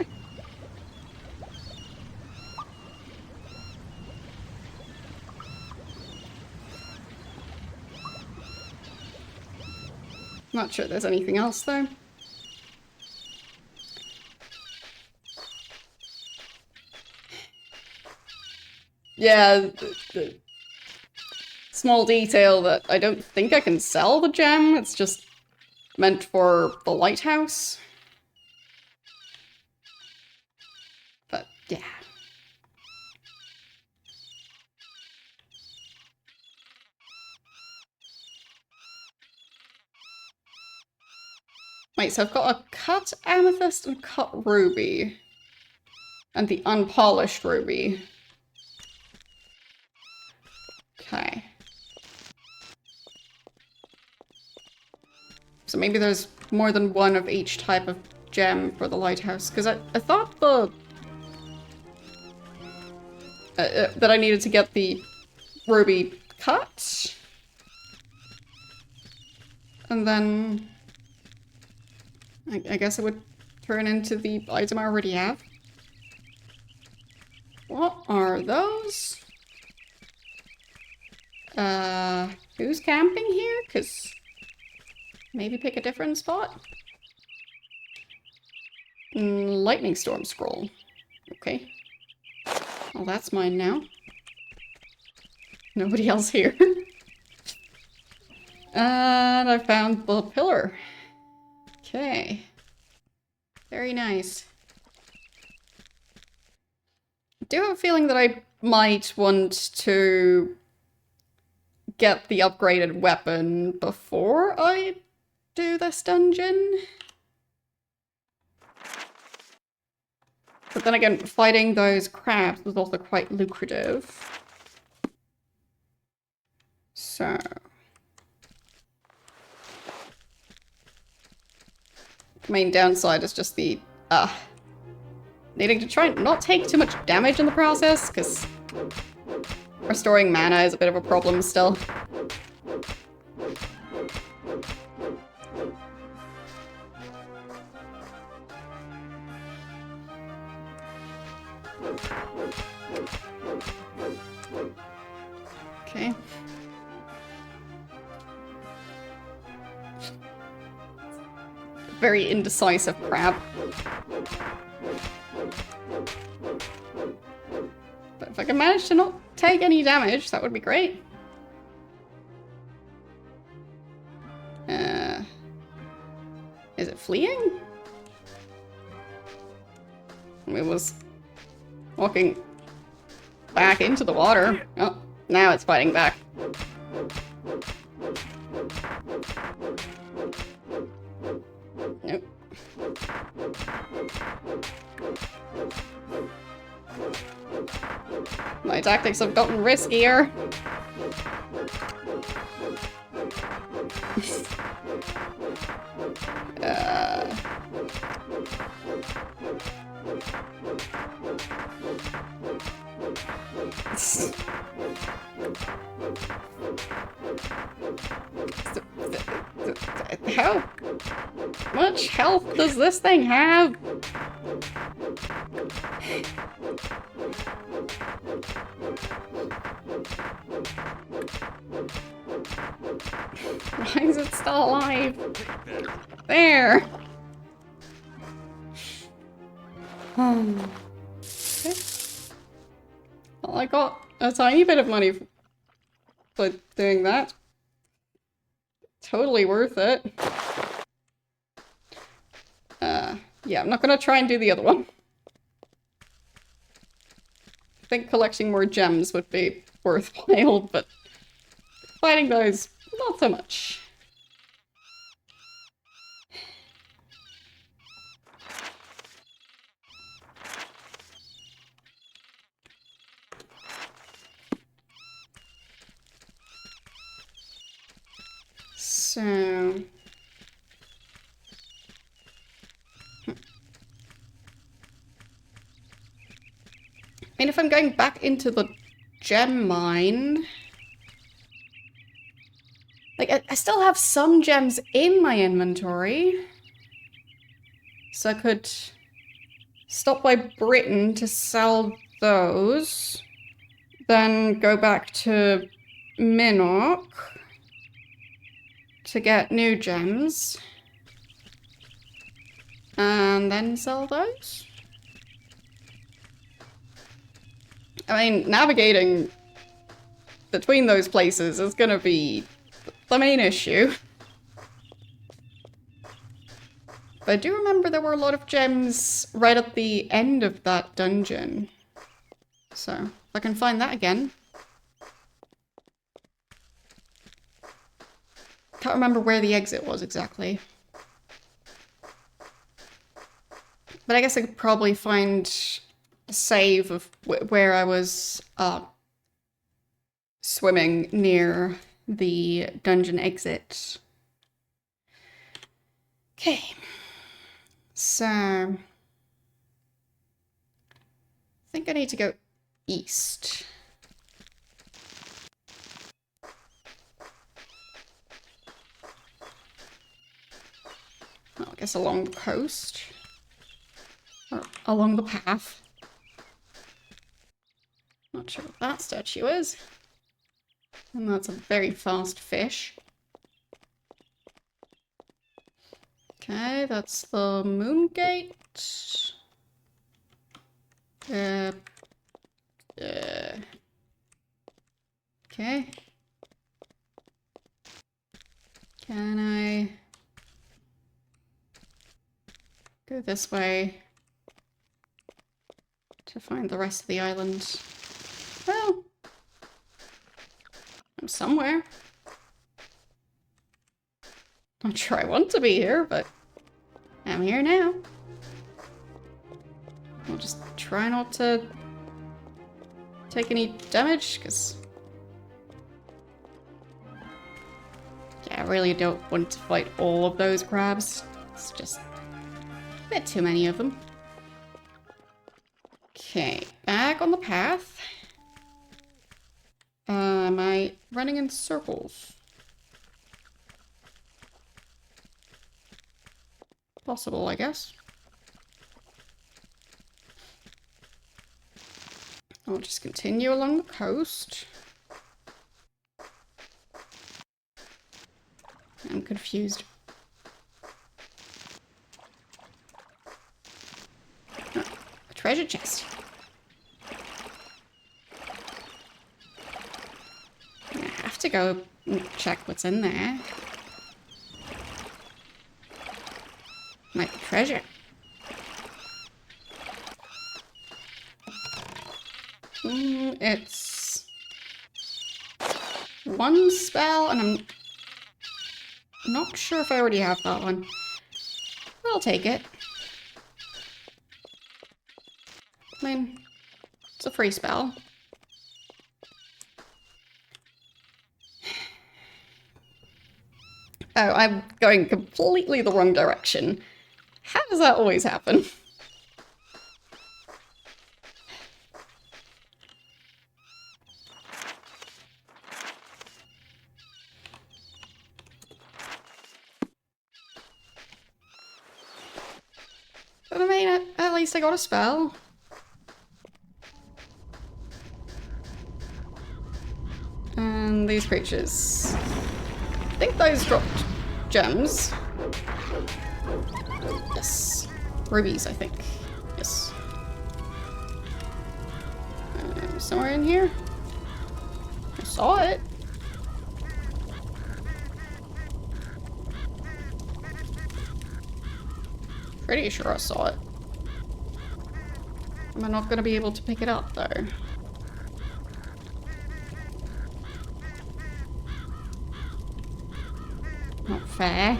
Not sure there's anything else though. Yeah, the small detail that I don't think I can sell the gem. It's just meant for the lighthouse. But yeah. Wait, so I've got a cut amethyst and cut ruby. And the unpolished ruby. Okay. So maybe there's more than one of each type of gem for the lighthouse, because I thought the... that I needed to get the ruby cut. And then... I guess it would turn into the item I already have. What are those? Who's camping here? Because maybe pick a different spot. Lightning storm scroll. Okay. Well, that's mine now. Nobody else here. And I found the pillar. Okay. Very nice. I do have a feeling that I might want to get the upgraded weapon before I do this dungeon. But then again, fighting those crabs was also quite lucrative. So... main downside is just the, needing to try and not take too much damage in the process, because restoring mana is a bit of a problem still. Okay. Very indecisive crab. But if I can manage to not take any damage, that would be great. Is it fleeing? It was walking back into the water. Oh, now it's fighting back. Nope. My tactics have gotten riskier. How much health does this thing have? Why is it still alive? There! Okay. Well, I got a tiny bit of money for doing that. Totally worth it. Yeah, I'm not gonna try and do the other one. I think collecting more gems would be worthwhile, but fighting those, not so much. So... I mean, if I'm going back into the gem mine... Like, I still have some gems in my inventory. So I could stop by Britain to sell those. Then go back to Minnock to get new gems. And then sell those? I mean, navigating between those places is gonna be the main issue. But I do remember there were a lot of gems right at the end of that dungeon. So, if I can find that again. Can't remember where the exit was exactly. But I guess I could probably find a save of where I was swimming near the dungeon exit. Okay. So, I think I need to go east. Well, I guess along the coast. Or along the path. Not sure what that statue is. And that's a very fast fish. Okay, that's the moon gate. Okay. Can I go this way to find the rest of the island? Well, I'm somewhere. Not sure I want to be here, but I'm here now. I'll just try not to take any damage, because yeah, I really don't want to fight all of those crabs. It's just a bit too many of them. Okay, back on the path. Am I running in circles? Possible, I guess. I'll just continue along the coast. I'm confused. Oh, a treasure chest. I have to go and check what's in there. Might be treasure. It's one spell, and I'm not sure if I already have that one. I'll take it. I mean, it's a free spell. Oh, I'm going completely the wrong direction. How does that always happen? But I mean, at least I got a spell. And these creatures. I think those dropped gems. Yes. Rubies, I think. Yes. Somewhere in here? I saw it. Pretty sure I saw it. Am I not going to be able to pick it up, though? Not fair.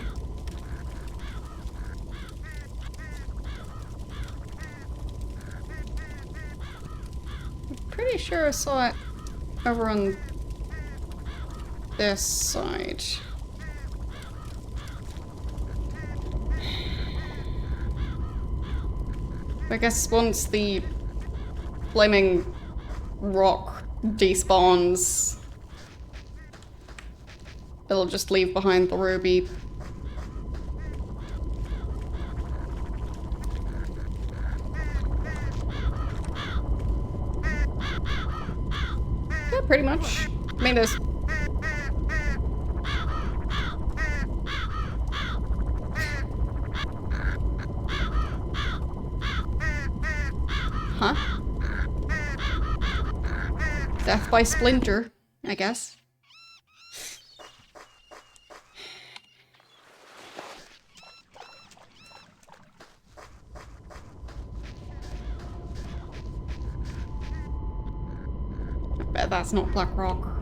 I'm pretty sure I saw it over on this side. I guess once the flaming rock despawns, it'll just leave behind the ruby. Yeah, pretty much. I mean, there's... Huh? Death by splinter, I guess. I bet that's not black rock.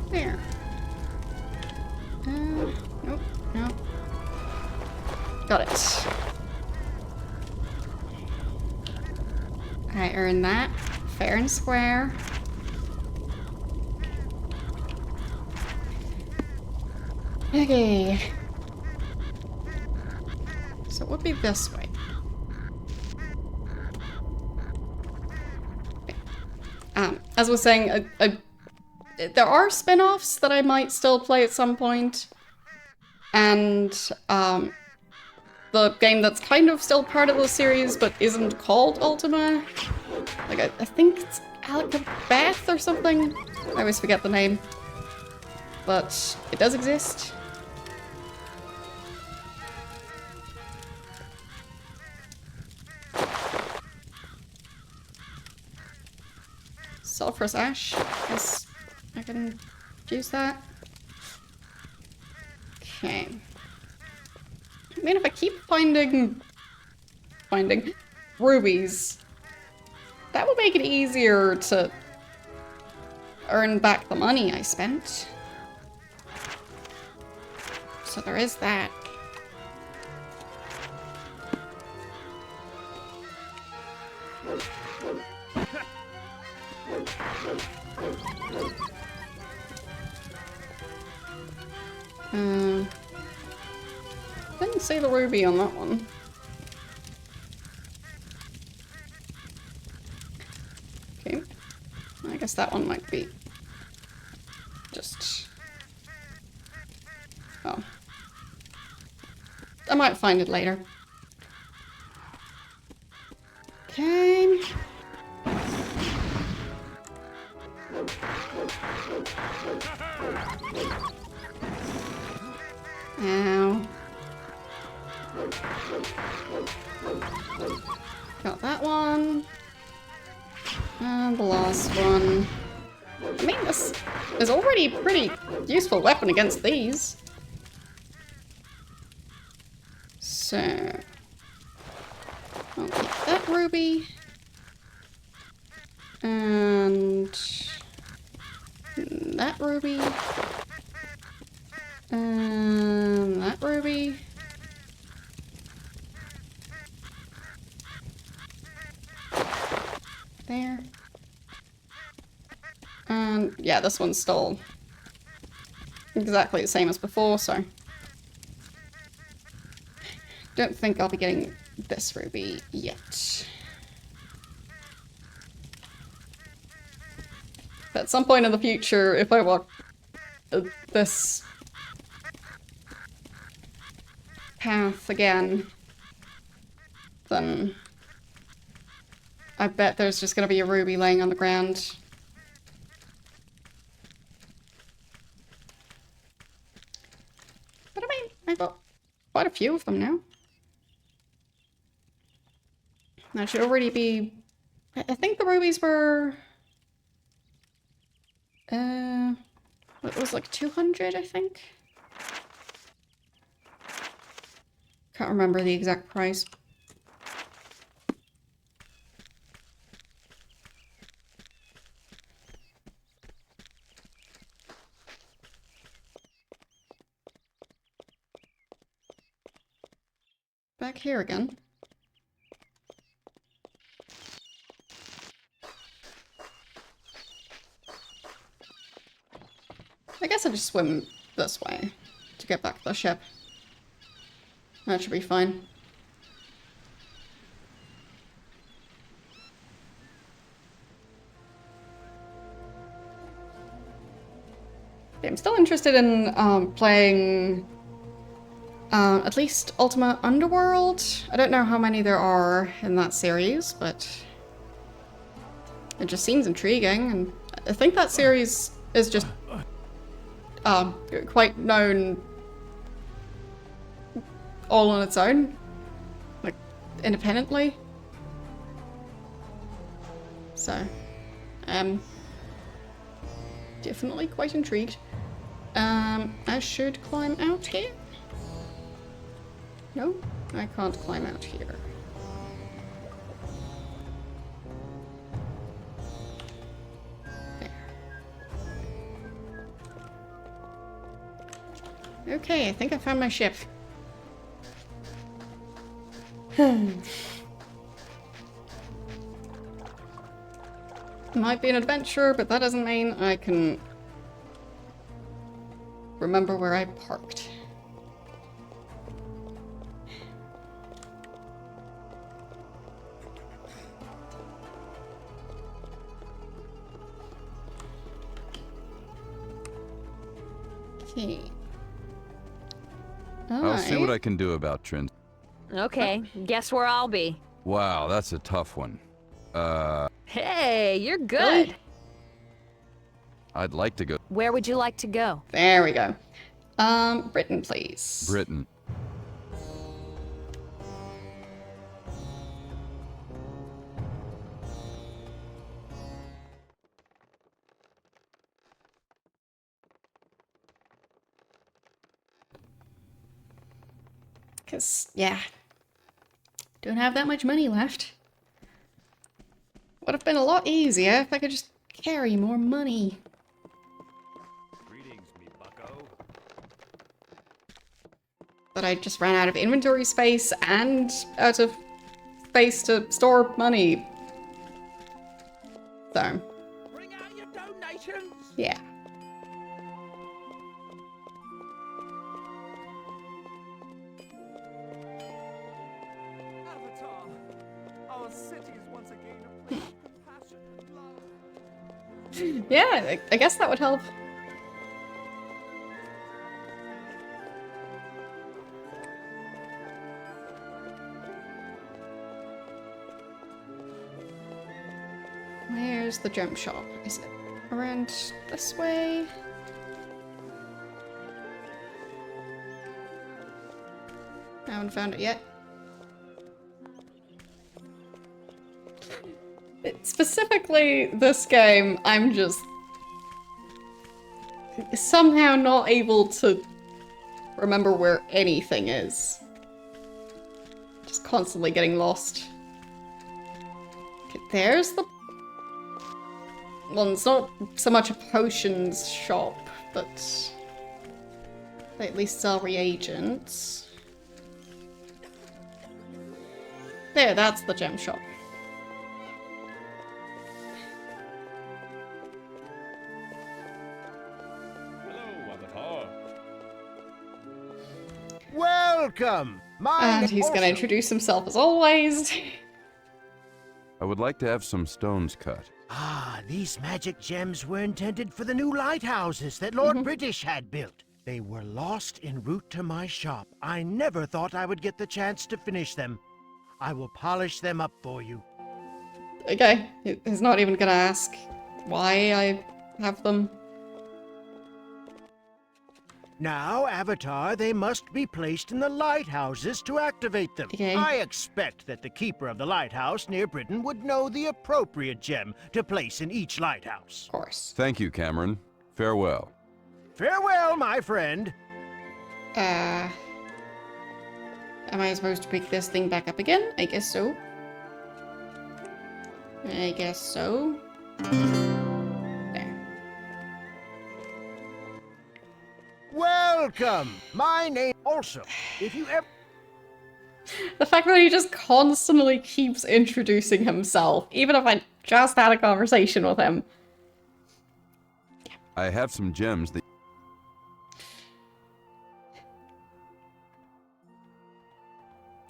There. Nope, nope. Got it. I earned that. Fair and square. Okay. So it would be this way. As I was saying, there are spin-offs that I might still play at some point. And the game that's kind of still part of the series but isn't called Ultima. Like, I think it's Alcabeth or something? I always forget the name. But it does exist. Sulphurous ash. Guess I can use that. Okay. I mean, if I keep finding rubies, that would make it easier to earn back the money I spent. So there is that. Didn't see the ruby on that one. Okay. I guess that one might be just... Oh. I might find it later. Okay. Ow. Got that one. And the last one. I mean, this is already a pretty useful weapon against these. So... I'll keep that ruby. And... that ruby. And that ruby. There. And yeah, this one's still exactly the same as before, so don't think I'll be getting this ruby yet. But at some point in the future, if I walk this path again, then I bet there's just gonna be a ruby laying on the ground. But I mean, I got quite a few of them now. That should already be... I think the rubies were... it was like 200, I think? Can't remember the exact price. Back here again. I guess I just swim this way to get back to the ship. That should be fine. Okay, I'm still interested in playing at least Ultima Underworld. I don't know how many there are in that series, but it just seems intriguing, and I think that series is just quite known all on its own, like independently. So, definitely quite intrigued. I should climb out here. No, I can't climb out here. There. Okay, I think I found my ship. Might be an adventure, but that doesn't mean I can remember where I parked. Okay. I'll see what I can do about Trin. Okay, guess where I'll be. Wow, that's a tough one. Hey, you're good. I'd like to go. Where would you like to go? There we go. Britain, please. Britain. Because, yeah, don't have that much money left. Would have been a lot easier if I could just carry more money. Greetings, me bucko. But I just ran out of inventory space and out of space to store money. So. Bring out your donations. Yeah. Avatar, our city is once again a place of compassion and love. Yeah, I guess that would help. Where's the gem shop? Is it around this way? I haven't found it yet. Specifically, this game, I'm just somehow not able to remember where anything is. Just constantly getting lost. Okay, there's the... Well, it's not so much a potions shop, but they at least sell reagents. There, that's the gem shop. Welcome! And he's gonna introduce himself as always. I would like to have some stones cut. Ah, these magic gems were intended for the new lighthouses that Lord British had built. They were lost en route to my shop. I never thought I would get the chance to finish them. I will polish them up for you. Okay, he's not even gonna ask why I have them. Now, Avatar, they must be placed in the lighthouses to activate them. Okay. I expect that the keeper of the lighthouse near Britain would know the appropriate gem to place in each lighthouse. Of course. Thank you, Cameron. Farewell. Farewell, my friend. Am I supposed to pick this thing back up again? I guess so. I guess so. Welcome! My name also. If you ever... The fact that he just constantly keeps introducing himself, even if I just had a conversation with him. I have some gems that...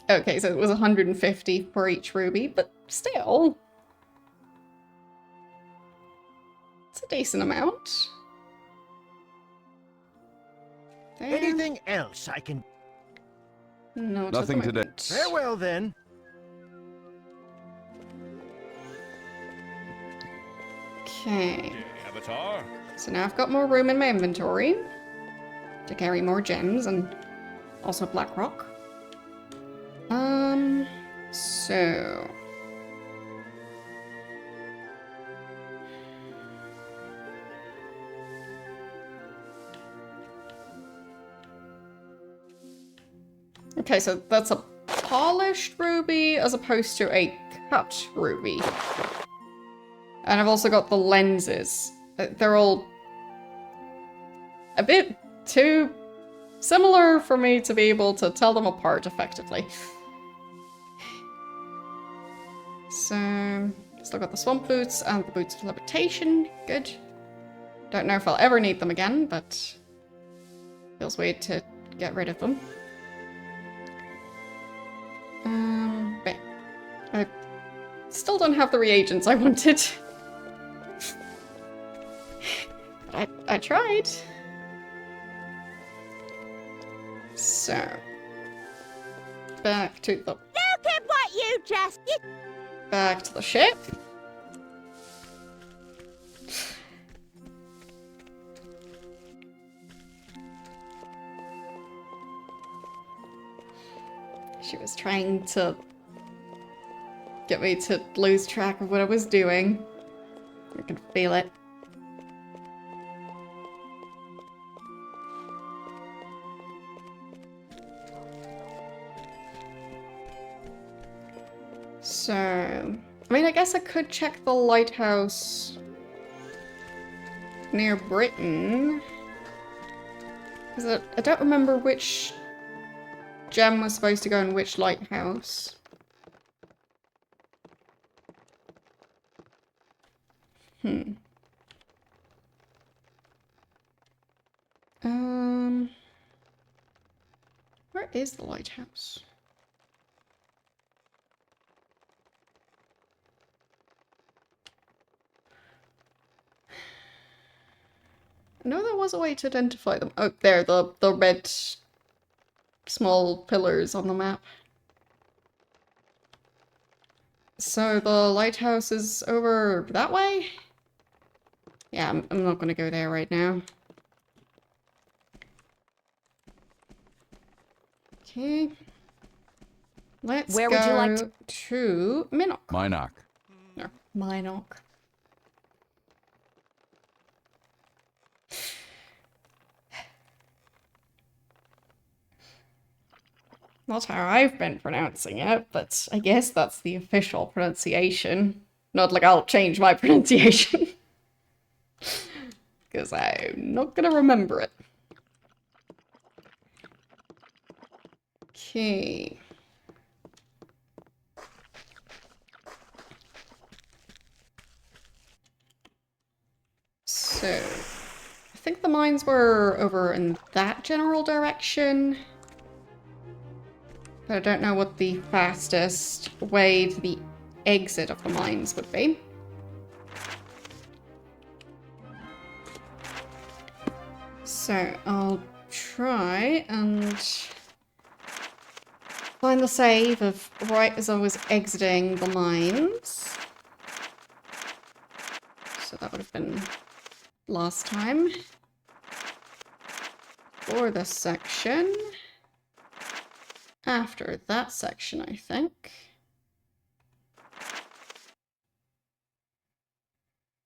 Okay, so it was 150 for each ruby, but still. It's a decent amount. There. Anything else I can... No, nothing today. Farewell, then. Okay. Avatar. So now I've got more room in my inventory to carry more gems and also black rock. So... Okay, so that's a polished ruby as opposed to a cut ruby. And I've also got the lenses. They're all a bit too similar for me to be able to tell them apart effectively. So, still got the swamp boots and the boots of levitation. Good. Don't know if I'll ever need them again, but Feels weird to get rid of them. But I still don't have the reagents I wanted. But I tried. So, back to the... Look at what you just did! Back to the ship. She was trying to get me to lose track of what I was doing. I could feel it. So, I mean, I guess I could check the lighthouse near Britain. Because I don't remember which gem was supposed to go in which lighthouse. Where is the lighthouse? I know there was a way to identify them. Oh, there, the red small pillars on the map. So the lighthouse is over that way? Yeah, I'm not gonna go there right now. Okay. Let's Where go would you like to Minnock. Minnock. No, Minnock. Not how I've been pronouncing it, but I guess that's the official pronunciation. Not like I'll change my pronunciation. Because I'm not gonna remember it. Okay. So, I think the mines were over in that general direction. But I don't know what the fastest way to the exit of the mines would be. So I'll try and find the save of right as I was exiting the mines. So that would have been last time. For this section. After that section, I think.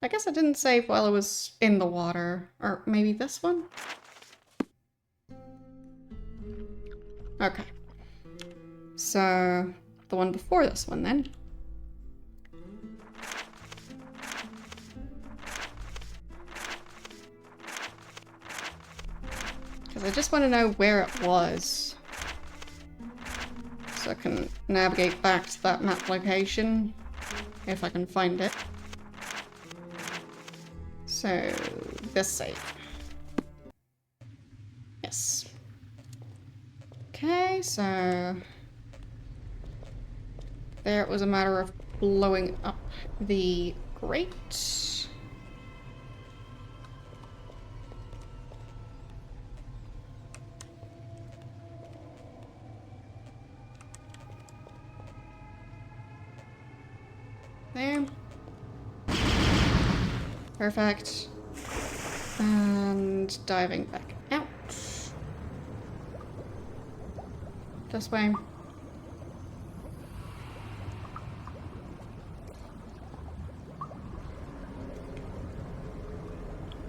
I guess I didn't save while I was in the water. Or maybe this one? Okay. So, the one before this one then. Because I just want to know where it was. So I can navigate back to that map location, if I can find it. So, this save. Yes. Okay, so... there it was a matter of blowing up the grate. There. Perfect. And diving back out. This way.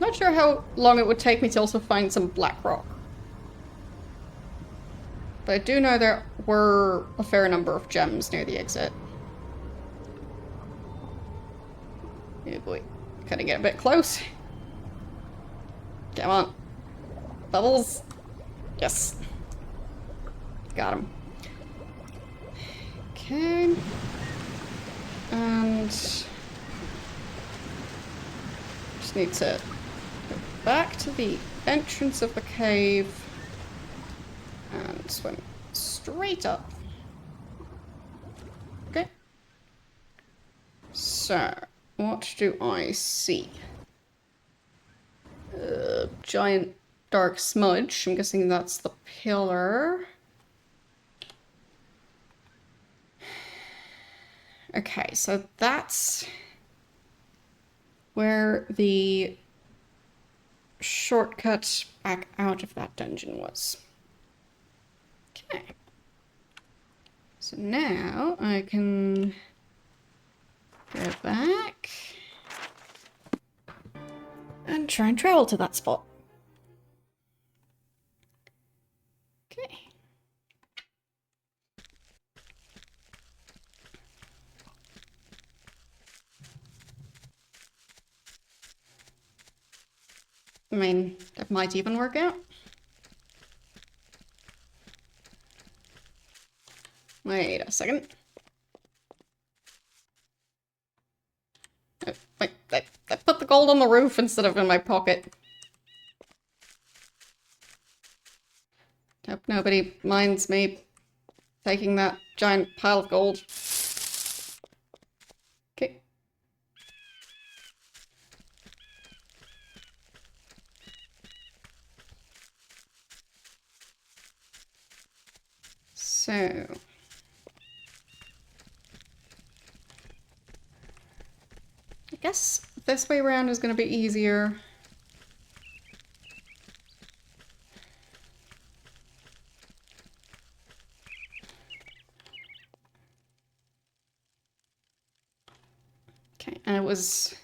Not sure how long it would take me to also find some black rock. But I do know there were a fair number of gems near the exit. Oh boy, kind of get a bit close. Come on. Bubbles. Yes. Got him. Okay. And just need to go back to the entrance of the cave swim straight up. Okay. So, what do I see? Giant dark smudge. I'm guessing that's the pillar. Okay, so that's where the shortcut back out of that dungeon was. Okay. So now I can go back and try and travel to that spot. Okay. I mean, that might even work out. Wait a second. Oh, wait, I put the gold on the roof instead of in my pocket. Hope nobody minds me taking that giant pile of gold. Okay. So... I guess this way around is going to be easier. Okay, and it was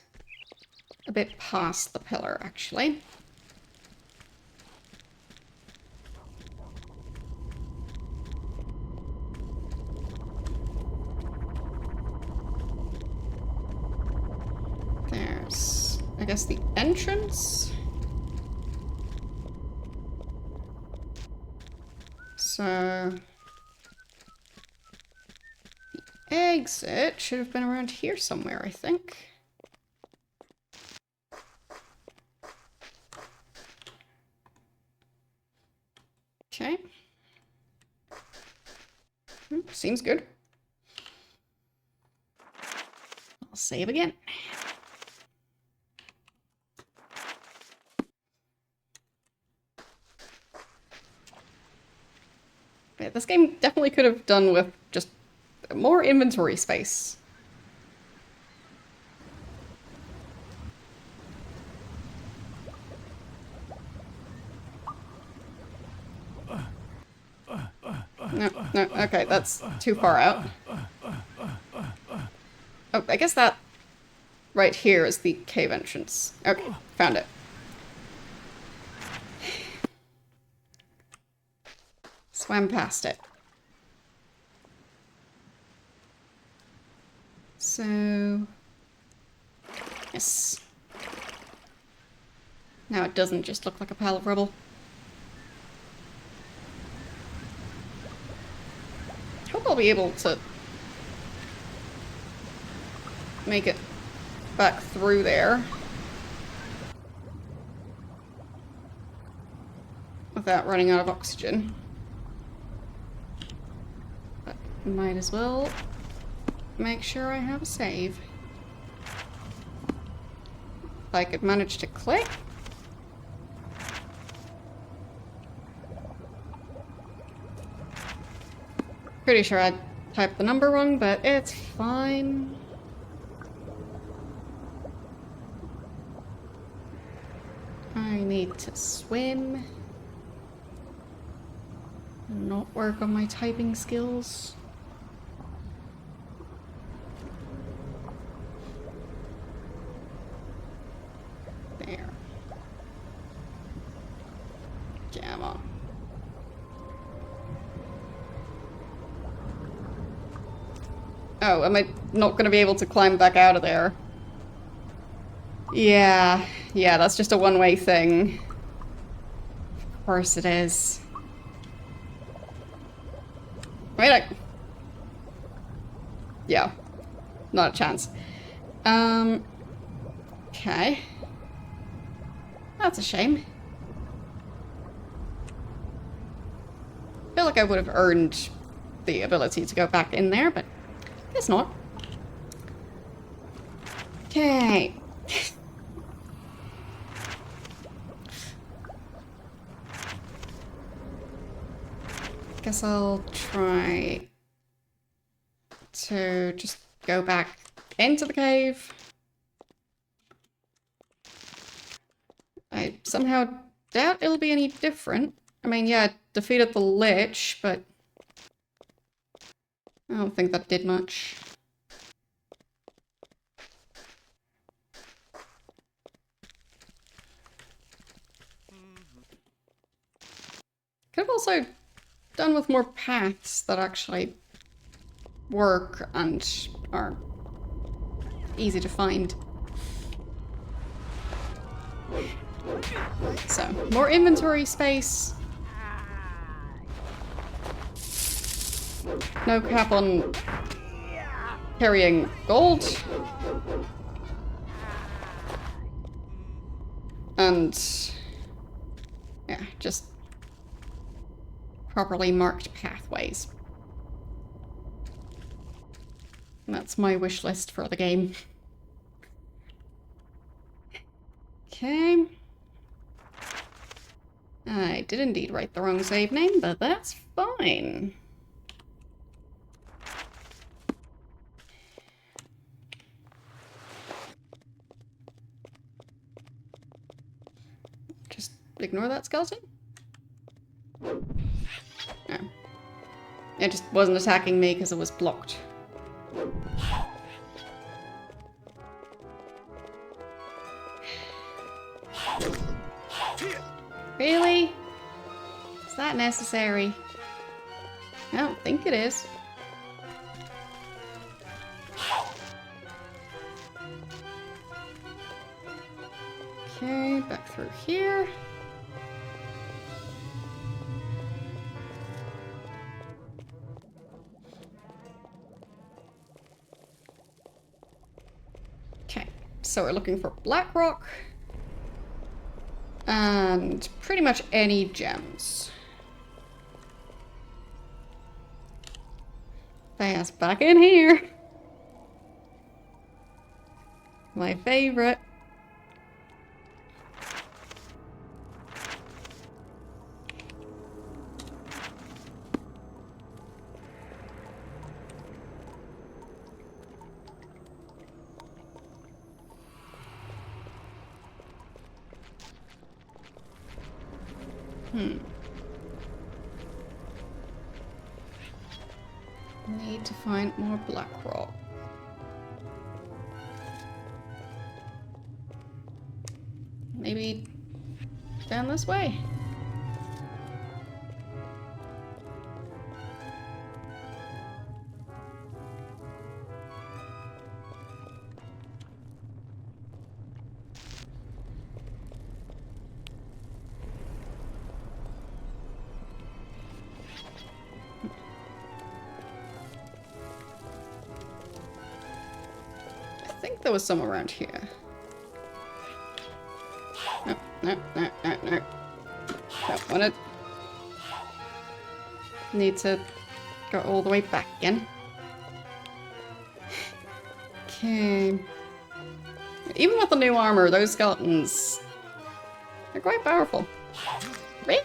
a bit past the pillar, actually. There's, I guess, the entrance. So... the exit should have been around here somewhere, I think. Okay. Seems good. I'll save again. Yeah, this game definitely could have done with just more inventory space. No, okay, that's too far out. Oh, I guess that right here is the cave entrance. Okay, found it. Swam past it. So... yes. Now it doesn't just look like a pile of rubble. Hope I'll be able to make it back through there without running out of oxygen. But might as well make sure I have a save. If I could manage to click. Pretty sure I typed the number wrong, but it's fine. I need to swim. Not work on my typing skills. There. Come on. Oh, am I not going to be able to climb back out of there? Yeah, that's just a one-way thing. Of course it is. Wait, yeah, not a chance. Okay. That's a shame. Feel feel like I would have earned the ability to go back in there, but guess not. Okay. Guess I'll try to just go back into the cave. I somehow doubt it'll be any different. I mean, yeah, I defeated the Lich, but I don't think that did much. Could have also done with more paths that actually work and are easy to find. So, more inventory space. No cap on carrying gold. And yeah, just properly marked pathways. And that's my wish list for the game. Okay. I did indeed write the wrong save name, but that's fine. Just ignore that skeleton? No. It just wasn't attacking me because it was blocked. Really? Is that necessary? I don't think it is. Okay, back through here. Okay, so we're looking for black rock. And pretty much any gems. That's back in here. My favorite. Need to find more black rock. Maybe down this way. I think there was some around here. No, no, no, no, no. Don't want it. Need to go all the way back again. Okay. Even with the new armor, those skeletons, they're quite powerful. Really?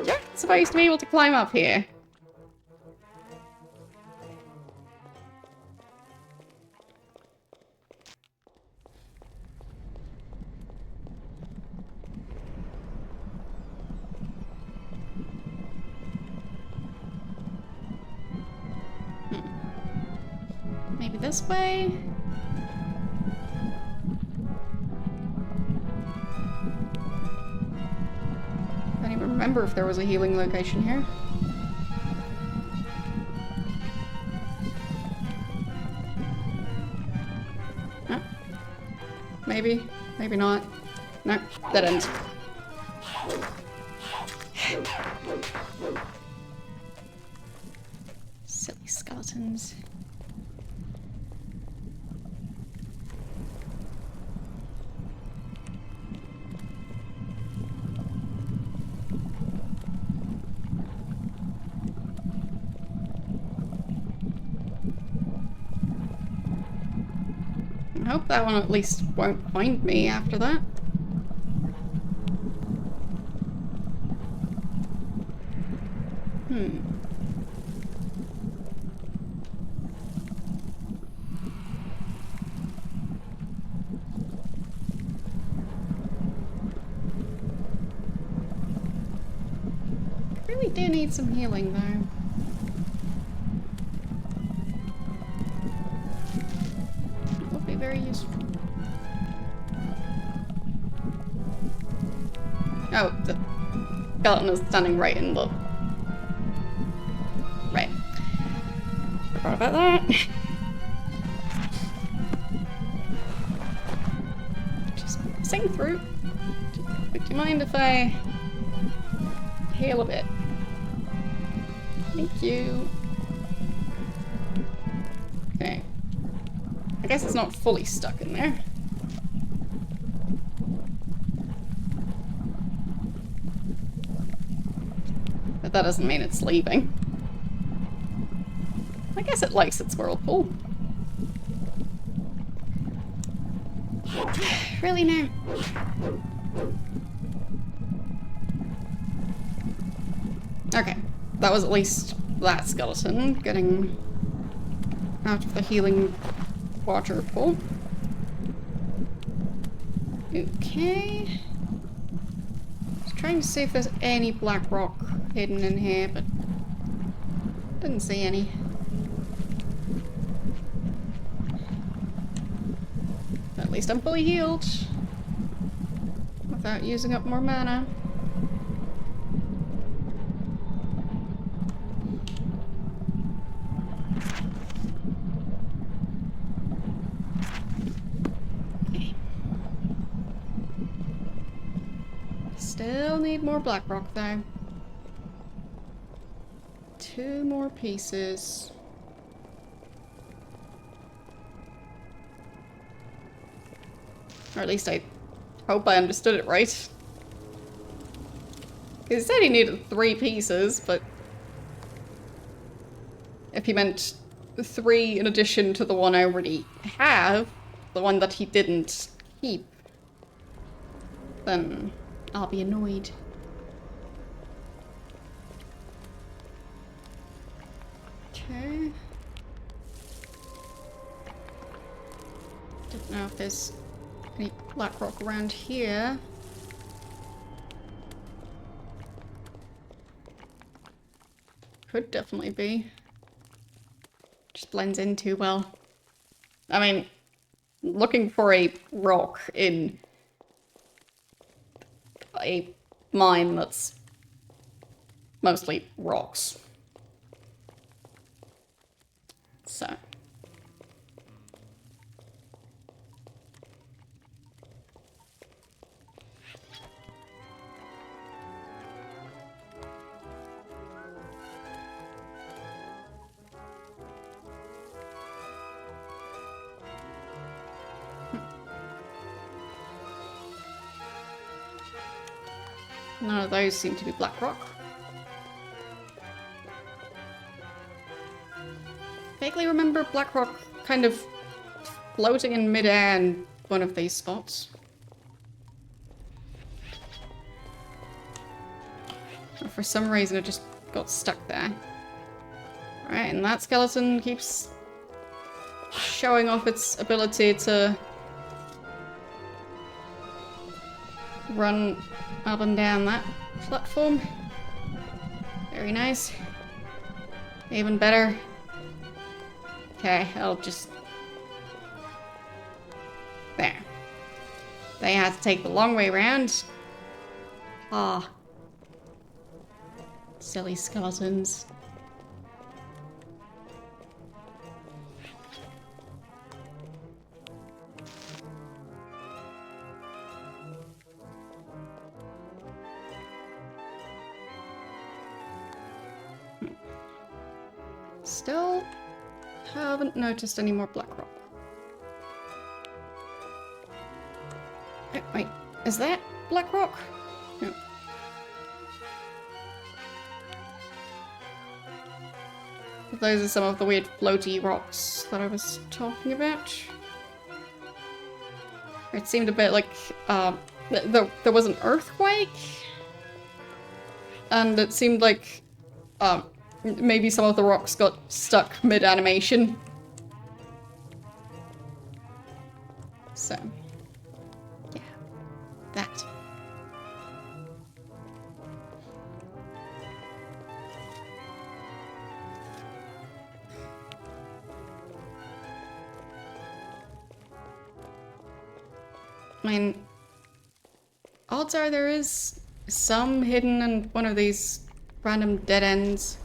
You're supposed to be able to climb up here. Maybe this way? I don't even remember if there was a healing location here. No. Maybe, maybe not. No, dead end. Silly skeletons. I hope that one at least won't find me after that. Really do need some healing though. That would be very useful. Oh, the skeleton is standing right in the... Right. Forgot about that. Just sing through. Do you mind if I heal a bit? Thank you. Okay. I guess it's not fully stuck in there. But that doesn't mean it's leaving. I guess it likes its whirlpool. Really now? Okay. That was at least that skeleton getting out of the healing water pool. Okay. Just trying to see if there's any black rock hidden in here, but didn't see any. At least I'm fully healed without using up more mana. Still need more black rock though. 2 more pieces. Or at least I hope I understood it right. He said he needed 3 pieces, but if he meant 3 in addition to the one I already have, the one that he didn't keep, then I'll be annoyed. Okay. Don't know if there's any black rock around here. Could definitely be. Just blends in too well. I mean, looking for a rock in a mine that's mostly rocks. So. None of those seem to be black rock. Vaguely remember black rock kind of floating in midair in one of these spots. Or for some reason it just got stuck there. Right, and that skeleton keeps showing off its ability to run up and down that platform. Very nice. Even better. Okay, I'll just... There. They had to take the long way around. Ah. Silly skeletons. Still haven't noticed any more black rock. Oh, wait, is that black rock? No. Those are some of the weird floaty rocks that I was talking about. It seemed a bit like there was an earthquake, and it seemed like maybe some of the rocks got stuck mid-animation. So, yeah, that. I mean, odds are there is some hidden in one of these random dead ends.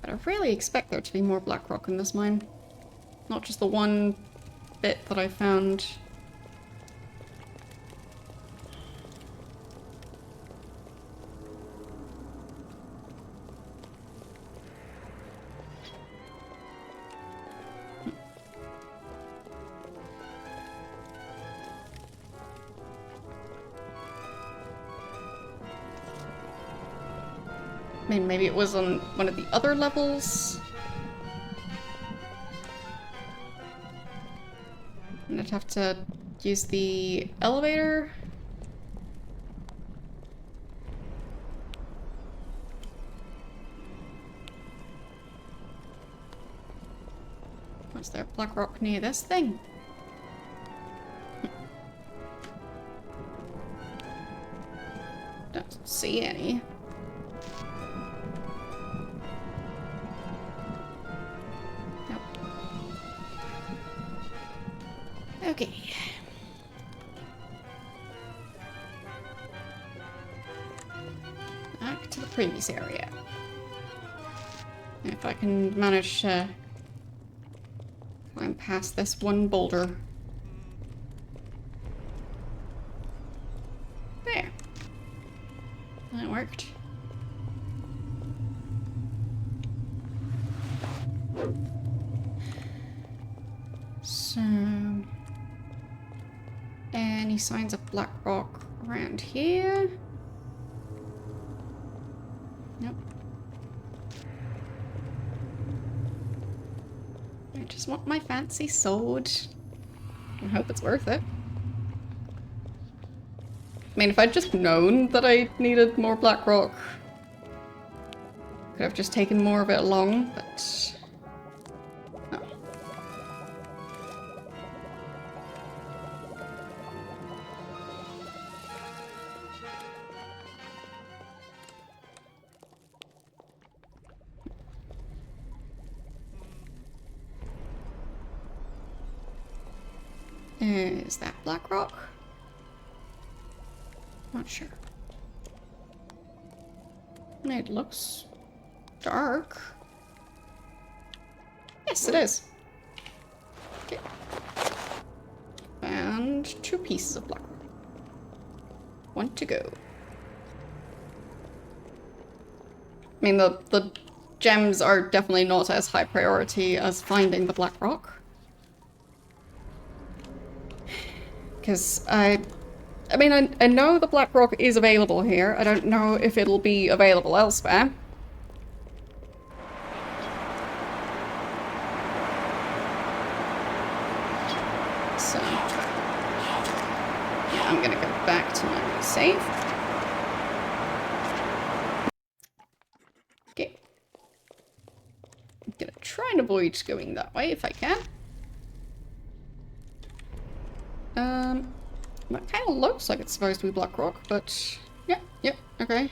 But I really expect there to be more black rock in this mine. Not just the one bit that I found. I mean, maybe it was on one of the other levels. And I'd have to use the elevator. Was there black rock near this thing? Don't see any. Okay. Back to the previous area. If I can manage to climb past this one boulder. There. That worked. So... any signs of black rock around here? Nope. I just want my fancy sword. I hope it's worth it. I mean, if I'd just known that I needed more black rock, could have just taken more of it along, but... no. Is that black rock? Not sure. It looks dark. Yes, it is. Okay. And 2 pieces of black rock. 1 to go. I mean, the gems are definitely not as high priority as finding the black rock. Because I mean, I know the black rock is available here. I don't know if it'll be available elsewhere. So, yeah, I'm gonna go back to my save. Okay. I'm gonna try and avoid going that way if I can. That kind of looks like it's supposed to be black rock, but yeah, okay.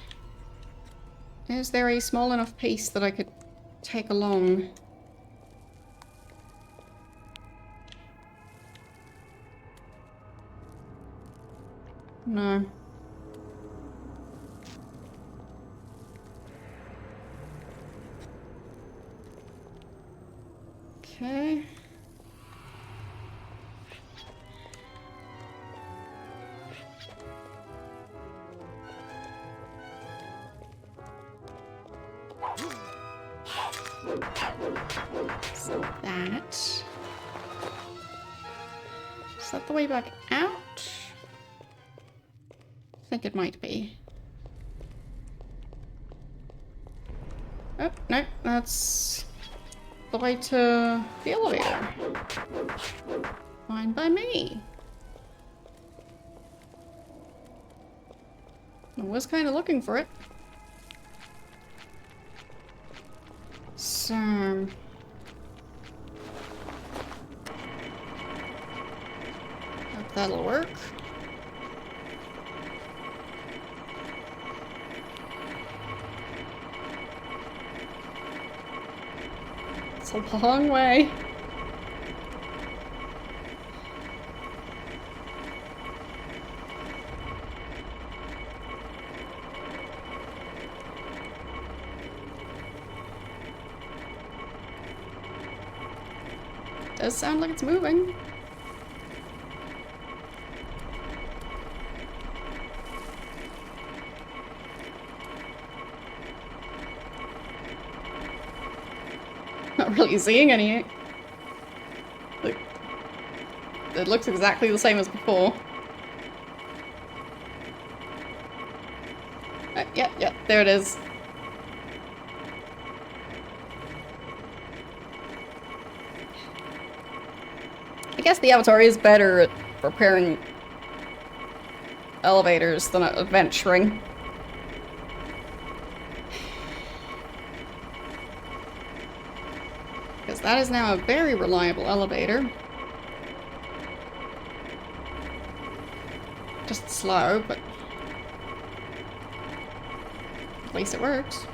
Is there a small enough piece that I could take along? No. Okay. So that... is that the way back out? I think it might be. Oh, no, that's the way to the elevator. Fine by me. I was kind of looking for it. So... hope that'll work. It's a long way. Does sound like it's moving. Not really seeing any. Like, it looks exactly the same as before. Yeah, there it is. I guess the Avatar is better at repairing elevators than at adventuring. Because that is now a very reliable elevator. Just slow, but at least it works.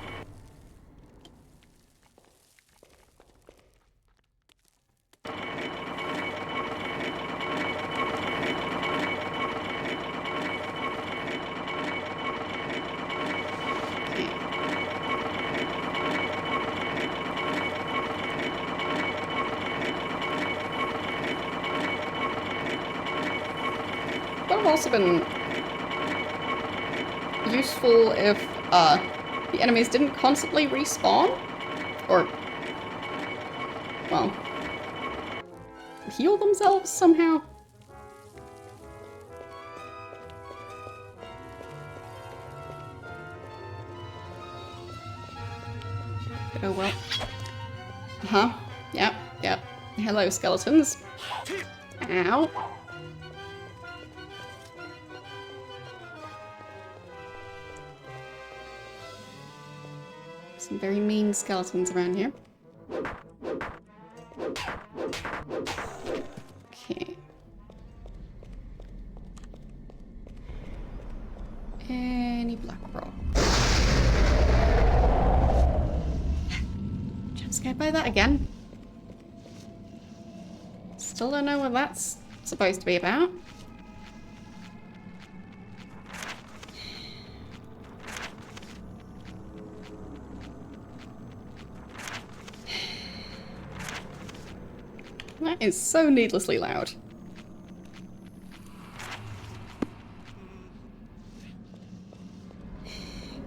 Would have also been useful if the enemies didn't constantly respawn, or, well, heal themselves somehow. Oh well. Uh-huh. Yep. Hello, skeletons. Ow. Some very mean skeletons around here. Okay. Any black rock. Jump scared by that again. Still don't know what that's supposed to be about. That is so needlessly loud.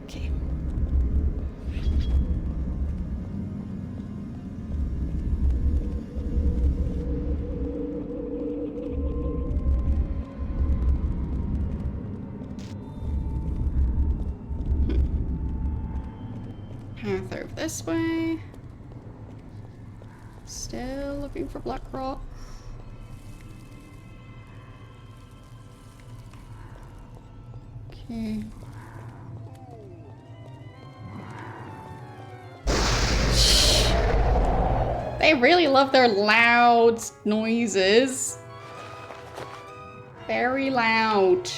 Okay. Path over this way. Still looking for black rock. Okay. They really love their loud noises. Very loud.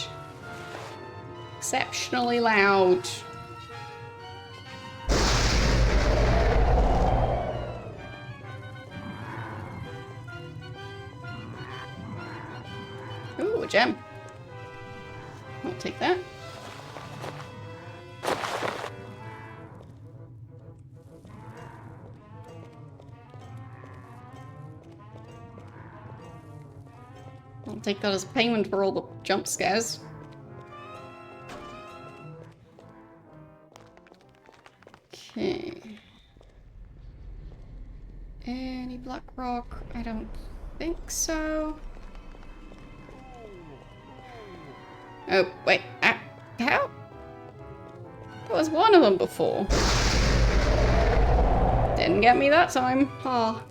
Exceptionally loud. Ooh, a gem. I'll take that. I'll take that as payment for all the jump scares. Okay. Any black rock? I don't think so. Oh, wait. How? There was one of them before. Didn't Didn't get me that time. Ah.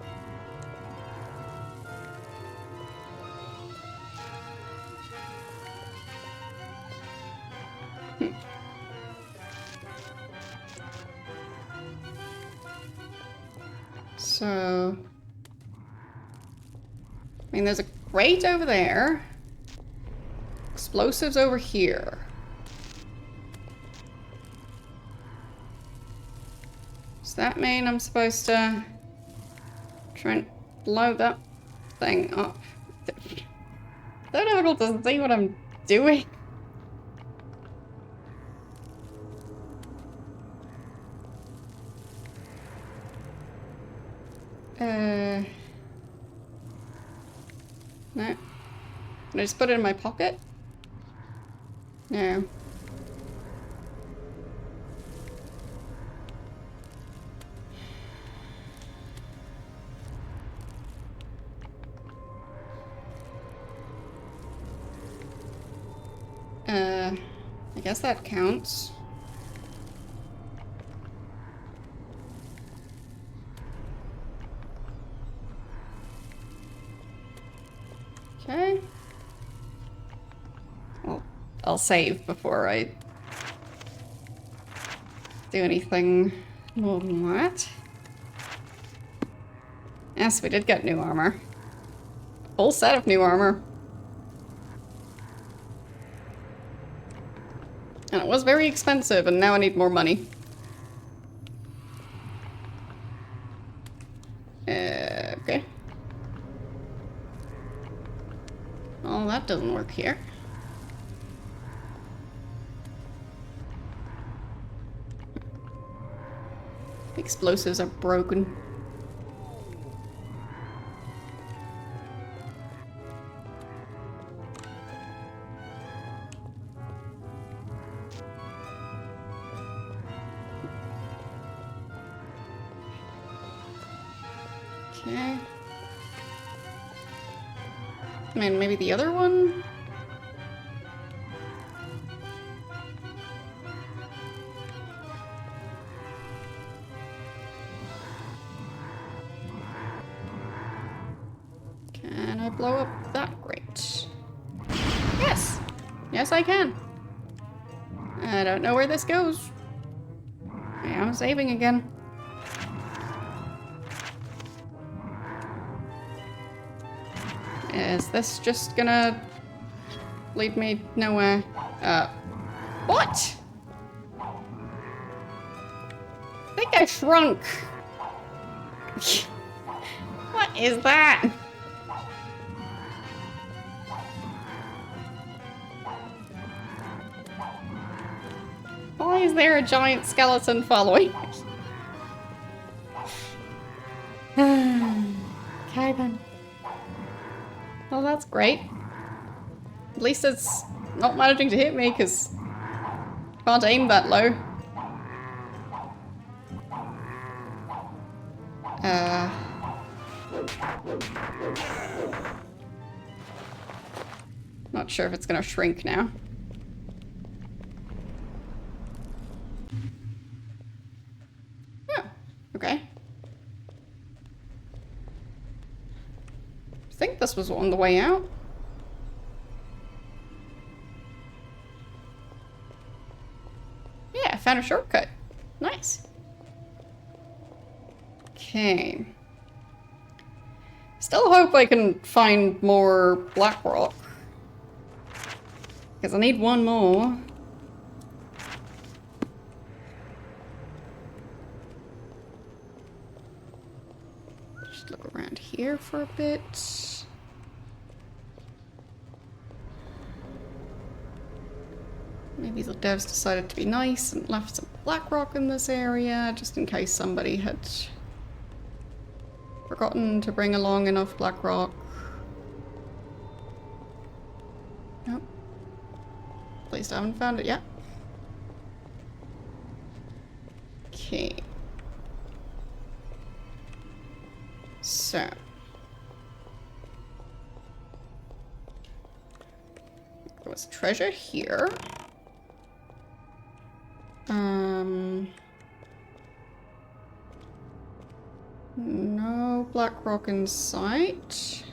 So, I mean, there's a crate over there. Explosives over here. Does that mean I'm supposed to try and blow that thing up? So difficult to see what I'm doing. No. Can I just put it in my pocket? No. I guess that counts. Okay. Well, I'll save before I do anything more than that. Yes, we did get new armor. Full set of new armor. And it was very expensive, and now I need more money. Okay. Well, that doesn't work here. The explosives are broken. Okay. I mean, maybe the other one? Can I blow up that grate? Yes! Yes, I can. I don't know where this goes. Yeah, I'm saving again. Is this just gonna lead me nowhere? What? I think I shrunk. What is that? Why is there a giant skeleton following me? Okay then. Well, that's great. At least it's not managing to hit me, because I can't aim that low. Not sure if it's gonna shrink now. Yeah, okay. I think this was on the way out. Yeah, I found a shortcut. Nice. Okay. Still hope I can find more black rock. Because I need one more. Just look around here for a bit. Maybe the devs decided to be nice and left some black rock in this area, just in case somebody had forgotten to bring along enough black rock. Nope. At least I haven't found it yet. Okay. So. There was treasure here. black rock in sight.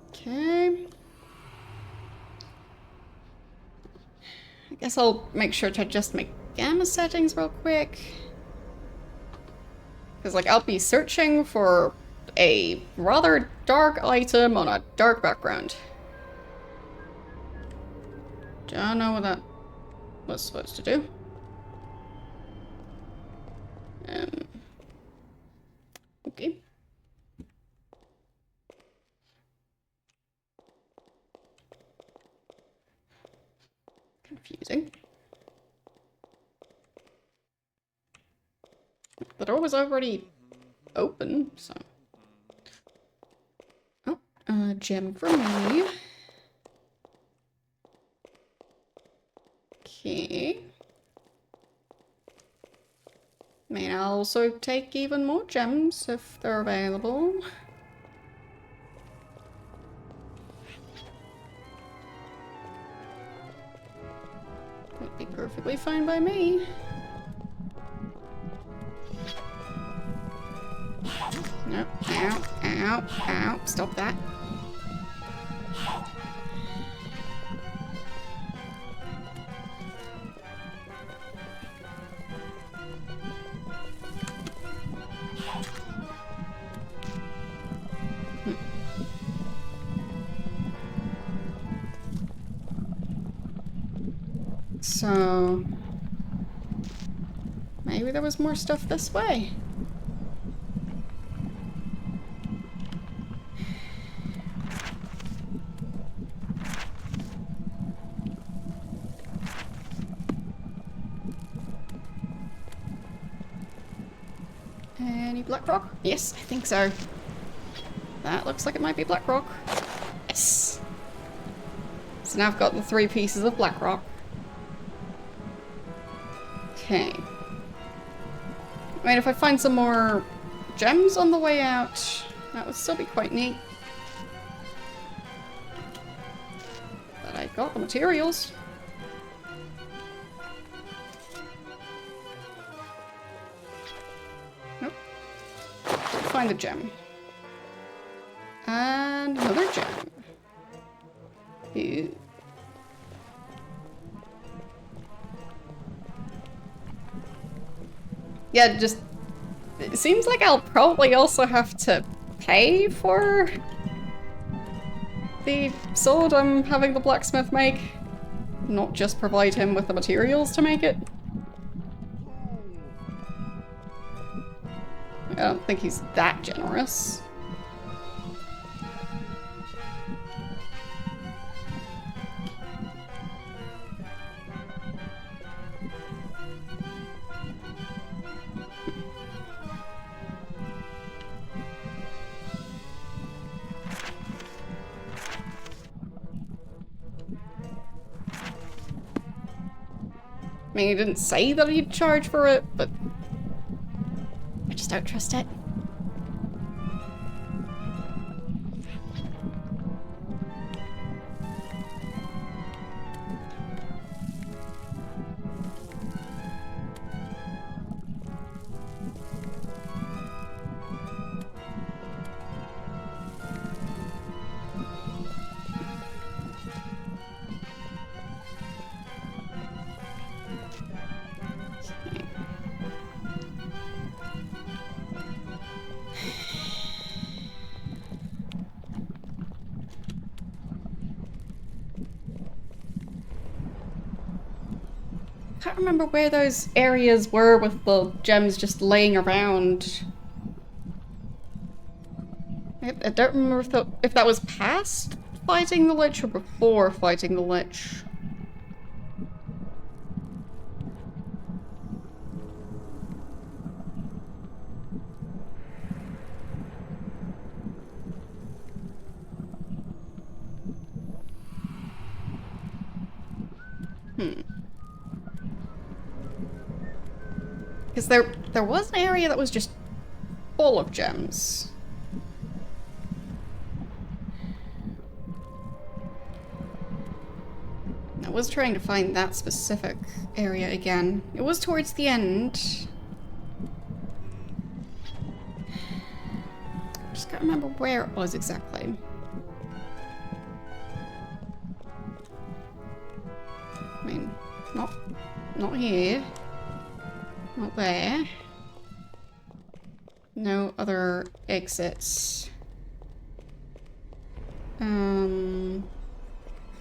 Okay. I guess I'll make sure to adjust my gamma settings real quick. Because, like, I'll be searching for a rather dark item on a dark background. Don't know what that was supposed to do. Okay. Confusing. The door was already open, so. Oh, a gem for me. Okay. May I also take even more gems if they're available. Would be perfectly fine by me. No, ow, ow, ow, stop that. So, maybe there was more stuff this way. Any black rock? Yes, I think so. That looks like it might be black rock. Yes. So now I've got the 3 pieces of black rock. Okay. I mean, if I find some more gems on the way out, that would still be quite neat. But I got the materials. Nope. Find the gem. And another gem. Ew. Yeah, just, it seems like I'll probably also have to pay for the sword I'm having the blacksmith make, not just provide him with the materials to make it. I don't think he's that generous. I mean, he didn't say that he'd charge for it, but I just don't trust it. I can't remember where those areas were with the gems just laying around. I don't remember if that was past fighting the Lich or before fighting the Lich. Because there was an area that was just full of gems. Now was trying to find that specific area again. It was towards the end. Just can't remember where it was exactly. I mean, not here. Not there. No other exits.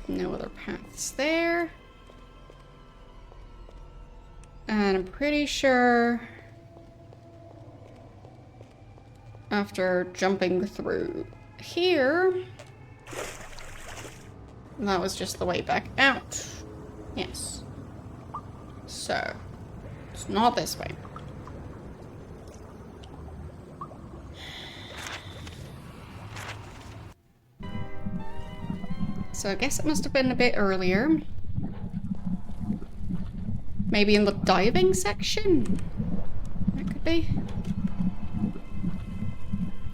No other paths there. And I'm pretty sure after jumping through here, that was just the way back out. Yes. So, it's not this way. So I guess it must have been a bit earlier. Maybe in the diving section? That could be.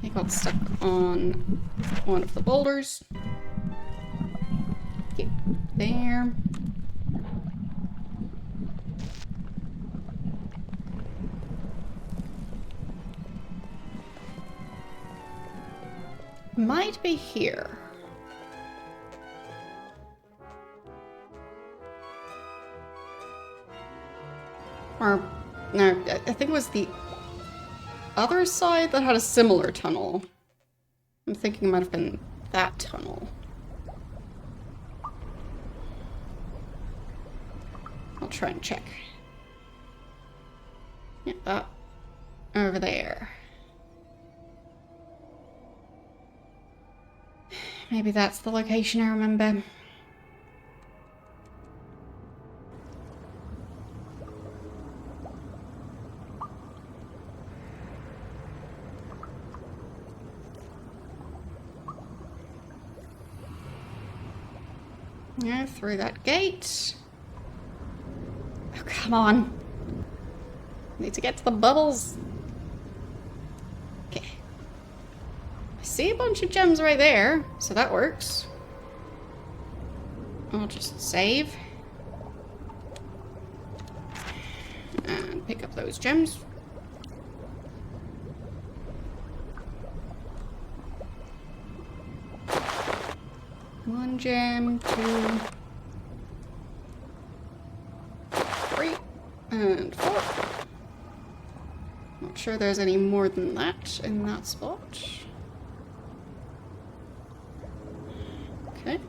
I got stuck on one of the boulders. Get there. Might be here. Or, no, I think it was the other side that had a similar tunnel. I'm thinking it might have been that tunnel. I'll try and check. Yeah, that over there. Maybe that's the location I remember. Yeah, through that gate. Oh, come on. Need to get to the bubbles. Okay. I see a bunch of gems right there, so that works. I'll just save. And pick up those gems. One gem, 2, 3, and 4. Not sure there's any more than that in that spot. Okay.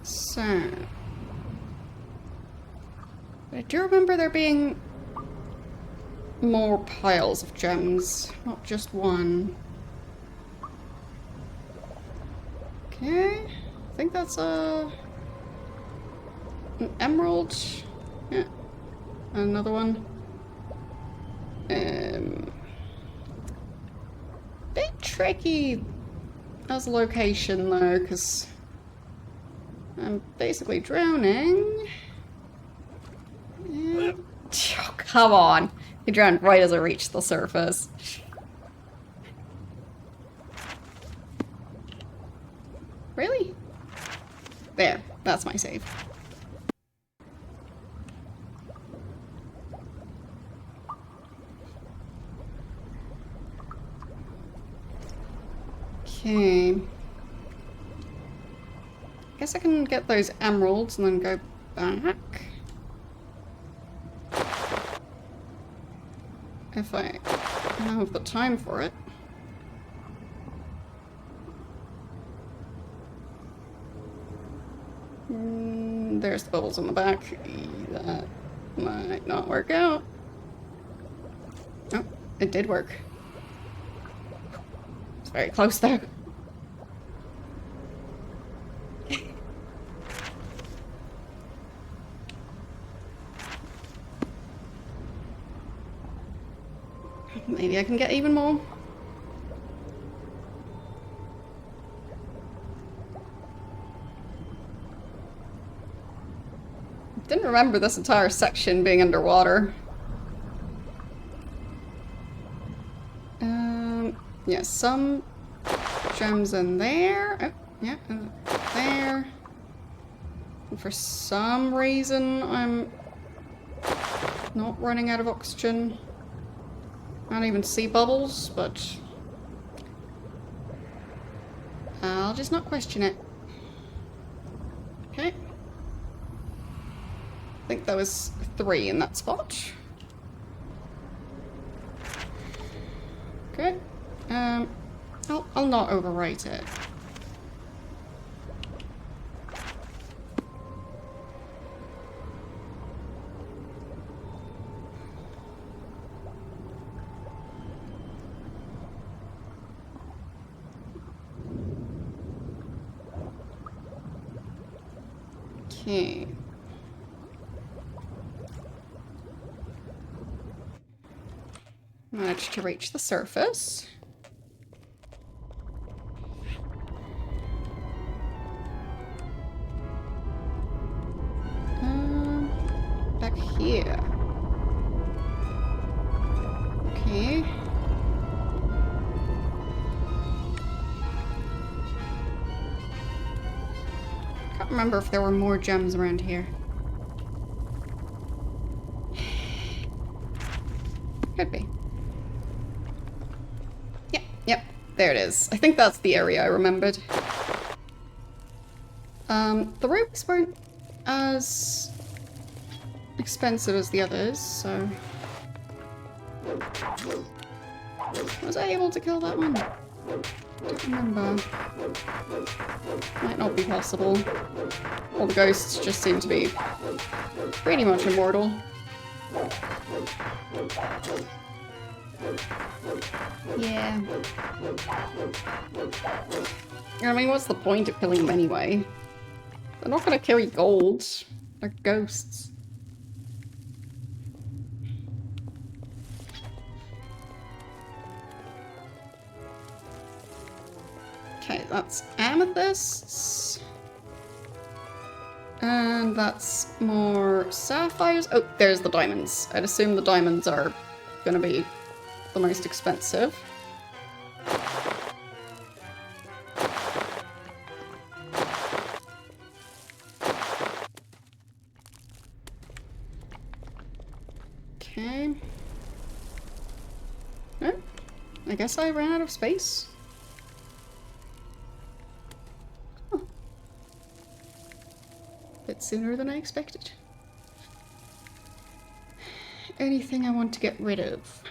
So, I do remember there being more piles of gems, not just one. Okay, I think that's an emerald. Yeah, another one. Bit tricky as a location though, because I'm basically drowning. Yeah. Oh, come on. He drowned right as I reached the surface. Really? There, that's my save. Okay. Guess I can get those emeralds and then go back. If I have the time for it. There's the bubbles on the back. That might not work out. Oh, it did work. It's very close though. Maybe I can get even more. Didn't remember this entire section being underwater. Yeah, some gems in there. Oh, yeah, there. And for some reason, I'm not running out of oxygen. I don't even see bubbles, but I'll just not question it. Okay. I think there was 3 in that spot. Okay. I'll not overwrite it. Okay. Managed to reach the surface. Back here. Okay. Can't remember if there were more gems around here. Could be. Yep, there it is. I think that's the area I remembered. The ropes weren't as expensive as the others, so... Was I able to kill that one? Don't remember. Might not be possible. All the ghosts just seem to be pretty much immortal. Yeah. I mean, what's the point of killing them anyway? They're not gonna carry gold. They're ghosts. Okay, that's amethysts. And that's more sapphires. Oh, there's the diamonds. I'd assume the diamonds are gonna be the most expensive. Okay. Oh, I guess I ran out of space. Huh. Bit sooner than I expected. Anything I want to get rid of?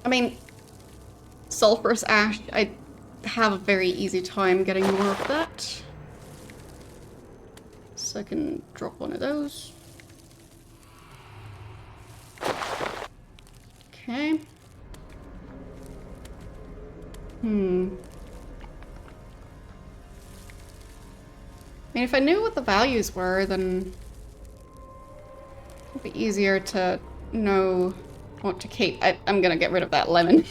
I mean, sulfurous ash, I have a very easy time getting more of that. So I can drop one of those. Okay. I mean, if I knew what the values were, then it'd be easier to know what to keep. I'm gonna get rid of that lemon.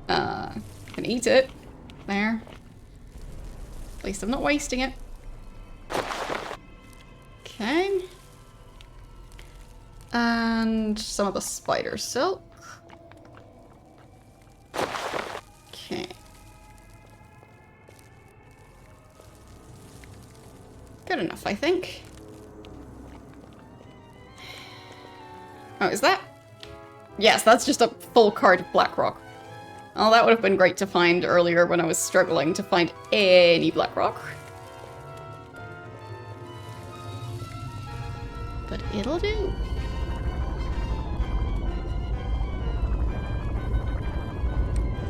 Can eat it. There. At least I'm not wasting it. Okay. And some of the spider silk. Okay. Good enough, I think. Oh, is that? Yes, that's just a full cart of black rock. Oh, that would have been great to find earlier when I was struggling to find any black rock. But it'll do.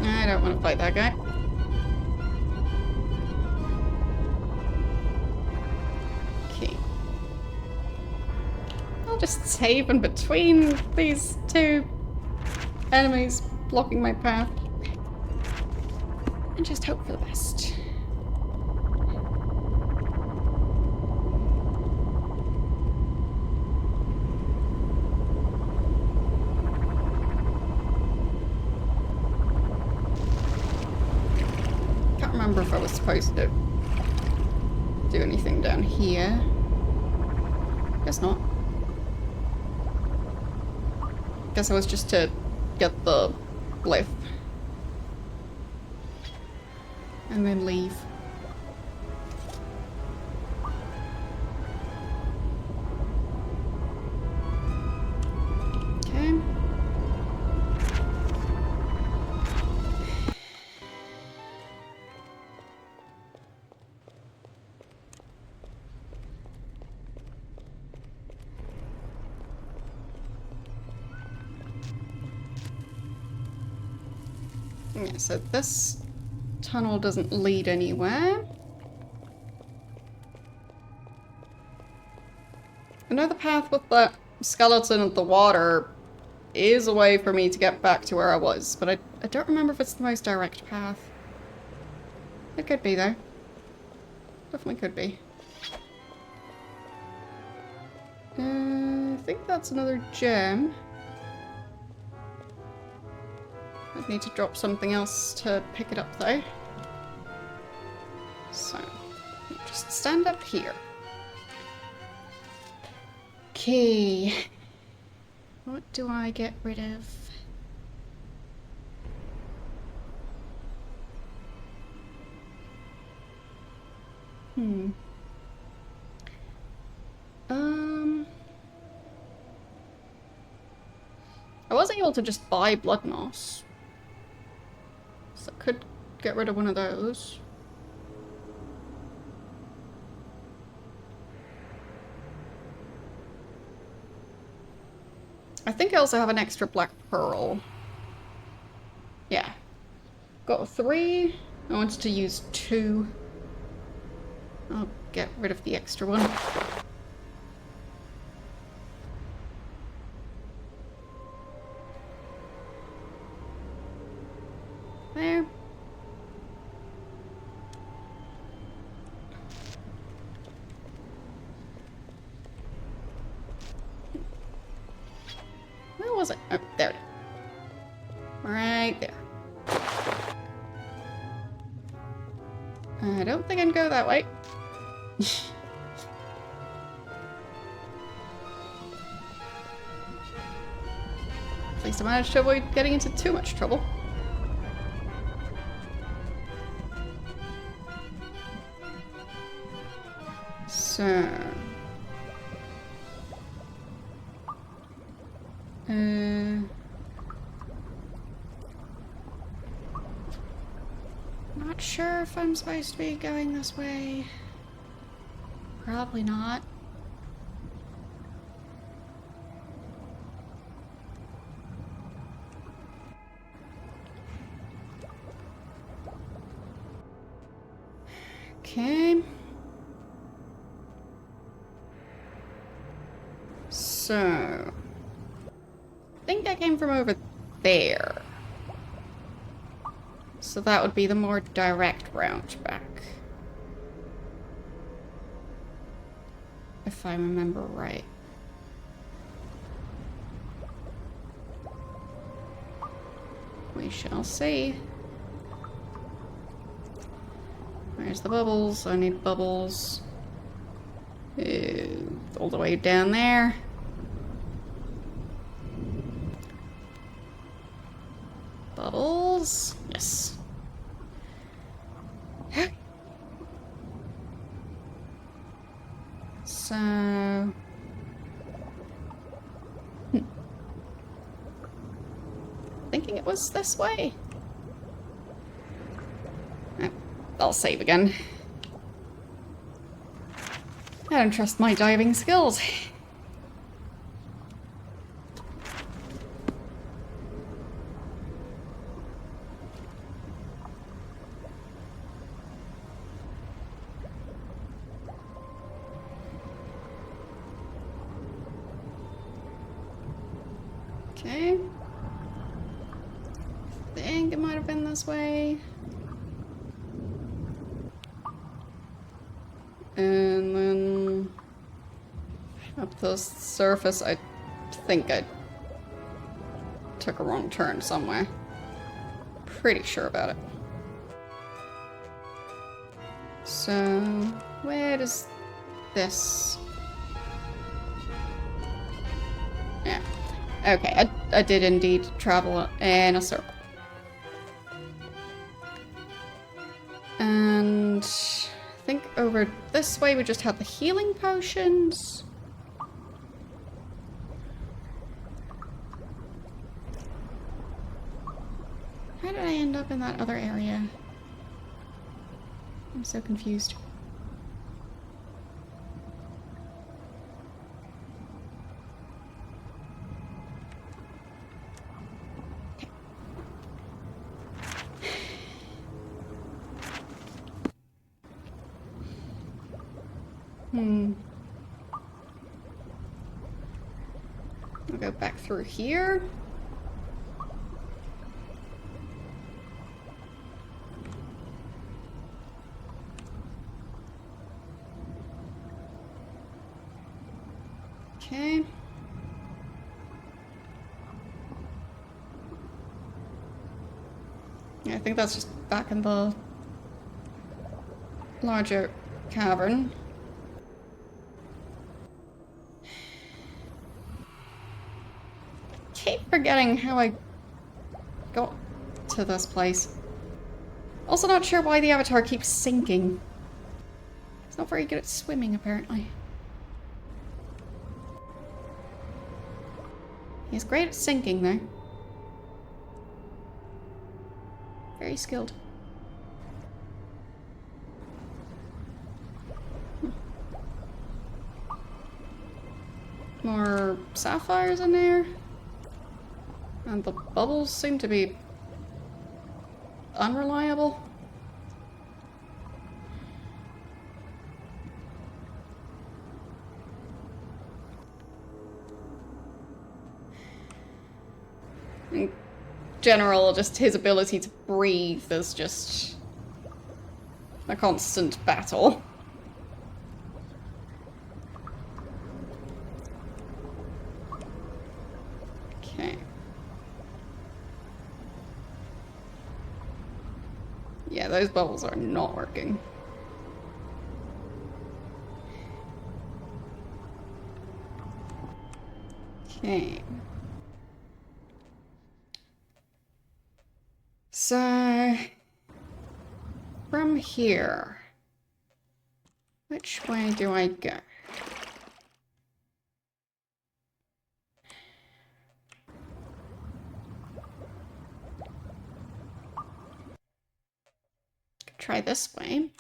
I don't want to fight that guy. Okay. I'll just save in between these two enemies blocking my path. And just hope for the best. Can't remember if I was supposed to do anything down here. Guess not. Guess I was just to get the glyph. And then leave. Okay. Yeah, so this tunnel doesn't lead anywhere. I know the path with the skeleton at the water is a way for me to get back to where I was, but I don't remember if it's the most direct path. It could be, though. Definitely could be. I think that's another gem. I'd need to drop something else to pick it up, though. So, just stand up here. Okay. What do I get rid of? I was able to just buy blood moss. So I could get rid of one of those. I think I also have an extra black pearl. Yeah. Got 3. I wanted to use 2. I'll get rid of the extra one. There. Where was it? Oh, there it is. Right there. I don't think I can go that way. At least I managed to avoid getting into too much trouble. So... Not sure if I'm supposed to be going this way. Probably not. Okay. So... I think I came from over there. So that would be the more direct route back. If I remember right. We shall see. Where's the bubbles? I need bubbles. All the way down there. Bubbles. Yes. So... Thinking it was this way. I'll save again. I don't trust my diving skills. Okay. I think it might have been this way. And then up the surface, I think I took a wrong turn somewhere. Pretty sure about it. So, where does this... Yeah. Okay, I did indeed travel in a circle. And I think over this way we just have the healing potions. How did I end up in that other area? I'm so confused. I'll go back through here. Okay. Yeah, I think that's just back in the larger cavern. Keep forgetting how I got to this place. Also not sure why the avatar keeps sinking. He's not very good at swimming, apparently. He's great at sinking, though. Very skilled. More sapphires in there. And the bubbles seem to be unreliable. In general, just his ability to breathe is just a constant battle. Okay. Yeah, those bubbles are not working. Okay. So, from here, which way do I go? Try this way.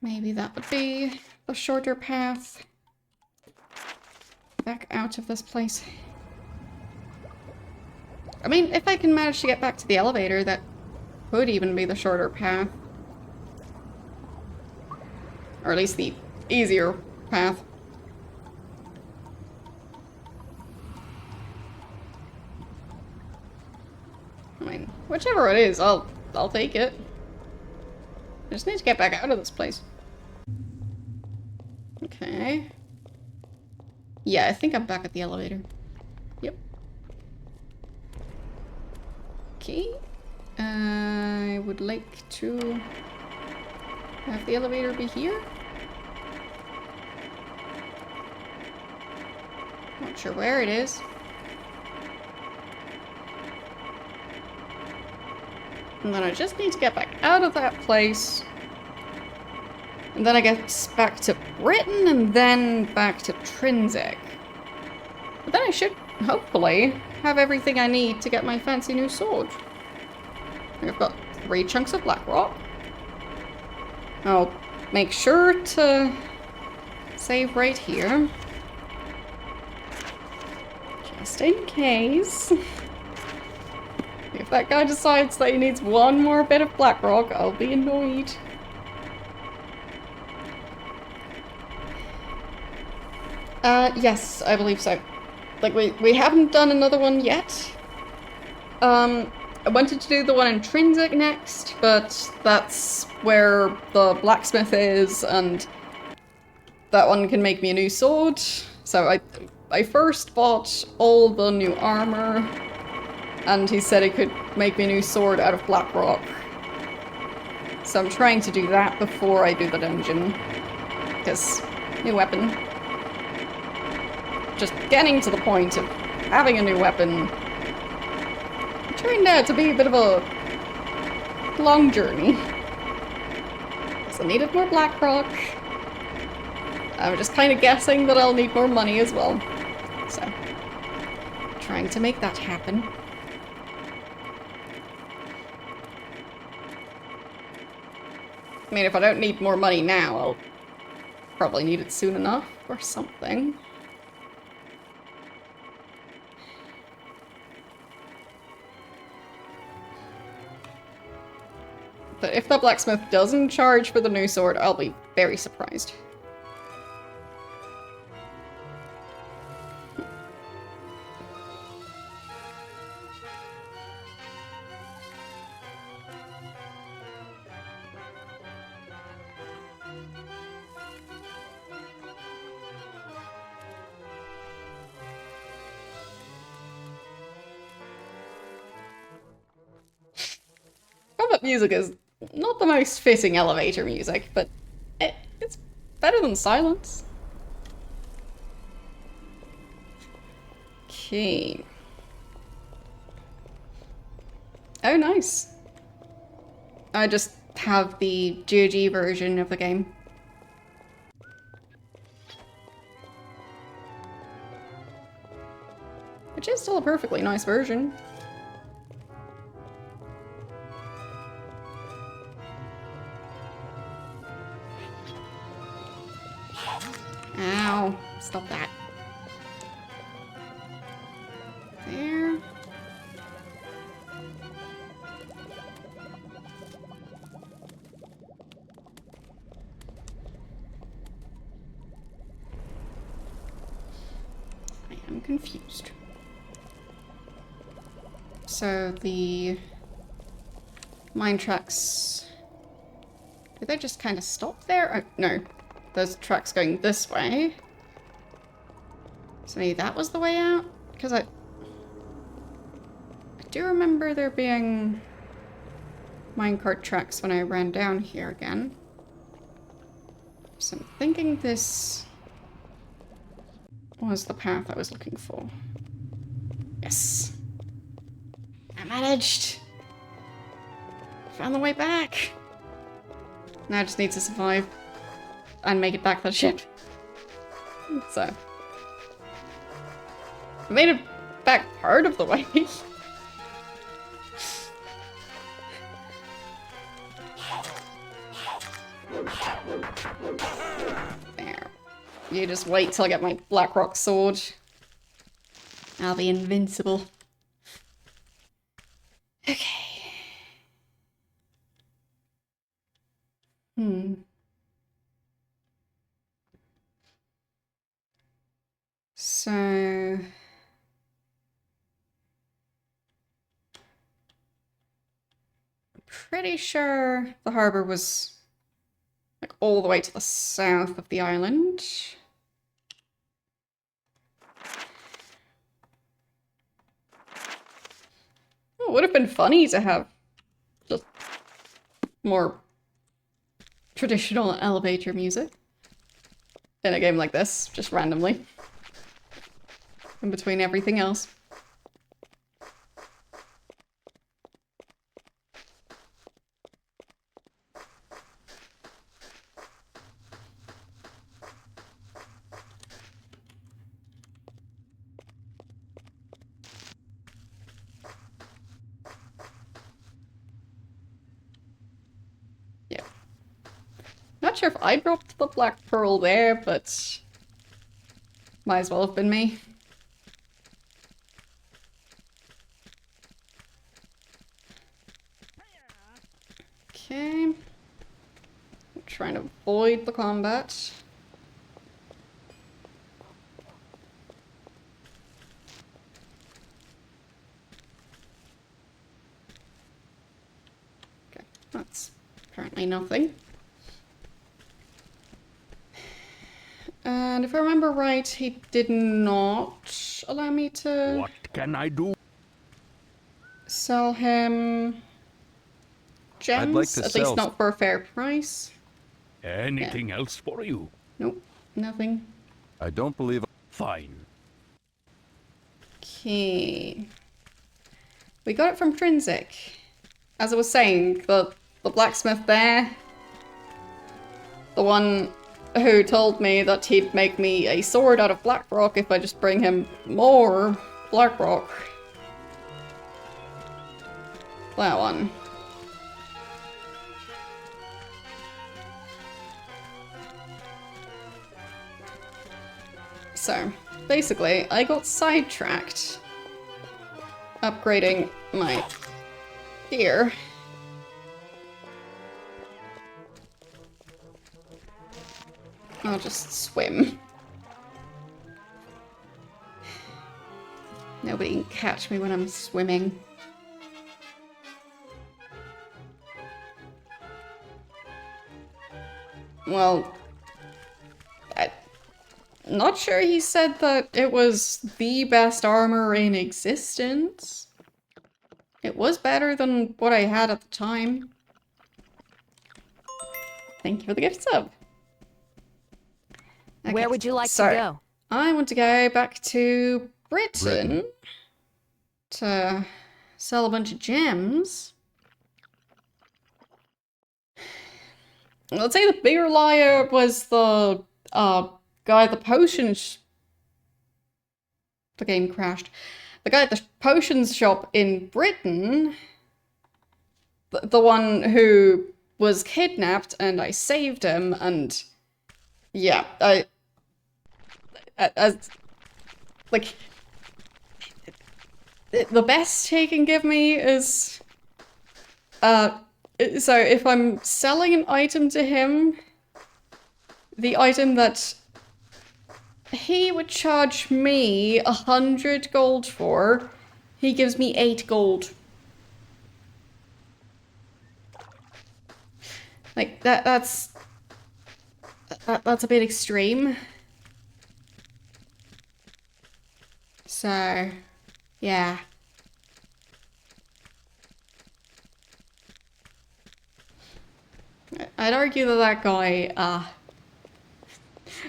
Maybe that would be the shorter path back out of this place. I mean, if I can manage to get back to the elevator, that could even be the shorter path. Or at least the easier path. I mean, whichever it is, I'll take it. I just need to get back out of this place. Okay. Yeah, I think I'm back at the elevator. Yep. Okay. I would like to have the elevator be here. Not sure where it is. And then I just need to get back out of that place. And then I get back to Britain and then back to Trinsic. But then I should, hopefully, have everything I need to get my fancy new sword. I've got 3 chunks of black rock. I'll make sure to save right here. Just in case. If that guy decides that he needs one more bit of black rock, I'll be annoyed. Yes, I believe so. Like, we haven't done another one yet. I wanted to do the one in Trinsic next, but that's where the blacksmith is, and that one can make me a new sword. So I first bought all the new armor, and he said he could make me a new sword out of black rock. So I'm trying to do that before I do the dungeon. Because, new weapon. just getting to the point of having a new weapon turned out to be a bit of a long journey. So I needed more Blackrock. I'm just kind of guessing that I'll need more money as well. So, trying to make that happen. I mean, if I don't need more money now, I'll probably need it soon enough or something. But if the blacksmith doesn't charge for the new sword, I'll be very surprised. Combat music is not the most fitting elevator music, but it's better than silence. Okay. Oh, nice. I just have the GOG version of the game. Which is still a perfectly nice version. Ow. Stop that. There. I am confused. So the mine tracks, did they just kind of stop there? Oh, no. There's tracks going this way. So maybe that was the way out? Because I do remember there being minecart tracks when I ran down here again. So I'm thinking this was the path I was looking for. Yes. I managed. Found the way back. Now I just need to survive and make it back to the ship. So. I made it back part of the way. There. You just wait till I get my Blackrock sword. I'll be invincible. Okay. So... pretty sure the harbor was like all the way to the south of the island. Oh, it would have been funny to have just more traditional elevator music in a game like this, just randomly, in between everything else. Not sure if I dropped the black pearl there, but might as well have been me. Okay. I'm trying to avoid the combat. Okay, that's apparently nothing. And if I remember right, he did not allow me to... What can I do? Sell him... gems? I'd like to At sell... least not for a fair price. Anything else for you? Nope, nothing. I don't believe... Fine. Okay. We got it from Trinsic. As I was saying, the blacksmith there, the one who told me that he'd make me a sword out of black rock if I just bring him more black rock. That one. So, basically, I got sidetracked upgrading my gear. I'll just swim. Nobody can catch me when I'm swimming. Well, I'm not sure he said that it was the best armor in existence. It was better than what I had at the time. Thank you for the gift sub. Okay, Where would you like so to go? I want to go back to Britain to sell a bunch of gems. Let's say the bigger liar was the guy at the potions. The game crashed. The guy at the potions shop in Britain. The one who was kidnapped and I saved him, and yeah, like, the best he can give me is, so if I'm selling an item to him, the item that he would charge me 100 gold for, he gives me 8 gold. Like, that's a bit extreme. So, yeah. I'd argue that guy,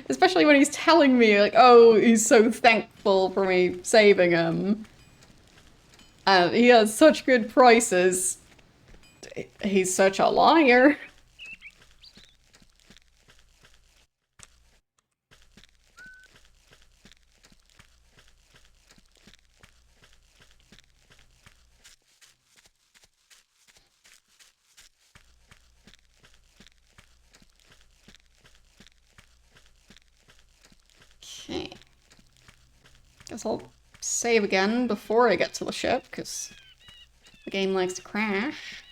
especially when he's telling me, like, oh, he's so thankful for me saving him. And he has such good prices. He's such a liar. Okay. Guess I'll save again before I get to the ship, because the game likes to crash.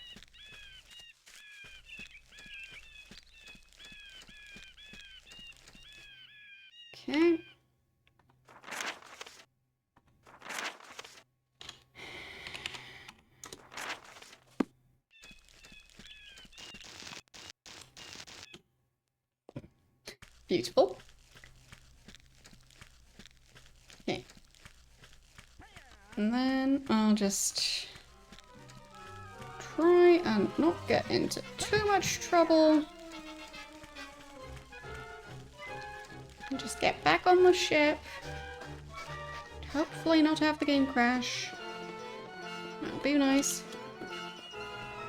Okay. Beautiful. Okay. And then I'll just try and not get into too much trouble. And just get back on the ship. Hopefully not have the game crash. That would be nice.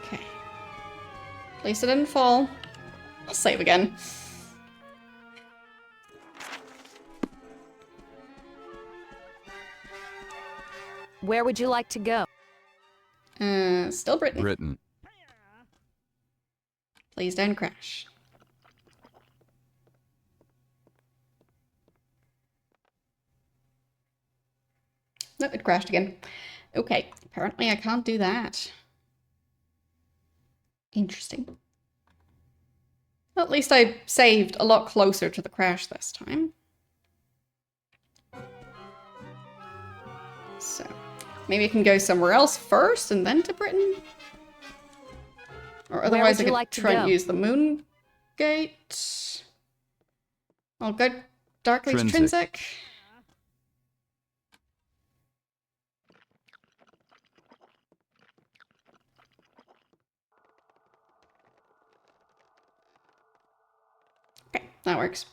Okay. At least I didn't fall. I'll save again. Where would you like to go? Still Britain. Britain. Please don't crash. No, it crashed again. Okay, apparently I can't do that. Interesting. Well, at least I saved a lot closer to the crash this time. So, maybe I can go somewhere else first and then to Britain? Or otherwise I could try and use the moon gate. I'll go directly to Trinsic. Okay, that works.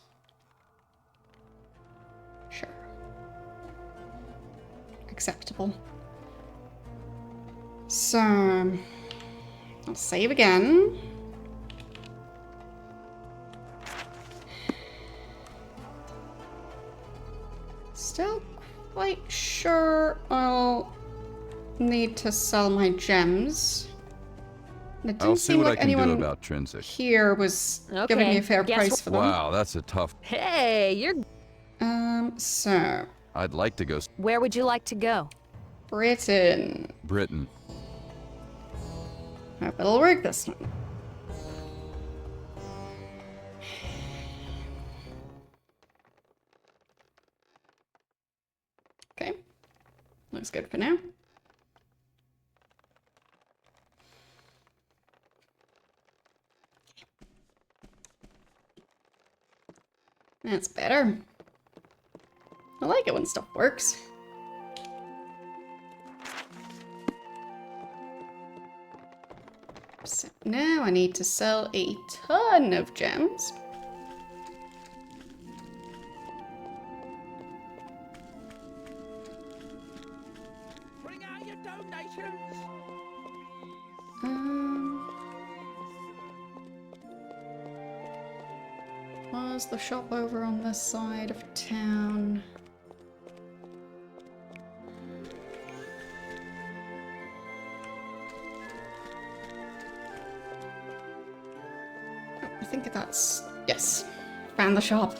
acceptable. So, I'll save again. Still quite sure I'll need to sell my gems. It I'll didn't see seem what like I can do anyone about Trinsic. here was giving me a fair price for them. Wow, that's a tough... Hey, you're... So... I'd like to go... Where would you like to go? Britain. Britain. Hope it'll work this time. Okay. Looks good for now. That's better. I like it when stuff works. So now I need to sell a ton of gems. Bring out your donations. Was the shop over on this side of town? I think that's... yes. Found the shop.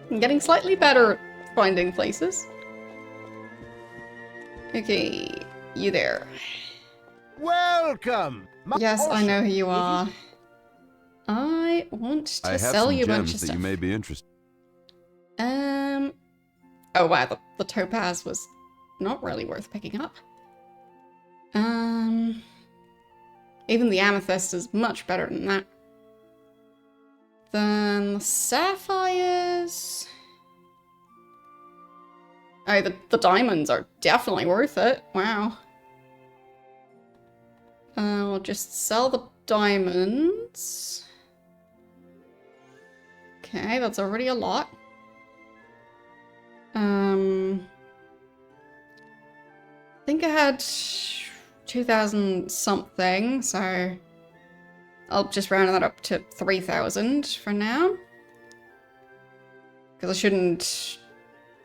I'm getting slightly better at finding places. Okay, you there. Welcome! Yes, I know who you are. I want to sell you a bunch of that stuff. you may be interested. Oh wow, the topaz was not really worth picking up. Even the amethyst is much better than that. Then the sapphires. Oh, the diamonds are definitely worth it. Wow. We'll just sell the diamonds. Okay, that's already a lot. I think I had 2,000 something, so I'll just round that up to 3,000 for now. Because I shouldn't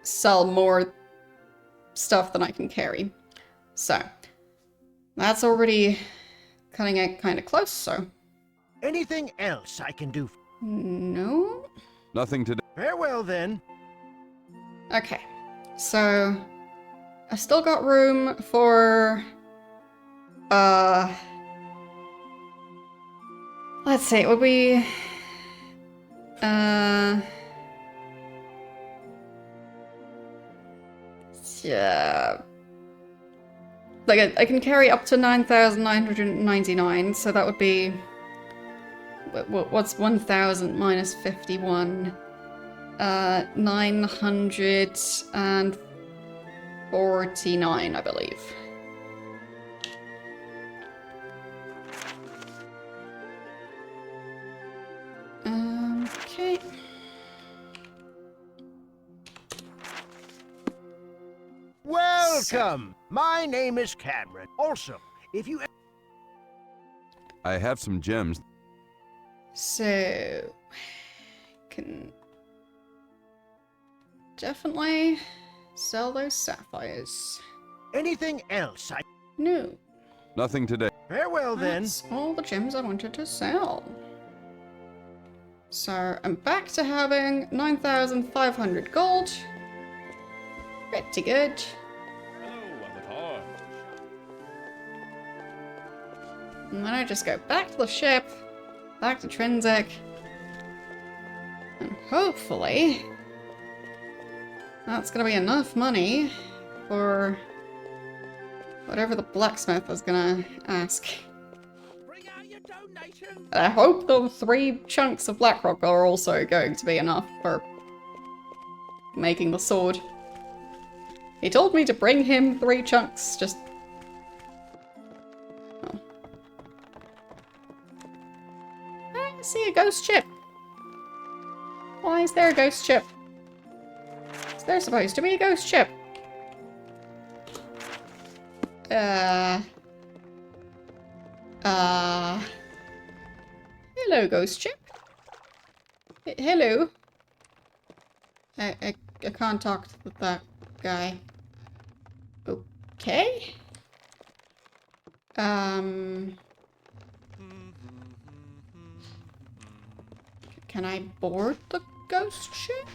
sell more stuff than I can carry. So, that's already cutting it kind of close, so. Anything else I can do? No? Nothing today. Farewell, then. Okay, so I've still got room for, let's see, it would be, yeah, like I can carry up to 9,999, so that would be, what's 1,000 minus 51? 949, I believe. Okay. Welcome! My name is Cameron. Also, if you... I have some gems. So... can... definitely sell those sapphires. Anything else I... No. Nothing today. Farewell, then. That's all the gems I wanted to sell. So, I'm back to having 9,500 gold. Pretty good. And then I just go back to the ship, back to Trinsic, and hopefully that's gonna be enough money for whatever the blacksmith is gonna ask. And I hope the 3 chunks of Blackrock are also going to be enough for making the sword. He told me to bring him 3 chunks, just... oh. I see a ghost ship. Why is there a ghost ship? Is there supposed to be a ghost ship? Hello, Ghost Chip. Hello. I can't talk to that guy. Okay. Can I board the ghost ship?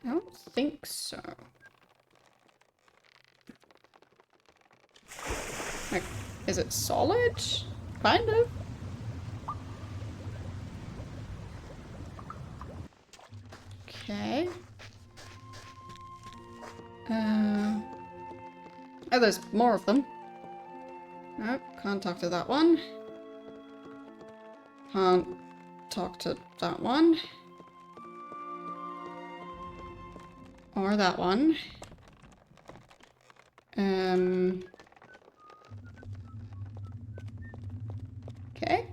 I don't think so. Like, is it solid? Kind of. Okay. Oh, there's more of them. Nope, can't talk to that one. Can't talk to that one. Or that one. Okay.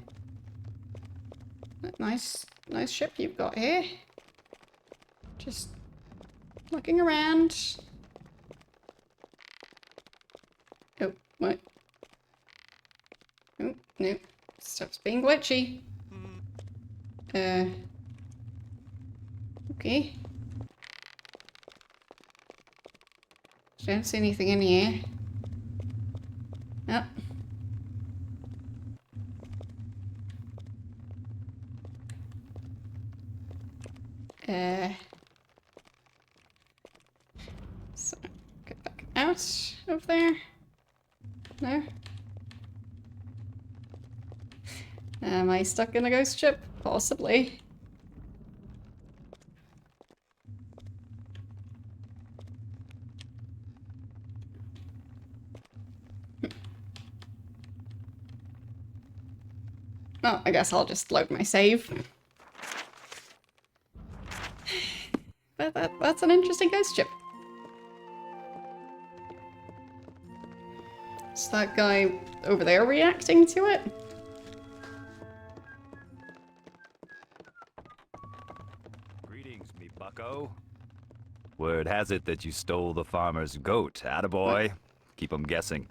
Nice ship you've got here. Just looking around. Oh, what? Oh, no. Stuff's being glitchy. Okay. Don't see anything in here. Nope. So, get back out of there. No? Am I stuck in a ghost ship? Possibly. Well, I guess I'll just load my save. But that's an interesting ghost ship. Is that guy over there reacting to it? Greetings, me bucko. Word has it that you stole the farmer's goat, attaboy. Keep 'em guessing.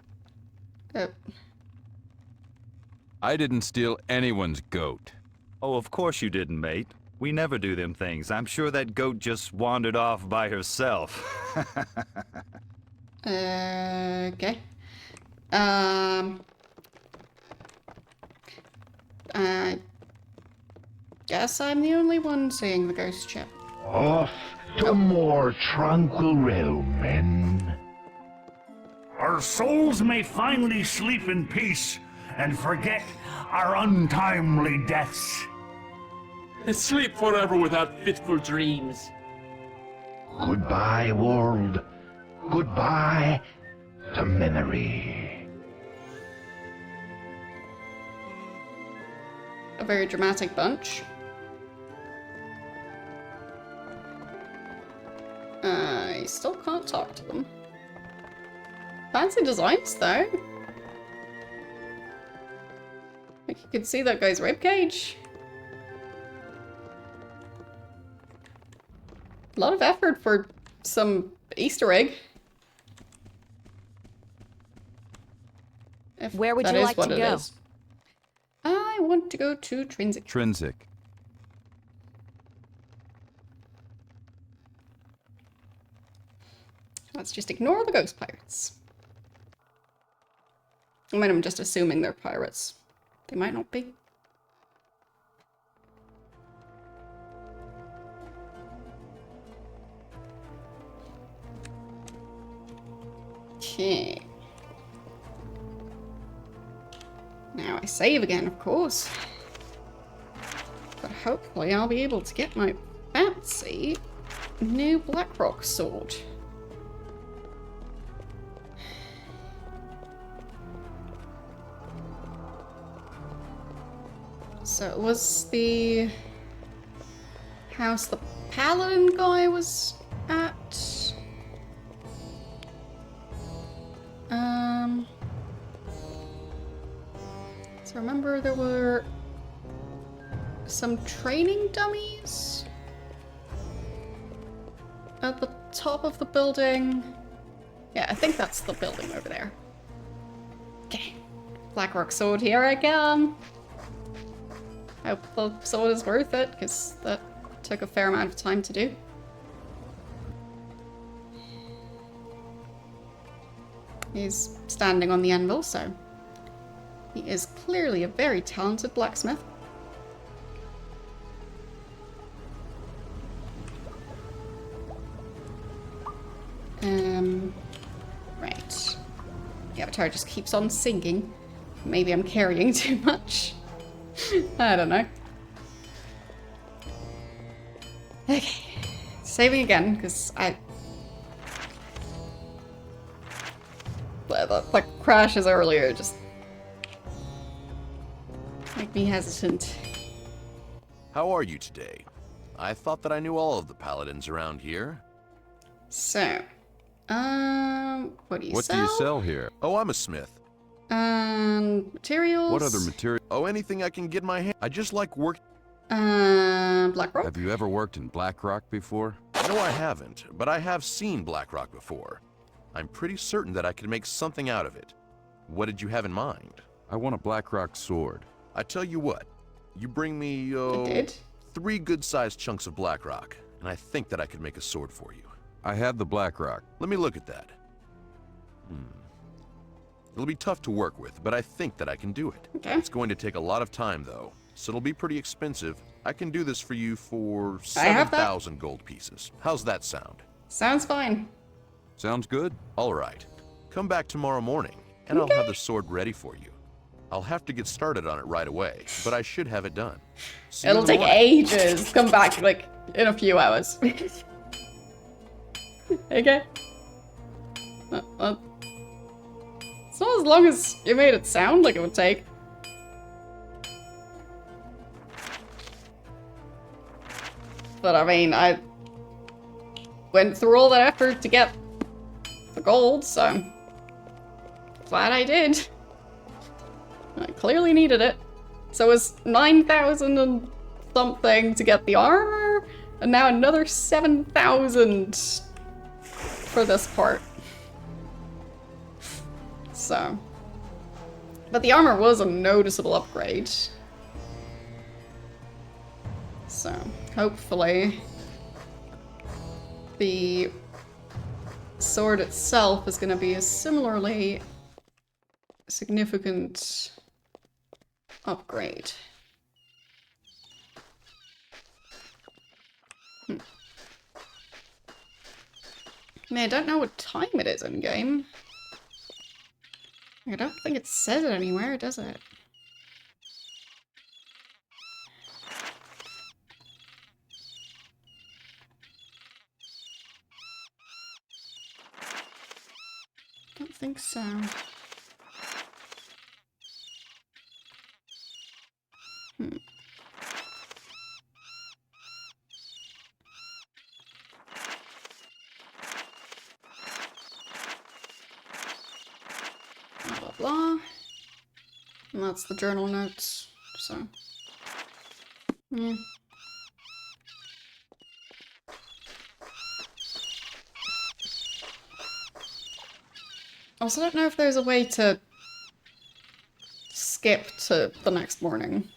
I didn't steal anyone's goat. Oh, of course you didn't, mate. We never do them things. I'm sure that goat just wandered off by herself. Okay. I guess I'm the only one seeing the ghost ship. Off to more tranquil realm, men. Our souls may finally sleep in peace and forget our untimely deaths. Sleep forever without fitful dreams. Goodbye, world. Goodbye to memory. A very dramatic bunch. I still can't talk to them. Fancy designs, though. Like, you can see that guy's ribcage. A lot of effort for some Easter egg. If Where would that you is like what to it go? is. I want to go to Trinsic. Trinsic. Let's just ignore the ghost pirates. I mean, I'm just assuming they're pirates. They might not be. Okay. Now I save again, of course. But hopefully I'll be able to get my fancy new Blackrock sword. So it was the house the paladin guy was at. So remember there were some training dummies at the top of the building. Yeah, I think that's the building over there. Okay. Blackrock sword, here I come. Hope the sword is worth it, because that took a fair amount of time to do. He's standing on the anvil, so he is clearly a very talented blacksmith. Right. The avatar just keeps on singing. Maybe I'm carrying too much. I don't know. Okay. Saving again, because the crashes earlier just make me hesitant. How are you today? I thought that I knew all of the paladins around here. So, what do you sell? What do you sell here? Oh, I'm a smith. Materials? What other material? Oh, anything I can get my hand. I just like work. Blackrock? Have you ever worked in Blackrock before? No, I haven't, but I have seen Blackrock before. I'm pretty certain that I could make something out of it. What did you have in mind? I want a Blackrock sword. I tell you what, you bring me, 3 good-sized chunks of Blackrock, and I think that I could make a sword for you. I have the Blackrock. Let me look at that. It'll be tough to work with, but I think that I can do it. Okay. It's going to take a lot of time, though, so it'll be pretty expensive. I can do this for you for 7,000 gold pieces. How's that sound? Sounds fine. Sounds good. All right. Come back tomorrow morning, and I'll have the sword ready for you. I'll have to get started on it right away, but I should have it done. It'll take ages. Come back, like, in a few hours. Okay. It's not as long as you made it sound like it would take. But I mean, I went through all that effort to get the gold, so glad I did. I clearly needed it. So it was 9,000 and something to get the armor, and now another 7,000 for this part. So, but the armor was a noticeable upgrade. So, hopefully the sword itself is going to be a similarly significant upgrade. I mean, I don't know what time it is in game. I don't think it says it anywhere, does it? Don't think so. Blah, blah, blah. And that's the journal notes, so. Yeah. Also, I don't know if there's a way to skip to the next morning.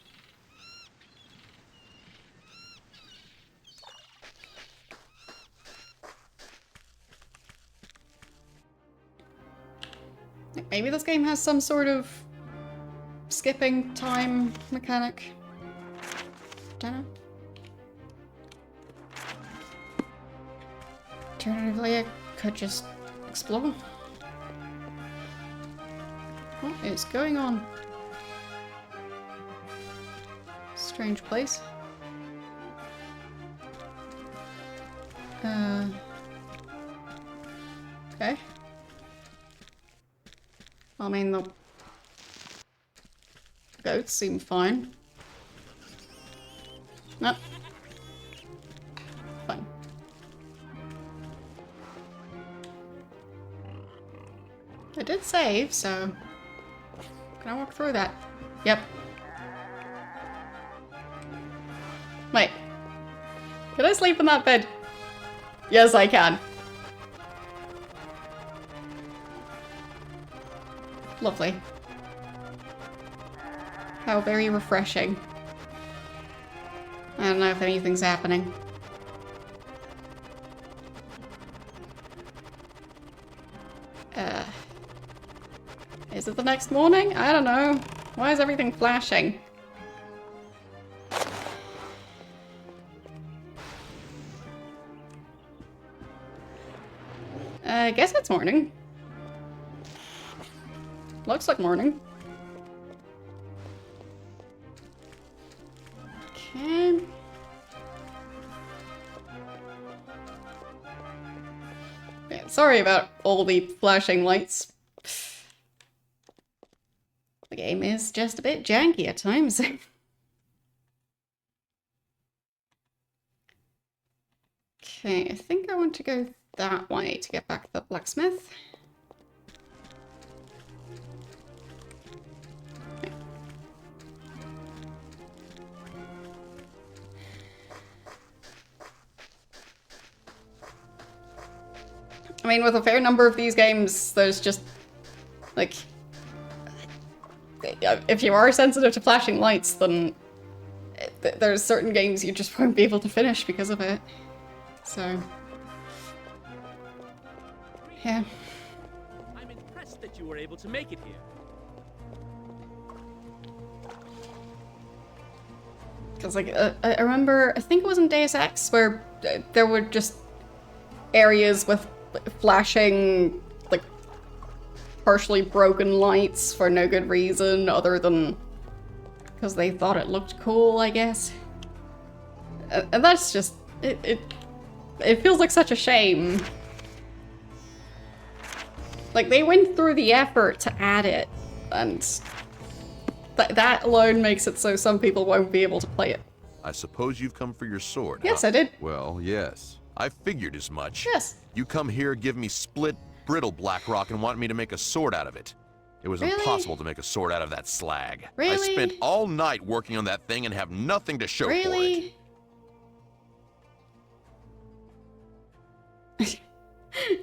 Maybe this game has some sort of skipping time mechanic. Don't know. Alternatively, I could just explore. What is going on? Strange place. Okay. I mean, the goats seem fine. No. Fine. I did save, so can I walk through that? Yep. Wait. Can I sleep in that bed? Yes, I can. Lovely. How very refreshing. I don't know if anything's happening. Is it the next morning? I don't know. Why is everything flashing? I guess it's morning. Looks like morning. Okay. Yeah, sorry about all the flashing lights. The game is just a bit janky at times. Okay, I think I want to go that way to get back to the blacksmith. I mean, with a fair number of these games, there's just, like, if you are sensitive to flashing lights, then there's certain games you just won't be able to finish because of it. So, yeah. I'm impressed that you were able to make it here. Because, like, I remember, I think it was in Deus Ex, where there were just areas with flashing, like, partially broken lights for no good reason other than because they thought it looked cool, I guess. And that's just, it feels like such a shame. Like, they went through the effort to add it, and that alone makes it so some people won't be able to play it. I suppose you've come for your sword, Yes, huh? I did. Well, yes. I figured as much. Yes. You come here, give me split, brittle black rock, and want me to make a sword out of it. It was Really? impossible to make a sword out of that slag. Really? I spent all night working on that thing and have nothing to show for it. Really?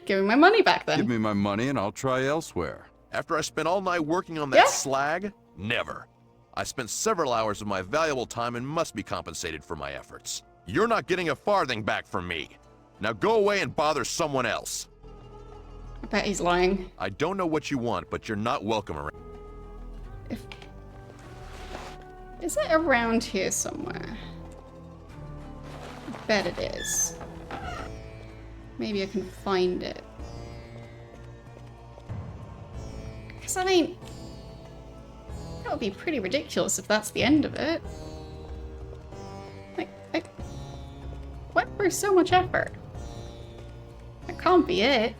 Give me my money back then. Give me my money and I'll try elsewhere. After I spent all night working on that slag? Never. I spent several hours of my valuable time and must be compensated for my efforts. You're not getting a farthing back from me. Now go away and bother someone else. I bet he's lying. I don't know what you want, but you're not welcome around. Is it around here somewhere? I bet it is. Maybe I can find it. Because, I mean, that would be pretty ridiculous if that's the end of it. Like, I went through so much effort. That can't be it.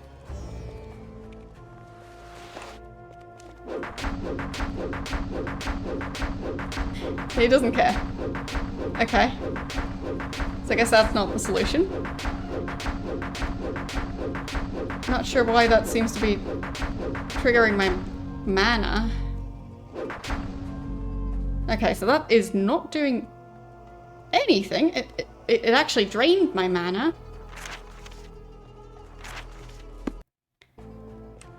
He doesn't care. Okay. So I guess that's not the solution. Not sure why that seems to be triggering my mana. Okay, so that is not doing anything. It actually drained my mana.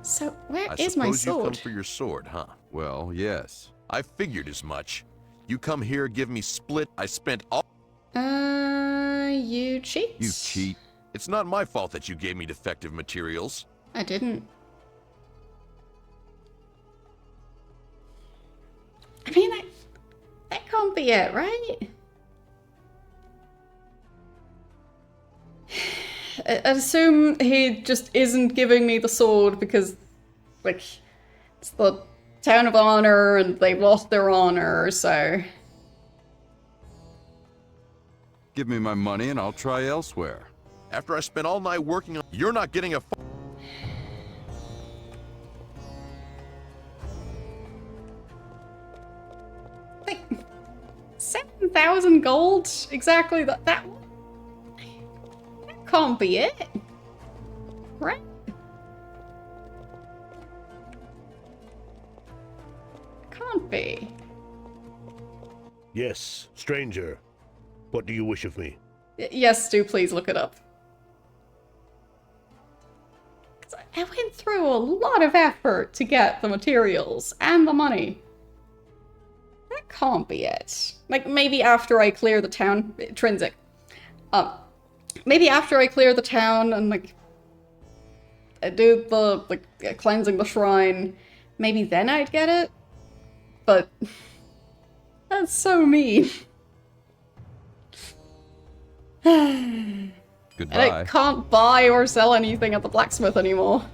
So where is my I suppose you've come sword? for your sword, huh? Well, yes. I figured as much. You come here, give me split. I spent all... You cheat? You cheat. It's not my fault that you gave me defective materials. I didn't. I mean, that can't be it, right? I assume he just isn't giving me the sword because, like, it's the town of honor and they've lost their honor, so... Give me my money and I'll try elsewhere. After I spent all night working on... You're not getting a... Like, 7,000 gold? Exactly that can't be it. Right? Can't be. Yes, stranger. What do you wish of me? Yes, do please look it up. I went through a lot of effort to get the materials and the money. That can't be it. Like, maybe after I clear the town, Trinsic. Maybe after I clear the town and, like, I do the, like, cleansing the shrine, maybe then I'd get it? But that's so mean. Goodbye. And I can't buy or sell anything at the blacksmith anymore.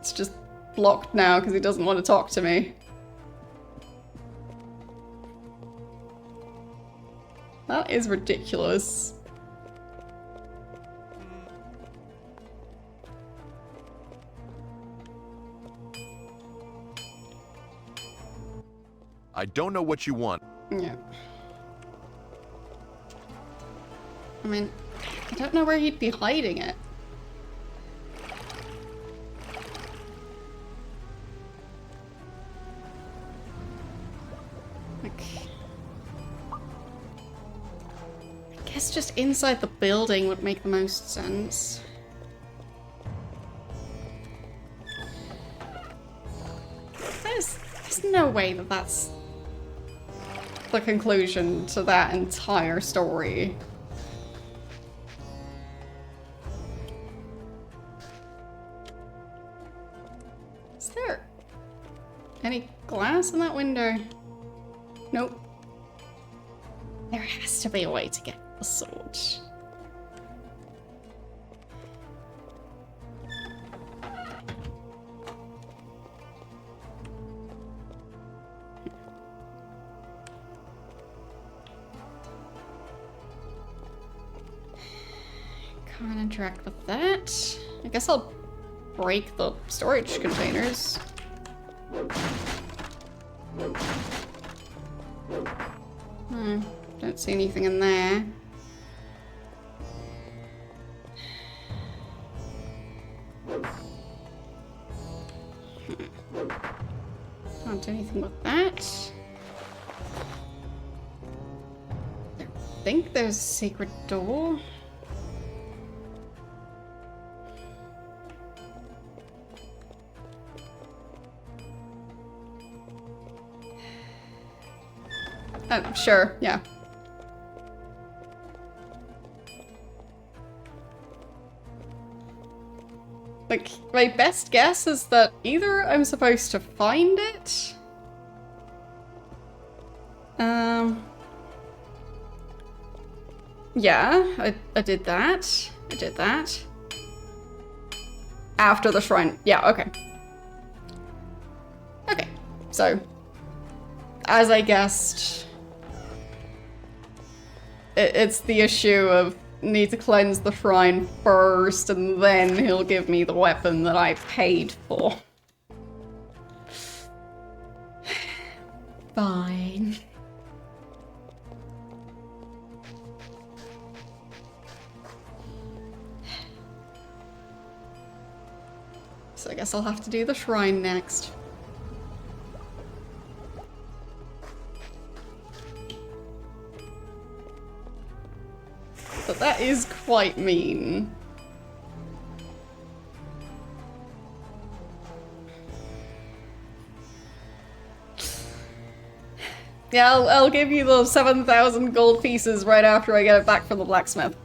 It's just blocked now because he doesn't want to talk to me. That is ridiculous. I don't know what you want. Yeah. I mean, I don't know where he'd be hiding it. Like, I guess just inside the building would make the most sense. There's no way that that's the conclusion to that entire story. Is there any glass in that window? Nope. There has to be a way to get the sword. Can't interact with that. I guess I'll break the storage containers. Don't see anything in there. Can't do anything with that. I think there's a secret door. Oh, sure, yeah. Like, my best guess is that either I'm supposed to find it. Yeah, I did that. I did that. After the shrine. Yeah, okay. Okay, so, as I guessed, it's the issue of need to cleanse the shrine first, and then he'll give me the weapon that I paid for. Fine. So I guess I'll have to do the shrine next. But that is quite mean. Yeah, I'll give you those 7,000 gold pieces right after I get it back from the blacksmith.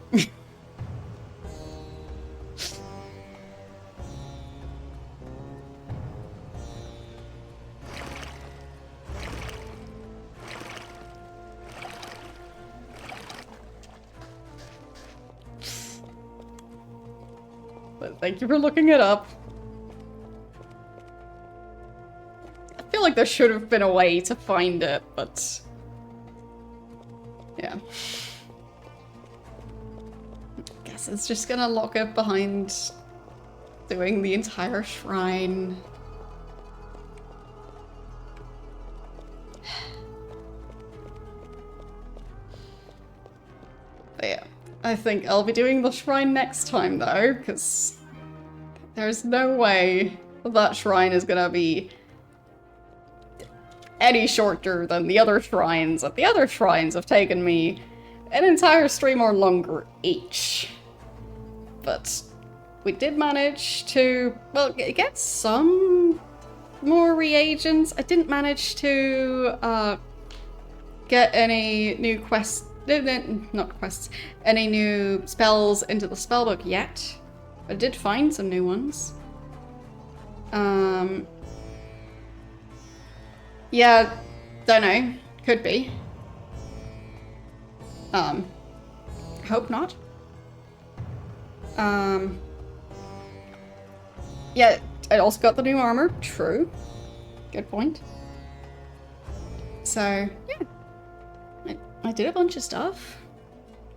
But thank you for looking it up. I feel like there should have been a way to find it, but... yeah. I guess it's just gonna lock it behind doing the entire shrine. But yeah, I think I'll be doing the shrine next time though, because there's no way that shrine is gonna be any shorter than the other shrines. The other shrines have taken me an entire stream or longer each. but we did manage to, well, get some more reagents. I didn't manage to get any new quests, not quests, any new spells into the spellbook yet. I did find some new ones. Yeah, don't know. Could be. Hope not. Yeah, I also got the new armor. True. Good point. So, yeah. I did a bunch of stuff.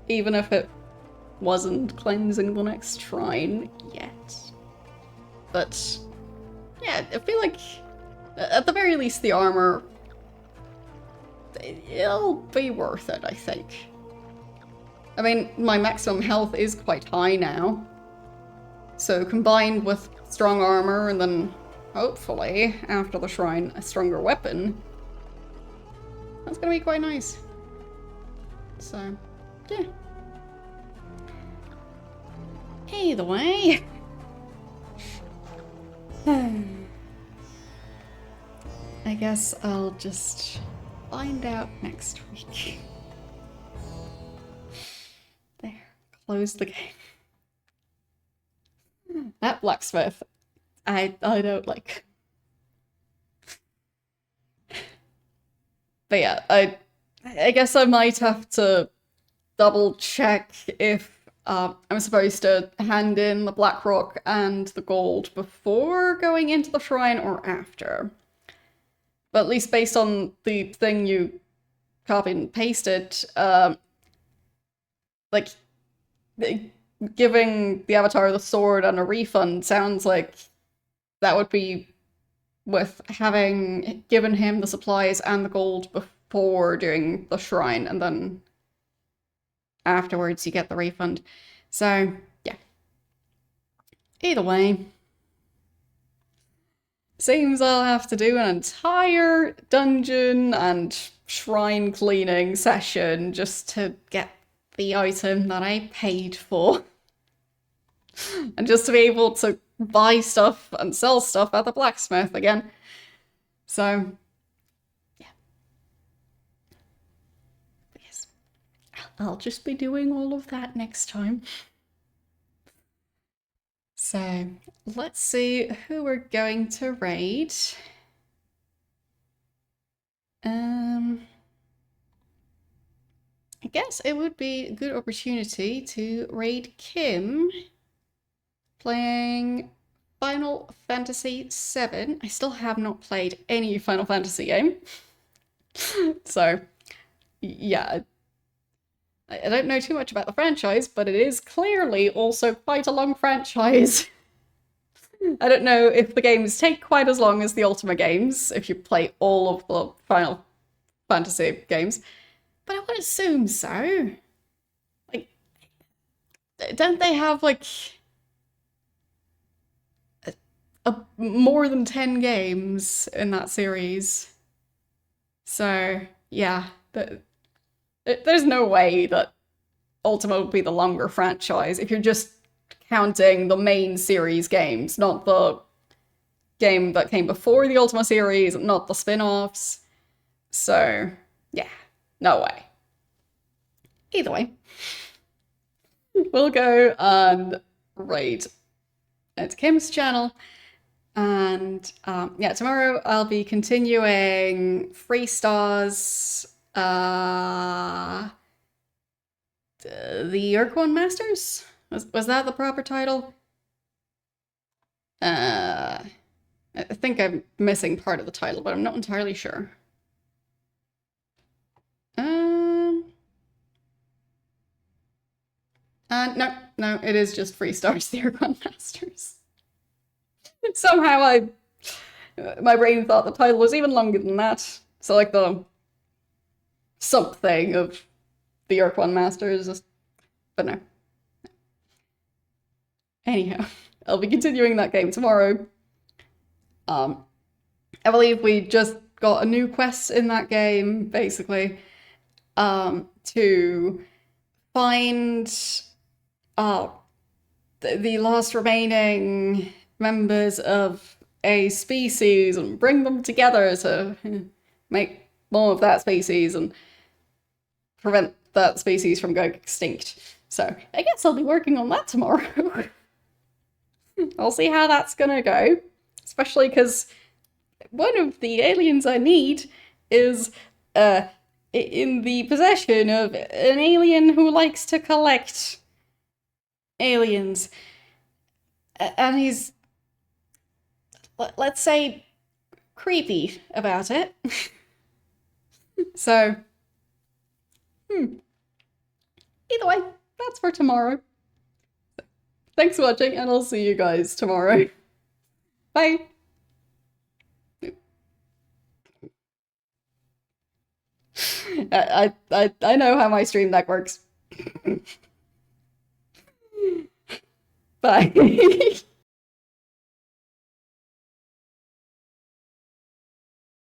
Even if it wasn't cleansing the next shrine yet. But, yeah, I feel like, at the very least, the armor, it'll be worth it, I think. I mean, my maximum health is quite high now. So combined with strong armor and then, hopefully, after the shrine, a stronger weapon, that's gonna be quite nice. So, yeah. Either way. I guess I'll just find out next week. There, close the game. That blacksmith, I don't like. But yeah, I guess I might have to double check if I'm supposed to hand in the black rock and the gold before going into the shrine or after. But at least based on the thing you copied and pasted, like, giving the Avatar the sword and a refund sounds like that would be with having given him the supplies and the gold before doing the shrine, and then afterwards you get the refund. So, yeah. Either way. Seems I'll have to do an entire dungeon and shrine cleaning session just to get the item that I paid for. And just to be able to buy stuff and sell stuff at the blacksmith again. So, yeah. Yes. I'll just be doing all of that next time. So, let's see who we're going to raid. I guess it would be a good opportunity to raid Kim, playing Final Fantasy VII. I still have not played any Final Fantasy game. So, yeah. I don't know too much about the franchise, but it is clearly also quite a long franchise. I don't know if the games take quite as long as the Ultima games, if you play all of the Final Fantasy games, but I would assume so. Like, don't they have, like, more than 10 games in that series? So, yeah, there's no way that Ultima would be the longer franchise if you're just counting the main series games, not the game that came before the Ultima series, not the spin-offs. So, yeah, no way. Either way, we'll go and raid at Kim's channel. And yeah, tomorrow I'll be continuing Free Stars, the Urquan Masters? Was that the proper title? I think I'm missing part of the title, but I'm not entirely sure. No, it is just Free Stars, the Urquan Masters. Somehow my brain thought the title was even longer than that. So like the something of the Urquan Masters, but no. Anyhow, I'll be continuing that game tomorrow. I believe we just got a new quest in that game, basically, to find the last remaining members of a species and bring them together to make more of that species and prevent that species from going extinct. So I guess I'll be working on that tomorrow. I'll see how that's gonna go, especially because one of the aliens I need is in the possession of an alien who likes to collect aliens. And he's, let's say, creepy about it. So, either way, that's for tomorrow. Thanks for watching, and I'll see you guys tomorrow. Bye! I know how my stream deck works. Bye.